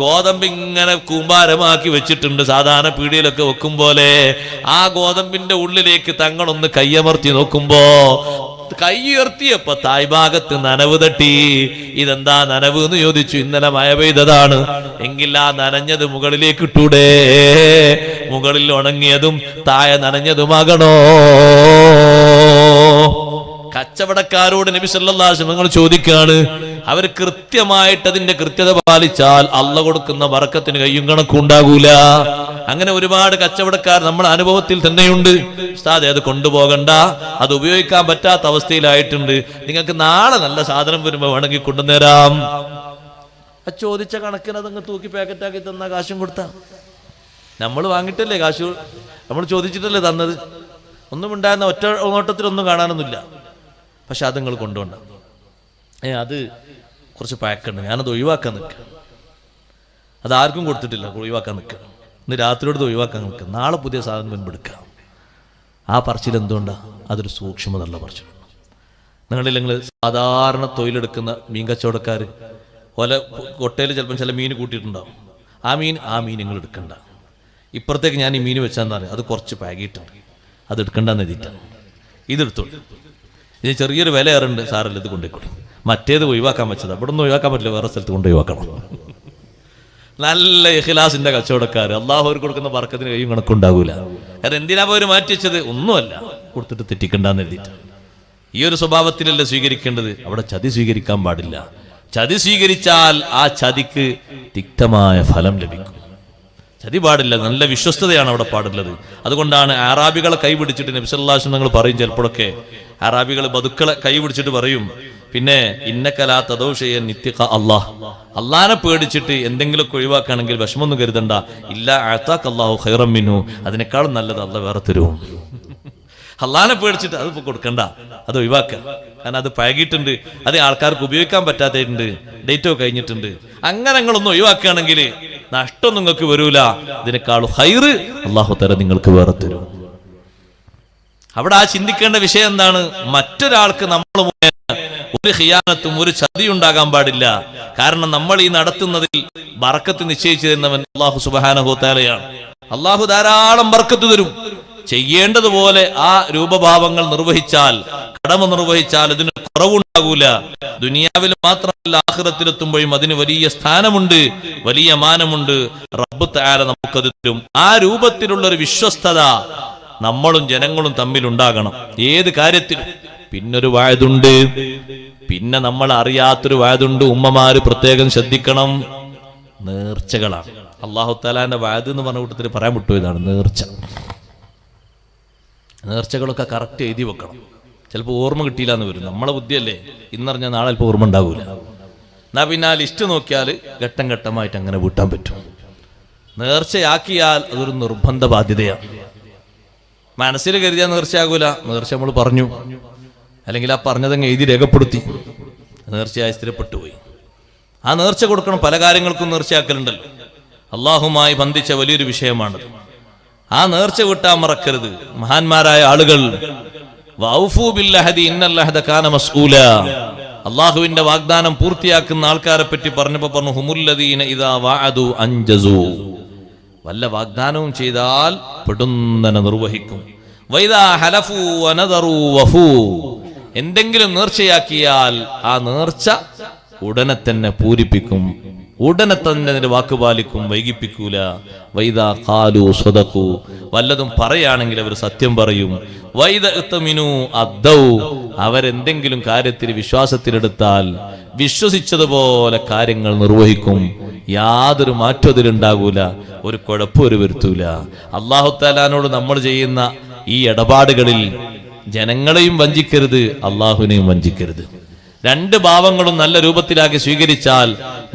ഗോതമ്പ് ഇങ്ങനെ കൂമ്പാരമാക്കി വെച്ചിട്ടുണ്ട്, സാധാരണ പീടികയിലൊക്കെ വെക്കും പോലെ. ആ ഗോതമ്പിന്റെ ഉള്ളിലേക്ക് തങ്ങളൊന്ന് കയ്യമർത്തി നോക്കുമ്പോ കൈ ഉയർത്തിയപ്പോ തായ്ഭാഗത്ത് നനവ് തട്ടി. ഇതെന്താ നനവ് എന്ന് ചോദിച്ചു. ഇന്നലെ മഴ പെയ്തതാണ്. എങ്കിൽ ആ നനഞ്ഞത് മുകളിലേക്ക് ഇട്ടൂടെ? മുകളിൽ ഉണങ്ങിയതും താഴെ നനഞ്ഞതുമാകണോ? കച്ചവടക്കാരോട് നബി സല്ലല്ലാഹു അലൈഹി വസല്ലം ചോദിക്കാണ്. അവർ കൃത്യമായിട്ട് അതിന്റെ കൃത്യത പാലിച്ചാൽ അള്ള കൊടുക്കുന്ന ബറക്കത്തിന് കയ്യും കണക്കും ഉണ്ടാകൂല. അങ്ങനെ ഒരുപാട് കച്ചവടക്കാർ നമ്മുടെ അനുഭവത്തിൽ തന്നെയുണ്ട്. ഉസ്താദേ അത് കൊണ്ടുപോകണ്ട, അത് ഉപയോഗിക്കാൻ പറ്റാത്ത അവസ്ഥയിലായിട്ടുണ്ട്, നിങ്ങൾക്ക് നാളെ നല്ല സാധനം വരുമ്പോ വേണമെങ്കിൽ കൊണ്ടുവന്നേരാം. ചോദിച്ച കണക്കിന് അതങ്ങ് തൂക്കി പാക്കറ്റാക്കി തന്ന കാശും കൊടുത്താ. നമ്മൾ വാങ്ങിയിട്ടല്ലേ കാശ്, നമ്മൾ ചോദിച്ചിട്ടല്ലേ തന്നത്. ഒന്നും ഉണ്ടായിരുന്ന ഒറ്റ നോട്ടത്തിലൊന്നും കാണാനൊന്നുമില്ല. പക്ഷെ അത് നിങ്ങൾ കൊണ്ടുപോണ്ട. അത് കുറച്ച് പാക്കുണ്ട്, ഞാനത് ഒഴിവാക്കാൻ നിൽക്കുക. അതാർക്കും കൊടുത്തിട്ടില്ല, ഒഴിവാക്കാൻ നിൽക്കുക. ഇന്ന് രാത്രിയോട് ഒഴിവാക്കാൻ നിൽക്കുക. നാളെ പുതിയ സാധനം മുൻപെടുക്കാം. ആ പറച്ചിൽ എന്തുകൊണ്ടാണ്? അതൊരു സൂക്ഷ്മതയുള്ള പറച്ചിൽ. നിങ്ങളില്ലെങ്കിൽ സാധാരണ തൊഴിലെടുക്കുന്ന മീൻ കച്ചവടക്കാർ ഓല കൊട്ടയിൽ ചിലപ്പം ചില മീൻ കൂട്ടിയിട്ടുണ്ടാവും. ആ മീൻ നിങ്ങൾ എടുക്കണ്ട. ഇപ്പുറത്തേക്ക് ഞാൻ ഈ മീൻ വെച്ചാന്ന് പറയും, അത് കുറച്ച് പാകിയിട്ടുണ്ട്, അത് എടുക്കണ്ടെന്ന് എഴുതിയിട്ടാണ്. ഇതെടുത്തോളൂ, ഇത് ചെറിയൊരു വില ഏറുണ്ട്, സാറല്ല ഇത് കൊണ്ടുപോയിക്കോളൂ. മറ്റേത് ഒഴിവാക്കാൻ വെച്ചത് ഇവിടെ ഒന്നും ഒഴിവാക്കാൻ പറ്റില്ല, വേറെ സ്ഥലത്ത് കൊണ്ട് ഒഴിവാക്കണം. നല്ല ഇഖ്ലാസിന്റെ കച്ചവടക്കാർ അള്ളാഹു അവർ കൊടുക്കുന്ന ബർക്കത്തിന് കയ്യും കണക്കുണ്ടാകൂല. കാരണം എന്തിനാ അവർ മാറ്റി വെച്ചത്? ഒന്നുമല്ല, കൊടുത്തിട്ട് തെറ്റിക്കണ്ടെന്ന് എഴുതിയിട്ടാണ്. ഈ ഒരു സ്വഭാവത്തിലല്ല സ്വീകരിക്കേണ്ടത്. അവിടെ ചതി സ്വീകരിക്കാൻ പാടില്ല. ചതി സ്വീകരിച്ചാൽ ആ ചതിക്ക് തിക്തമായ ഫലം ലഭിക്കും. ചതി പാടില്ല, നല്ല വിശ്വസ്തതയാണ് അവിടെ പാടുള്ളത്. അതുകൊണ്ടാണ് അറാബികളെ കൈ പിടിച്ചിട്ട് നബി സല്ലല്ലാഹു അലൈഹി വസല്ലം പറയും, ചിലപ്പോഴൊക്കെ അറാബികൾ ബതുക്കളെ കൈ പിടിച്ചിട്ട് പറയും, പിന്നെ ഇന്നകലാ തദൗഷയ നിത്യഖ അല്ലാഹ്, അള്ളാനെ പേടിച്ചിട്ട് എന്തെങ്കിലുമൊക്കെ ഒഴിവാക്കുകയാണെങ്കിൽ വിഷമൊന്നും കരുതണ്ട. ഇല്ല അഅതാക അല്ലാഹു ഖൈറൻ മിൻഹു, അതിനേക്കാളും നല്ലത് അള്ളാഹ് വേറെ തരും. അള്ളാനെ പേടിച്ചിട്ട് അത് കൊടുക്കണ്ട, അത് ഒഴിവാക്കുക. കാരണം അത് പഴകിയിട്ടുണ്ട്, അത് ആൾക്കാർക്ക് ഉപയോഗിക്കാൻ പറ്റാത്തതുണ്ട്, ഡേറ്റോ കഴിഞ്ഞിട്ടുണ്ട്. അങ്ങനെ നിങ്ങളൊന്നും ഒഴിവാക്കുകയാണെങ്കിൽ നഷ്ടം നിങ്ങൾക്ക് വരൂല. ഇതിനേക്കാളും ഹൈറ് അള്ളാഹു തആല നിങ്ങൾക്ക് വേറെ തരും. അവിടെ ആ ചിന്തിക്കേണ്ട വിഷയം എന്താണ്? മറ്റൊരാൾക്ക് നമ്മൾ ഒരു ഖിയാനത്തും ഒരു ചതി ഉണ്ടാകാൻ പാടില്ല. കാരണം നമ്മൾ ഈ നടത്തുന്നതിൽ ബർക്കത്ത് നിശ്ചയിച്ചു തരുന്നവൻ അല്ലാഹു സുബ്ഹാനഹു വ തആലയാണ്. അല്ലാഹു ധാരാളം ബർക്കത്ത് തരും. ചെയ്യേണ്ടതുപോലെ ആ രൂപഭാവങ്ങൾ നിർവഹിച്ചാൽ, കടമ നിർവഹിച്ചാൽ അതിന് കുറവുണ്ടാകൂല. ദുനിയാവിൽ മാത്രമല്ല ആഖിറത്തിലെത്തുമ്പോഴും അതിന് വലിയ സ്ഥാനമുണ്ട്, വലിയ മാനമുണ്ട്. റബ്ബ് തആല നമുക്കത് തരും. ആ രൂപത്തിലുള്ള ഒരു വിശ്വസ്തത നമ്മളും ജനങ്ങളും തമ്മിൽ ഉണ്ടാകണം ഏത് കാര്യത്തിലും. പിന്നൊരു വായതുണ്ട്, പിന്നെ നമ്മൾ അറിയാത്തൊരു വായതുണ്ട്. ഉമ്മമാര് പ്രത്യേകം ശ്രദ്ധിക്കണം. നേർച്ചകളാണ്. അല്ലാഹു തആലാന്റെ വായത് എന്ന് പറഞ്ഞ കൂട്ടത്തിൽ പറയാൻ വിട്ടുപോയതാണ് നേർച്ച. നേർച്ചകളൊക്കെ കറക്റ്റ് എഴുതി വെക്കണം. ചിലപ്പോൾ ഓർമ്മ കിട്ടിയില്ല എന്ന് വരും. നമ്മളെ ബുദ്ധിയല്ലേ, ഇന്നറിഞ്ഞാൽ നാളെ ചിലപ്പോൾ ഓർമ്മ ഉണ്ടാകൂല. എന്നാ പിന്നെ ആ ലിസ്റ്റ് നോക്കിയാൽ ഘട്ടം ഘട്ടമായിട്ട് അങ്ങനെ വീട്ടാൻ പറ്റും. നേർച്ചയാക്കിയാൽ അതൊരു നിർബന്ധ ബാധ്യതയാണ്. മനസ്സിൽ കരുതിയാൽ നേർച്ചയാകൂല. നേർച്ച നമ്മൾ പറഞ്ഞു, അല്ലെങ്കിൽ ആ പറഞ്ഞതങ്ങ് എഴുതി രേഖപ്പെടുത്തി, നേർച്ചയായി സ്ഥിരപ്പെട്ടു പോയി. ആ നേർച്ച കൊടുക്കണം. പല കാര്യങ്ങൾക്കും നേർച്ചയാക്കലുണ്ടല്ലോ. അള്ളാഹുമായി ബന്ധിച്ച വലിയൊരു വിഷയമാണത്. ആ നേർച്ച വിട്ടാൻ മറക്കരുത്. മഹാന്മാരായ ആളുകൾ വഔഫൂ ബില്ലഹദി ഇന്നൽ അഹദ കാന മസ്ഊല, അള്ളാഹുവിന്റെ വാഗ്ദാനം പൂർത്തിയാക്കുന്ന ആൾക്കാരെ പറ്റി പറഞ്ഞപ്പോ പറഞ്ഞു, ഹുമുല്ലദീന ഇദാ വഅദു അൻജസു, വല്ല വാഗ്ദാനവും ചെയ്താൽ പെടുന്നനെ നിർവഹിക്കും. വൈദാ ഹലഫു വനദറു വഫൂ, എന്തെങ്കിലും നേർച്ചയാക്കിയാൽ ആ നേർച്ച ഉടനെ തന്നെ പൂരിപ്പിക്കും, ഉടനെ തന്നെ അതിന്റെ വാക്ക് പാലിക്കും, വൈകിപ്പിക്കൂല. വൈദാ ഖാലു സദഖു, വല്ലതും പറയുകയാണെങ്കിൽ അവർ സത്യം പറയും. വൈദ ഇത്മിനു അദ്ദൗ, അവരെന്തെങ്കിലും കാര്യത്തിൽ വിശ്വാസത്തിലെടുത്താൽ വിശ്വസിച്ചതുപോലെ കാര്യങ്ങൾ നിർവഹിക്കും. യാതൊരു മാറ്റം അതിലുണ്ടാകൂല, ഒരു കുഴപ്പം ഒരു വരുത്തൂല. അല്ലാഹു തആലാനോട് നമ്മൾ ചെയ്യുന്ന ഈ ഇടപാടുകളിൽ ജനങ്ങളെയും വഞ്ചിക്കരുത്, അള്ളാഹുവിനെയും വഞ്ചിക്കരുത്. രണ്ട് ഭാവങ്ങളും നല്ല രൂപത്തിലാക്കി സ്വീകരിച്ചാൽ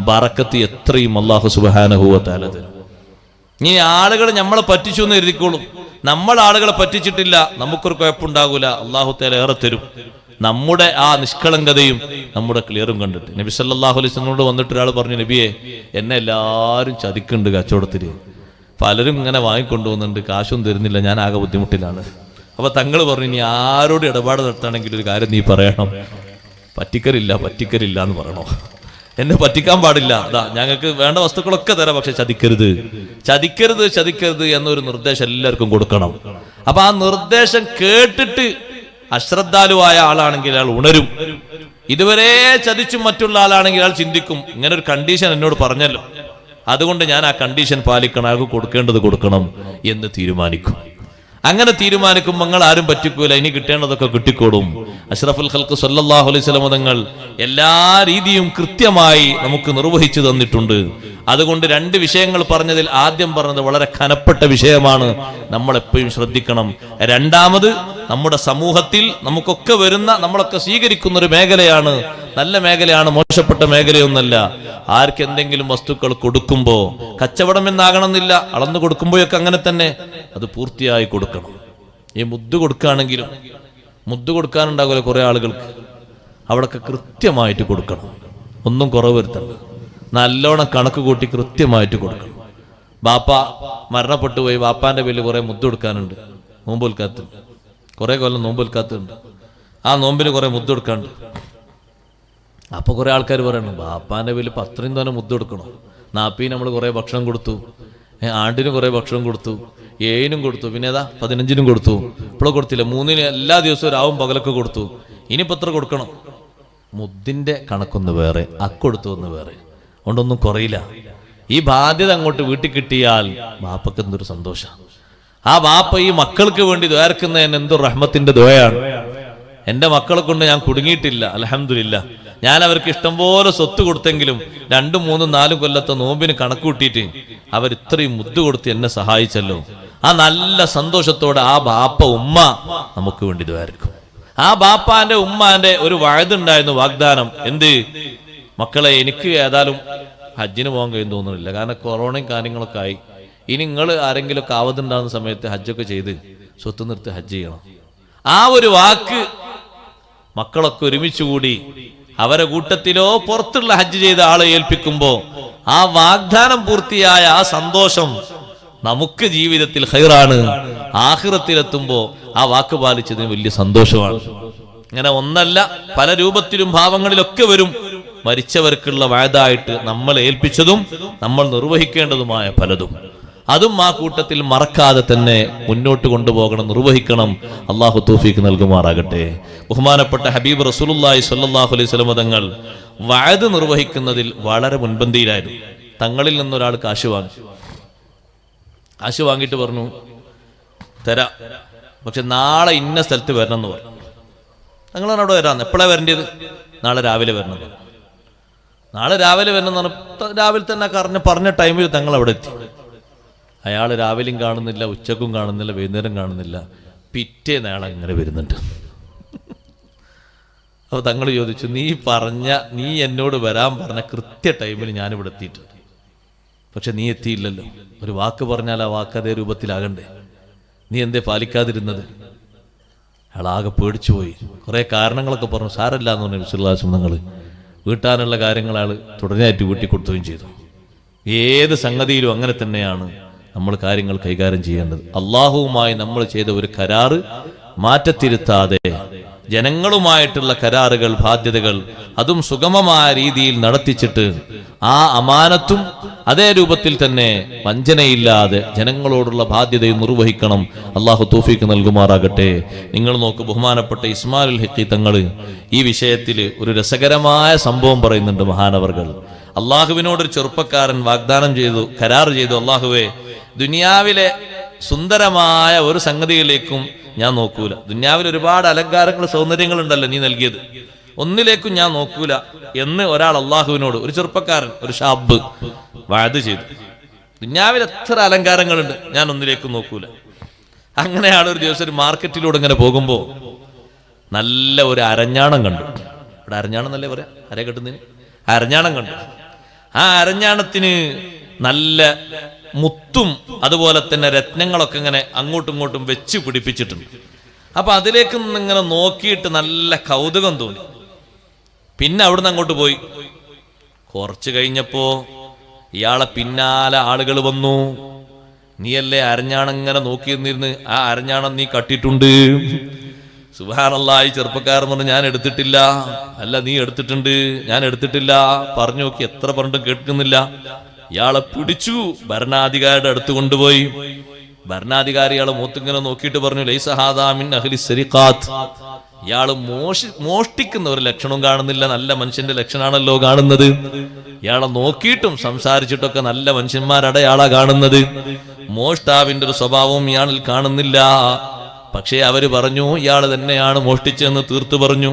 ബറക്കത്ത് എത്രയും അല്ലാഹു സുബ്ഹാനഹു വ തആല തരും. ഇനി ആളുകൾ നമ്മളെ പറ്റിച്ചു എന്ന് എഴുതിക്കോളും. നമ്മൾ ആളുകളെ പറ്റിച്ചിട്ടില്ല, നമുക്കൊരു കുഴപ്പമുണ്ടാകൂല, അല്ലാഹു തആല ഏറെ തരും. നമ്മുടെ ആ നിഷ്കളങ്കതയും നമ്മുടെ ക്ലിയറും കണ്ടിട്ട് നബി സല്ലല്ലാഹു അലൈഹി വസല്ലമയോട് വന്നിട്ട് ഒരാൾ പറഞ്ഞു, നബിയെ എന്നെ എല്ലാവരും ചതിക്കുന്നുണ്ട് കച്ചവടത്തിൽ, പലരും ഇങ്ങനെ വാങ്ങിക്കൊണ്ടുപോകുന്നുണ്ട്, കാശൊന്നും തരുന്നില്ല, ഞാൻ ആകെ ബുദ്ധിമുട്ടിലാണ്. അപ്പൊ തങ്ങൾ പറഞ്ഞു, ഇനി ആരോട് ഇടപാട് നടത്തണമെങ്കിൽ ഒരു കാര്യം നീ പറയണം, പറ്റിക്കരില്ല എന്ന് പറയണോ. എന്നെ പറ്റിക്കാൻ പാടില്ല, ഞങ്ങൾക്ക് വേണ്ട വസ്തുക്കളൊക്കെ തരാം, പക്ഷെ ചതിക്കരുത് എന്നൊരു നിർദ്ദേശം എല്ലാവർക്കും കൊടുക്കണം. അപ്പൊ ആ നിർദ്ദേശം കേട്ടിട്ട് അശ്രദ്ധാലുവായ ആളാണെങ്കിൽ അയാൾ ഉണരും. ഇതുവരെ ചതിച്ചും മറ്റുള്ള ആളാണെങ്കിൽ അയാൾ ചിന്തിക്കും, ഇങ്ങനെ ഒരു കണ്ടീഷൻ എന്നോട് പറഞ്ഞല്ലോ, അതുകൊണ്ട് ഞാൻ ആ കണ്ടീഷൻ പാലിക്കണം, അയാൾക്ക് കൊടുക്കേണ്ടത് കൊടുക്കണം എന്ന് തീരുമാനിക്കും. അങ്ങനെ തീരുമാനിക്കുമ്പോൾ നിങ്ങൾ ആരും പറ്റിക്കൂല, ഇനി കിട്ടേണ്ടതൊക്കെ കിട്ടിക്കോടും. അഷ്റഫുൽ ഖൽഖ് സല്ലല്ലാഹു അലൈഹി വസല്ലം തങ്ങൾ എല്ലാ രീതിയും കൃത്യമായി നമുക്ക് നിർവഹിച്ചു തന്നിട്ടുണ്ട്. അതുകൊണ്ട് രണ്ട് വിഷയങ്ങൾ പറഞ്ഞതിൽ ആദ്യം പറഞ്ഞത് വളരെ കനപ്പെട്ട വിഷയമാണ്, നമ്മൾ എപ്പോഴും ശ്രദ്ധിക്കണം. രണ്ടാമത്, നമ്മുടെ സമൂഹത്തിൽ നമുക്കൊക്കെ വരുന്ന, നമ്മളൊക്കെ സ്വീകരിക്കുന്ന ഒരു മേഖലയാണ്, നല്ല മേഖലയാണ്, മോശപ്പെട്ട മേഖലയൊന്നല്ല. ആർക്കെന്തെങ്കിലും വസ്തുക്കൾ കൊടുക്കുമ്പോ കച്ചവടം എന്നാകണമെന്നില്ല, അളന്നു കൊടുക്കുമ്പോഴൊക്കെ അങ്ങനെ തന്നെ അത് പൂർത്തിയായി കൊടുക്കണം. ഈ മുദ്ദ് കൊടുക്കുകയാണെങ്കിലും, മുദ്ദ് കൊടുക്കാനുണ്ടാകുമല്ലോ കുറെ ആളുകൾക്ക്, അവിടൊക്കെ കൃത്യമായിട്ട് കൊടുക്കണം, ഒന്നും കുറവ് വരുത്തണ്ട, നല്ലോണം കണക്ക് കൂട്ടി കൃത്യമായിട്ട് കൊടുക്കണം. ബാപ്പ മരണപ്പെട്ടു പോയി, ബാപ്പാന്റെ പേരിൽ കുറെ മുദ്ദ് കൊടുക്കാനുണ്ട്, നോമ്പ് വിൽക്കാത്തുണ്ട്, കുറെ കൊല്ലം നോമ്പ് വിൽക്കാത്തുണ്ട്, ആ നോമ്പിന് കുറെ മുദ്ദ് കൊടുക്കാനുണ്ട്. അപ്പൊ കുറെ ആൾക്കാർ പറയണം, ബാപ്പാന്റെ പേരിൽ അത്രയും തന്നെ മുദ്ദ് കൊടുക്കണം, നാപ്പീന് നമ്മൾ കുറെ ഭക്ഷണം കൊടുത്തു, ആണ്ടിന് കുറെ ഭക്ഷണം കൊടുത്തു, 7-നും കൊടുത്തു, പിന്നെ ഏതാ 15-നും കൊടുത്തു, ഇപ്പോഴും കൊടുത്തില്ല, 3-ന് എല്ലാ ദിവസവും രാവും പകലൊക്കെ കൊടുത്തു, ഇനിയിപ്പോൾ എത്ര കൊടുക്കണം? മുദ്ദിന്റെ കണക്കൊന്ന് വേറെ, അക്കൊടുത്തു ഒന്ന് വേറെ, അതുകൊണ്ടൊന്നും കുറയില്ല. ഈ ബാധ്യത അങ്ങോട്ട് വീട്ടിൽ കിട്ടിയാൽ ബാപ്പക്ക് എന്തൊരു സന്തോഷം. ആ ബാപ്പ ഈ മക്കൾക്ക് വേണ്ടി ദ്വാരക്കുന്നതിന് എന്തൊരു റഹ്മത്തിന്റെ ദ്വയാണ്. എന്റെ മക്കളെ കൊണ്ട് ഞാൻ കുടുങ്ങിയിട്ടില്ല, അൽഹംദുലില്ലാ. ഞാൻ അവർക്ക് ഇഷ്ടംപോലെ സ്വത്ത് കൊടുത്തെങ്കിലും 2, 3, 4 കൊല്ലത്തെ നോമ്പിന് കണക്ക് കൂട്ടിയിട്ട് അവർ ഇത്രയും മുദ്ദ് കൊടുത്ത് എന്നെ സഹായിച്ചല്ലോ. ആ നല്ല സന്തോഷത്തോടെ ആ ബാപ്പ ഉമ്മ നമുക്ക് വേണ്ടി ദ്വാരക്കും. ആ ബാപ്പാന്റെ ഉമ്മാന്റെ ഒരു വഅദുണ്ടായിരുന്നു, വാഗ്ദാനം. എന്ത്? മക്കളെ, എനിക്ക് ഏതായാലും ഹജ്ജിന് പോകാൻ കഴിയും തോന്നുന്നില്ല, കാരണം കൊറോണയും കാര്യങ്ങളൊക്കെ ആയി. ഇനി നിങ്ങൾ ആരെങ്കിലും ഒക്കെ ആവതുണ്ടാകുന്ന സമയത്ത് ഹജ്ജൊക്കെ ചെയ്ത് സ്വത്ത് നിർത്തി ഹജ്ജ് ചെയ്യണം. ആ ഒരു വാക്ക് മക്കളൊക്കെ ഒരുമിച്ചുകൂടി അവരെ കൂട്ടത്തിലോ പുറത്തുള്ള ഹജ്ജ് ചെയ്ത ആളെ ഏൽപ്പിക്കുമ്പോ ആ വാഗ്ദാനം പൂർത്തിയായ ആ സന്തോഷം നമുക്ക് ജീവിതത്തിൽ ഖൈറാണ്. ആഖിറത്തിലെത്തുമ്പോ ആ വാക്ക് പാലിച്ചതിന് വലിയ സന്തോഷമാണ്. ഇങ്ങനെ ഒന്നല്ല, പല രൂപത്തിലും ഭാവങ്ങളിലൊക്കെ വരും. മരിച്ചവർക്കുള്ള വഅദായിട്ട് നമ്മൾ ഏൽപ്പിച്ചതും നമ്മൾ നിർവഹിക്കേണ്ടതുമായ പലതും, അതും ആ കൂട്ടത്തിൽ മറക്കാതെ തന്നെ മുന്നോട്ട് കൊണ്ടുപോകണം, നിർവഹിക്കണം. അള്ളാഹു തൗഫീഖ് നൽകുമാറാകട്ടെ. ബഹുമാനപ്പെട്ട ഹബീബ് റസൂലുള്ളാഹി സ്വല്ലല്ലാഹു അലൈഹി വസല്ലം തങ്ങൾ വഅദ് നിർവഹിക്കുന്നതിൽ വളരെ മുൻപന്തിയിലായിരുന്നു. തങ്ങളിൽ നിന്നൊരാൾ കാശ് വാങ്ങിയിട്ട് പറഞ്ഞു, തരാ, പക്ഷെ നാളെ ഇന്ന സ്ഥലത്ത് വരണം എന്ന് പറഞ്ഞു. തങ്ങളാണ് അവിടെ വരാന്ന്. എപ്പോഴാണ് വരേണ്ടത്? നാളെ രാവിലെ വരണം. നാളെ രാവിലെ വരണം എന്ന് പറഞ്ഞ രാവിലെ തന്നെ പറഞ്ഞ ടൈമിൽ തങ്ങൾ അവിടെ എത്തി. അയാൾ രാവിലെയും കാണുന്നില്ല, ഉച്ചക്കും കാണുന്നില്ല, വൈകുന്നേരം കാണുന്നില്ല. പിറ്റേന്ന് അയാൾ അങ്ങനെ വരുന്നുണ്ട്. അപ്പോൾ തങ്ങൾ ചോദിച്ചു, നീ എന്നോട് വരാൻ പറഞ്ഞ കൃത്യ ടൈമിൽ ഞാനിവിടെ എത്തിയിട്ടുണ്ട്, പക്ഷെ നീ എത്തിയില്ലല്ലോ. ഒരു വാക്ക് പറഞ്ഞാൽ ആ വാക്ക് അതേ രൂപത്തിലാകണ്ടേ, നീ എന്തേ പാലിക്കാതിരുന്നത്? അയാളാകെ പേടിച്ചുപോയി. കുറെ കാരണങ്ങളൊക്കെ പറഞ്ഞു. സാരല്ല എന്ന് പറഞ്ഞു വിശ്വാസം. നിങ്ങൾ വീട്ടാനുള്ള കാര്യങ്ങൾ അയാൾ തുടർച്ചയായിട്ട് വീട്ടിൽ കൊടുക്കുകയും ചെയ്തു. ഏത് സംഗതിയിലും അങ്ങനെ തന്നെയാണ് നമ്മൾ കാര്യങ്ങൾ കൈകാര്യം ചെയ്യേണ്ടത്. അള്ളാഹുവുമായി നമ്മൾ ചെയ്ത ഒരു കരാറ് മാറ്റത്തിരുത്താതെ ജനങ്ങളുമായിട്ടുള്ള കരാറുകൾ, ബാധ്യതകൾ, അതും സുഗമമായ രീതിയിൽ നടത്തിച്ചിട്ട് ആ അമാനത്തും അതേ രൂപത്തിൽ തന്നെ വഞ്ചനയില്ലാതെ ജനങ്ങളോടുള്ള ബാധ്യതയും നിർവഹിക്കണം. അള്ളാഹു തൗഫീഖ് നൽകുമാറാകട്ടെ. നിങ്ങൾ നോക്ക്, ബഹുമാനപ്പെട്ട ഇസ്മാഇൽ ഹഖി തങ്ങൾ ഈ വിഷയത്തിൽ ഒരു രസകരമായ സംഭവം പറയുന്നുണ്ട്. മഹാനവർകൾ അള്ളാഹുവിനോടൊരു ചെറുപ്പക്കാരൻ വാഗ്ദാനം ചെയ്തു, കരാർ ചെയ്തു, അള്ളാഹുവേ, ദുനിയാവിലെ സുന്ദരമായ ഒരു സംഗതിയിലേക്കും ഞാൻ നോക്കൂല. ദുനിയാവിൽ ഒരുപാട് അലങ്കാരങ്ങൾ, സൗന്ദര്യങ്ങൾ ഉണ്ടല്ലോ നീ നൽകിയത്, ഒന്നിലേക്കും ഞാൻ നോക്കൂല എന്ന് ഒരാൾ അള്ളാഹുവിനോട്, ഒരു ചെറുപ്പക്കാരൻ, ഒരു ഷാബ് വഅദ് ചെയ്തു. ദുനിയാവിൽ എത്ര അലങ്കാരങ്ങളുണ്ട്, ഞാൻ ഒന്നിലേക്കും നോക്കൂല. അങ്ങനെയാണ് ഒരു ദിവസം ഒരു മാർക്കറ്റിലൂടെ ഇങ്ങനെ പോകുമ്പോ നല്ല ഒരു അരഞ്ഞാണം കണ്ടു. ഇവിടെ അരഞ്ഞാണം എന്നല്ലേ പറയാ, അര കെട്ടുന്നതിന് അരഞ്ഞാണം കണ്ടു. ആ അരഞ്ഞാണത്തിന് നല്ല മുത്തും അതുപോലെ തന്നെ രത്നങ്ങളൊക്കെ ഇങ്ങനെ അങ്ങോട്ടും ഇങ്ങോട്ടും വെച്ച് പിടിപ്പിച്ചിട്ടുണ്ട്. അപ്പൊ അതിലേക്ക് ഇങ്ങനെ നോക്കിയിട്ട് നല്ല കൗതുകം തോന്നി. പിന്നെ അവിടുന്ന് അങ്ങോട്ട് പോയി. കുറച്ച് കഴിഞ്ഞപ്പോ ഇയാളെ പിന്നാലെ ആളുകൾ വന്നു. നീയല്ലേ അരഞ്ഞാണം ഇങ്ങനെ നോക്കി നിന്നിരുന്ന്, ആ അരഞ്ഞാണം നീ കട്ടിട്ടുണ്ട്. സുബ്ഹാനല്ലാഹ്. ഈ ചെറുപ്പക്കാരൻ പറഞ്ഞു, ഞാൻ എടുത്തിട്ടില്ല. അല്ല, നീ എടുത്തിട്ടുണ്ട്. ഞാൻ എടുത്തിട്ടില്ല. പറഞ്ഞു നോക്കി, എത്ര പറഞ്ഞിട്ടും കേൾക്കുന്നില്ല. ഇയാളെ പിടിച്ചു ഭരണാധികാരിയുടെ അടുത്ത് കൊണ്ടുപോയി. ഭരണാധികാരികളെ മൂത്തിങ്ങനെ നോക്കിയിട്ട് പറഞ്ഞു, ലൈസ ഹാദാ മിൻ അഹ്ലി സരിഖാത്ത്, ഇയാള് മോഷ്ടിക്കുന്ന ഒരു ലക്ഷണവും കാണുന്നില്ല, നല്ല മനുഷ്യന്റെ ലക്ഷണാണല്ലോ കാണുന്നത്. ഇയാളെ നോക്കിയിട്ടും സംസാരിച്ചിട്ടൊക്കെ നല്ല മനുഷ്യന്മാരടയാളാ കാണുന്നത്, മോഷ്ടാവിന്റെ ഒരു സ്വഭാവവും ഇയാളിൽ കാണുന്നില്ല. പക്ഷേ അവര് പറഞ്ഞു ഇയാൾ തന്നെയാണ് മോഷ്ടിച്ചതെന്ന് തീർത്തു പറഞ്ഞു.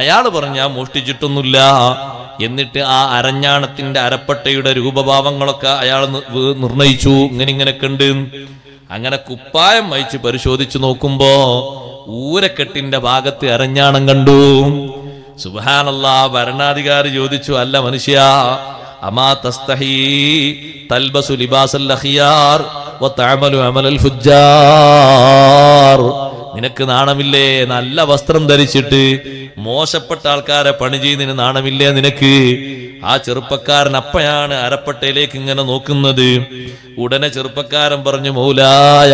അയാൾ പറഞ്ഞു ഞാൻ മോഷ്ടിച്ചിട്ടൊന്നുമില്ല. എന്നിട്ട് ആ അരഞ്ഞാണത്തിന്റെ അരപ്പട്ടയുടെ രൂപഭാവങ്ങളൊക്കെ അയാൾ നിർണയിച്ചു, ഇങ്ങനെയൊക്കെ ഉണ്ട്. അങ്ങനെ കുപ്പായം വഹിച്ച് പരിശോധിച്ചു നോക്കുമ്പോ ഊരക്കെട്ടിന്റെ ഭാഗത്ത് അരഞ്ഞാണം കണ്ടു. സുബ്ഹാനല്ലാഹ്. ഭരണാധികാരി ചോദിച്ചു, അല്ല മനുഷ്യ, അമാ തസ്തഹി തൽബസു ലിബാസൽ അഖിയാർ വതഅമലു അമലൽ ഫുജ്ജാർ, നിനക്ക് നാണമില്ലേ നല്ല വസ്ത്രം ധരിച്ചിട്ട് മോശപ്പെട്ട ആൾക്കാരെ പണി ചെയ്തതിന് നാണമില്ലേ നിനക്ക്? ആ ചെറുപ്പക്കാരൻ അപ്പയാണ് അരപ്പട്ടയിലേക്ക് ഇങ്ങനെ നോക്കുന്നത്. ഉടനെ ചെറുപ്പക്കാരൻ പറഞ്ഞു, മൗലായ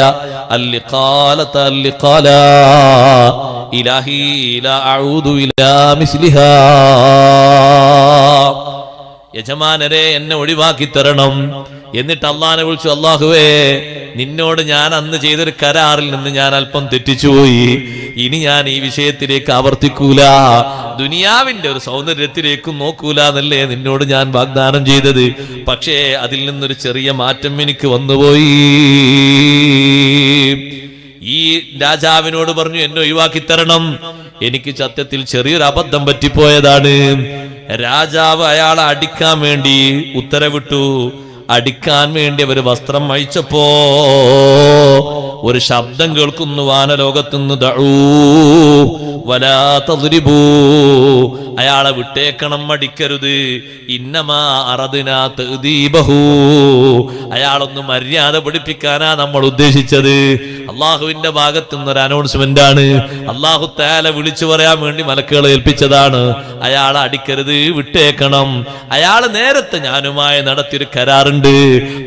അല്ലിഖാലത അല്ലിഖാല ഇലാഹി ലാ അഊദു ഇലാ മിസ്ലിഹാ, യജമാനരെ എന്നെ ഒഴിവാക്കി തരണം. എന്നിട്ട് അള്ളാഹിനെ വിളിച്ചു, അള്ളാഹുവേ, നിന്നോട് ഞാൻ അന്ന് ചെയ്തൊരു കരാറിൽ നിന്ന് ഞാൻ അല്പം തെറ്റിച്ചുപോയി, ഇനി ഞാൻ ഈ വിഷയത്തിലേക്ക് ആവർത്തിക്കൂല, ദുനിയാവിന്റെ ഒരു സൗന്ദര്യത്തിലേക്കും നോക്കൂല എന്നല്ലേ നിന്നോട് ഞാൻ വാഗ്ദാനം ചെയ്തത്. പക്ഷേ അതിൽ നിന്നൊരു ചെറിയ മാറ്റം എനിക്ക് വന്നുപോയി. ഈ രാജാവിനോട് പറഞ്ഞു, എന്നെ ഒഴിവാക്കി തരണം, എനിക്ക് സത്യത്തിൽ ചെറിയൊരു അബദ്ധം പറ്റിപ്പോയതാണ്. രാജാവ് അയാളെ അടിക്കാൻ വേണ്ടി ഉത്തരവിട്ടു. അടിക്കാൻ വേണ്ടി അവർ വസ്ത്രം അഴിച്ചപ്പോ ഒരു ശബ്ദം കേൾക്കുന്നു വാനലോകത്തുനിന്ന്, ദഊ വലാ തദ്രിബൂ, അയാളെ വിട്ടേക്കണം, അടിക്കരുത്. ഇന്നമാ അറദ്നാ തഅദീബഹു, അയാളൊന്ന് മര്യാദ പഠിപ്പിക്കാനാ നമ്മൾ ഉദ്ദേശിച്ചത്. അള്ളാഹുവിന്റെ ഭാഗത്തു നിന്നൊരു അനൗൺസ്മെന്റ് ആണ്. അള്ളാഹു തആല വിളിച്ചു പറയാൻ വേണ്ടി മലക്കുകളെ ഏൽപ്പിച്ചതാണ്. അയാളെ അടിക്കരുത്, വിട്ടേക്കണം. അയാൾ നേരത്തെ ഞാനുമായി നടത്തിയൊരു കരാറുണ്ട്,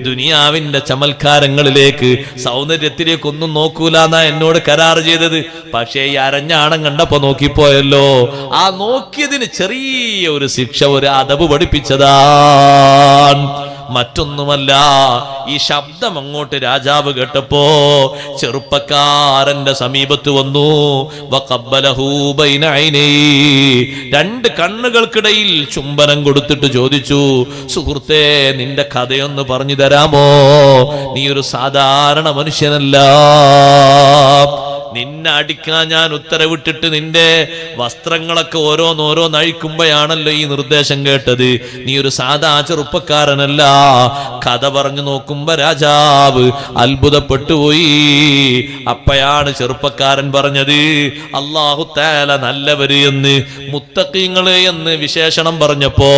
ദുനിയാവിന്റെ ചമൽക്കാരങ്ങളിലേക്ക് സൗന്ദര്യത്തിലേക്ക് ഒന്നും നോക്കൂല എന്നാ എന്നോട് കരാർ ചെയ്തത്. പക്ഷേ ഈ അരഞ്ഞാണം കണ്ടപ്പോ നോക്കിപ്പോയല്ലോ. ആ നോക്കിയതിന് ചെറിയ ഒരു ശിക്ഷ, ഒരു അദബ് പഠിപ്പിച്ചതാണ്, മറ്റൊന്നുമല്ല. ഈ ശബ്ദം അങ്ങോട്ട് രാജാവ് കേട്ടപ്പോ ചെറുപ്പക്കാരന്റെ സമീപത്ത് വന്നു. വഖബ്ബലഹു ബൈന ഐനൈ, രണ്ട് കണ്ണുകൾക്കിടയിൽ ചുംബനം കൊടുത്തിട്ട് ചോദിച്ചു, സുഹൃത്തേ, നിന്റെ കഥയൊന്ന് പറഞ്ഞു തരാമോ? നീ ഒരു സാധാരണ മനുഷ്യനല്ല. നിന്നെ അടിക്കാൻ ഞാൻ ഉത്തരവിട്ടിട്ട് നിന്റെ വസ്ത്രങ്ങളൊക്കെ ഓരോന്നോരോന്ന് അഴിക്കുമ്പോഴാണല്ലോ ഈ നിർദ്ദേശം കേട്ടത്. നീ ഒരു സാധാ ചെറുപ്പക്കാരനല്ല. കഥ പറഞ്ഞു നോക്കുമ്പോ രാജാവ് അത്ഭുതപ്പെട്ടുപോയി. അപ്പയാണ് ചെറുപ്പക്കാരൻ പറഞ്ഞത്, അല്ലാഹു തആല നല്ലവര് എന്ന്, മുത്തഖീങ്ങള് എന്ന് വിശേഷണം പറഞ്ഞപ്പോ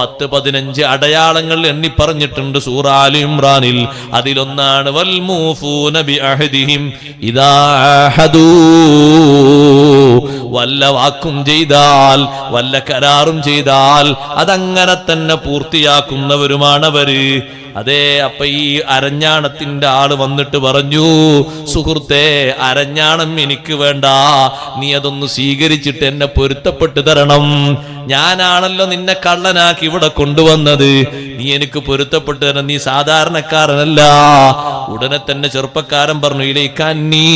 10-15 അടയാളങ്ങൾ എണ്ണി പറഞ്ഞിട്ടുണ്ട് സൂറ ആലി ഇംറാനിൽ. അതിലൊന്നാണ് വൽ മൂഫൂന ബിഅഹദിഹിം ഇദാ അഹദൂ, വല്ല വാക്കും ചെയ്താൽ, വല്ല കരാറും ചെയ്താൽ അതങ്ങനെ തന്നെ പൂർത്തിയാക്കുന്നവരുമാണവര്. അതെ. അപ്പൊ ഈ അരഞ്ഞാണത്തിന്റെ ആള് വന്നിട്ട് പറഞ്ഞു, സുഹൃത്തേ, അരഞ്ഞാണം എനിക്ക് വേണ്ട, നീ അതൊന്ന് സ്വീകരിച്ചിട്ട് എന്നെ പൊരുത്തപ്പെട്ടു തരണം. ഞാനാണല്ലോ നിന്നെ കള്ളനാക്കി ഇവിടെ കൊണ്ടുവന്നത്, നീ എനിക്ക് പൊരുത്തപ്പെട്ടു തരണം, നീ സാധാരണക്കാരനല്ല. ഉടനെ തന്നെ ചെറുപ്പക്കാരൻ പറഞ്ഞു, ഇലൈക്കാൻ നീ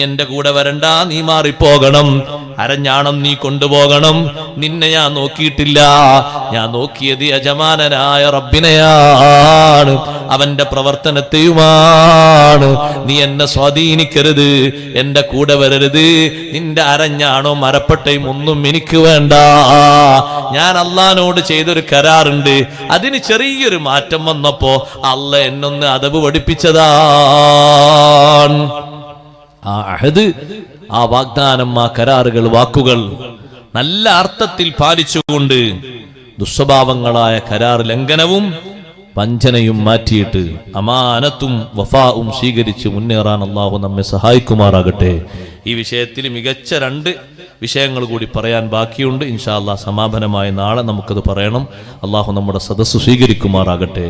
എന്റെ കൂടെ വരണ്ട, നീ മാറിപ്പോകണം, അരഞ്ഞാണം നീ കൊണ്ടുപോകണം. നിന്നെ ഞാൻ നോക്കിയിട്ടില്ല, ഞാൻ നോക്കിയത് യജമാനനായ റബ്ബിനെയാണ്, അവന്റെ പ്രവർത്തനത്തെയുമാണ്. നീ എന്നെ സ്വാധീനിക്കരുത്, എന്റെ കൂടെ വരരുത്. നിന്റെ അരഞ്ഞാണോ മരപ്പട്ടയും ഒന്നും എനിക്ക് വേണ്ട. ഞാൻ അള്ളാഹിനോട് ചെയ്തൊരു കരാറുണ്ട്, അതിന് ചെറിയൊരു മാറ്റം വന്നപ്പോ അള്ള എന്നൊന്ന് അദബ് പഠിപ്പിച്ചതാണ്. ആ അഹദ്, ആ വാഗ്ദാനം, ആ കരാറുകൾ, വാക്കുകൾ നല്ല അർത്ഥത്തിൽ പാലിച്ചുകൊണ്ട് ദുസ്വഭാവങ്ങളായ കരാർ ലംഘനവും വഞ്ചനയും മാറ്റിയിട്ട് അമാനത്തും വഫാവും സ്വീകരിച്ച് മുന്നേറാൻ അള്ളാഹു നമ്മെ സഹായിക്കുമാറാകട്ടെ. ഈ വിഷയത്തിൽ മികച്ച 2 വിഷയങ്ങൾ കൂടി പറയാൻ ബാക്കിയുണ്ട്. ഇൻഷാ അല്ലാഹ് സമാപനമായി നാളെ നമുക്കത് പറയണം. അള്ളാഹു നമ്മുടെ സദസ്സ് സ്വീകരിക്കുമാറാകട്ടെ.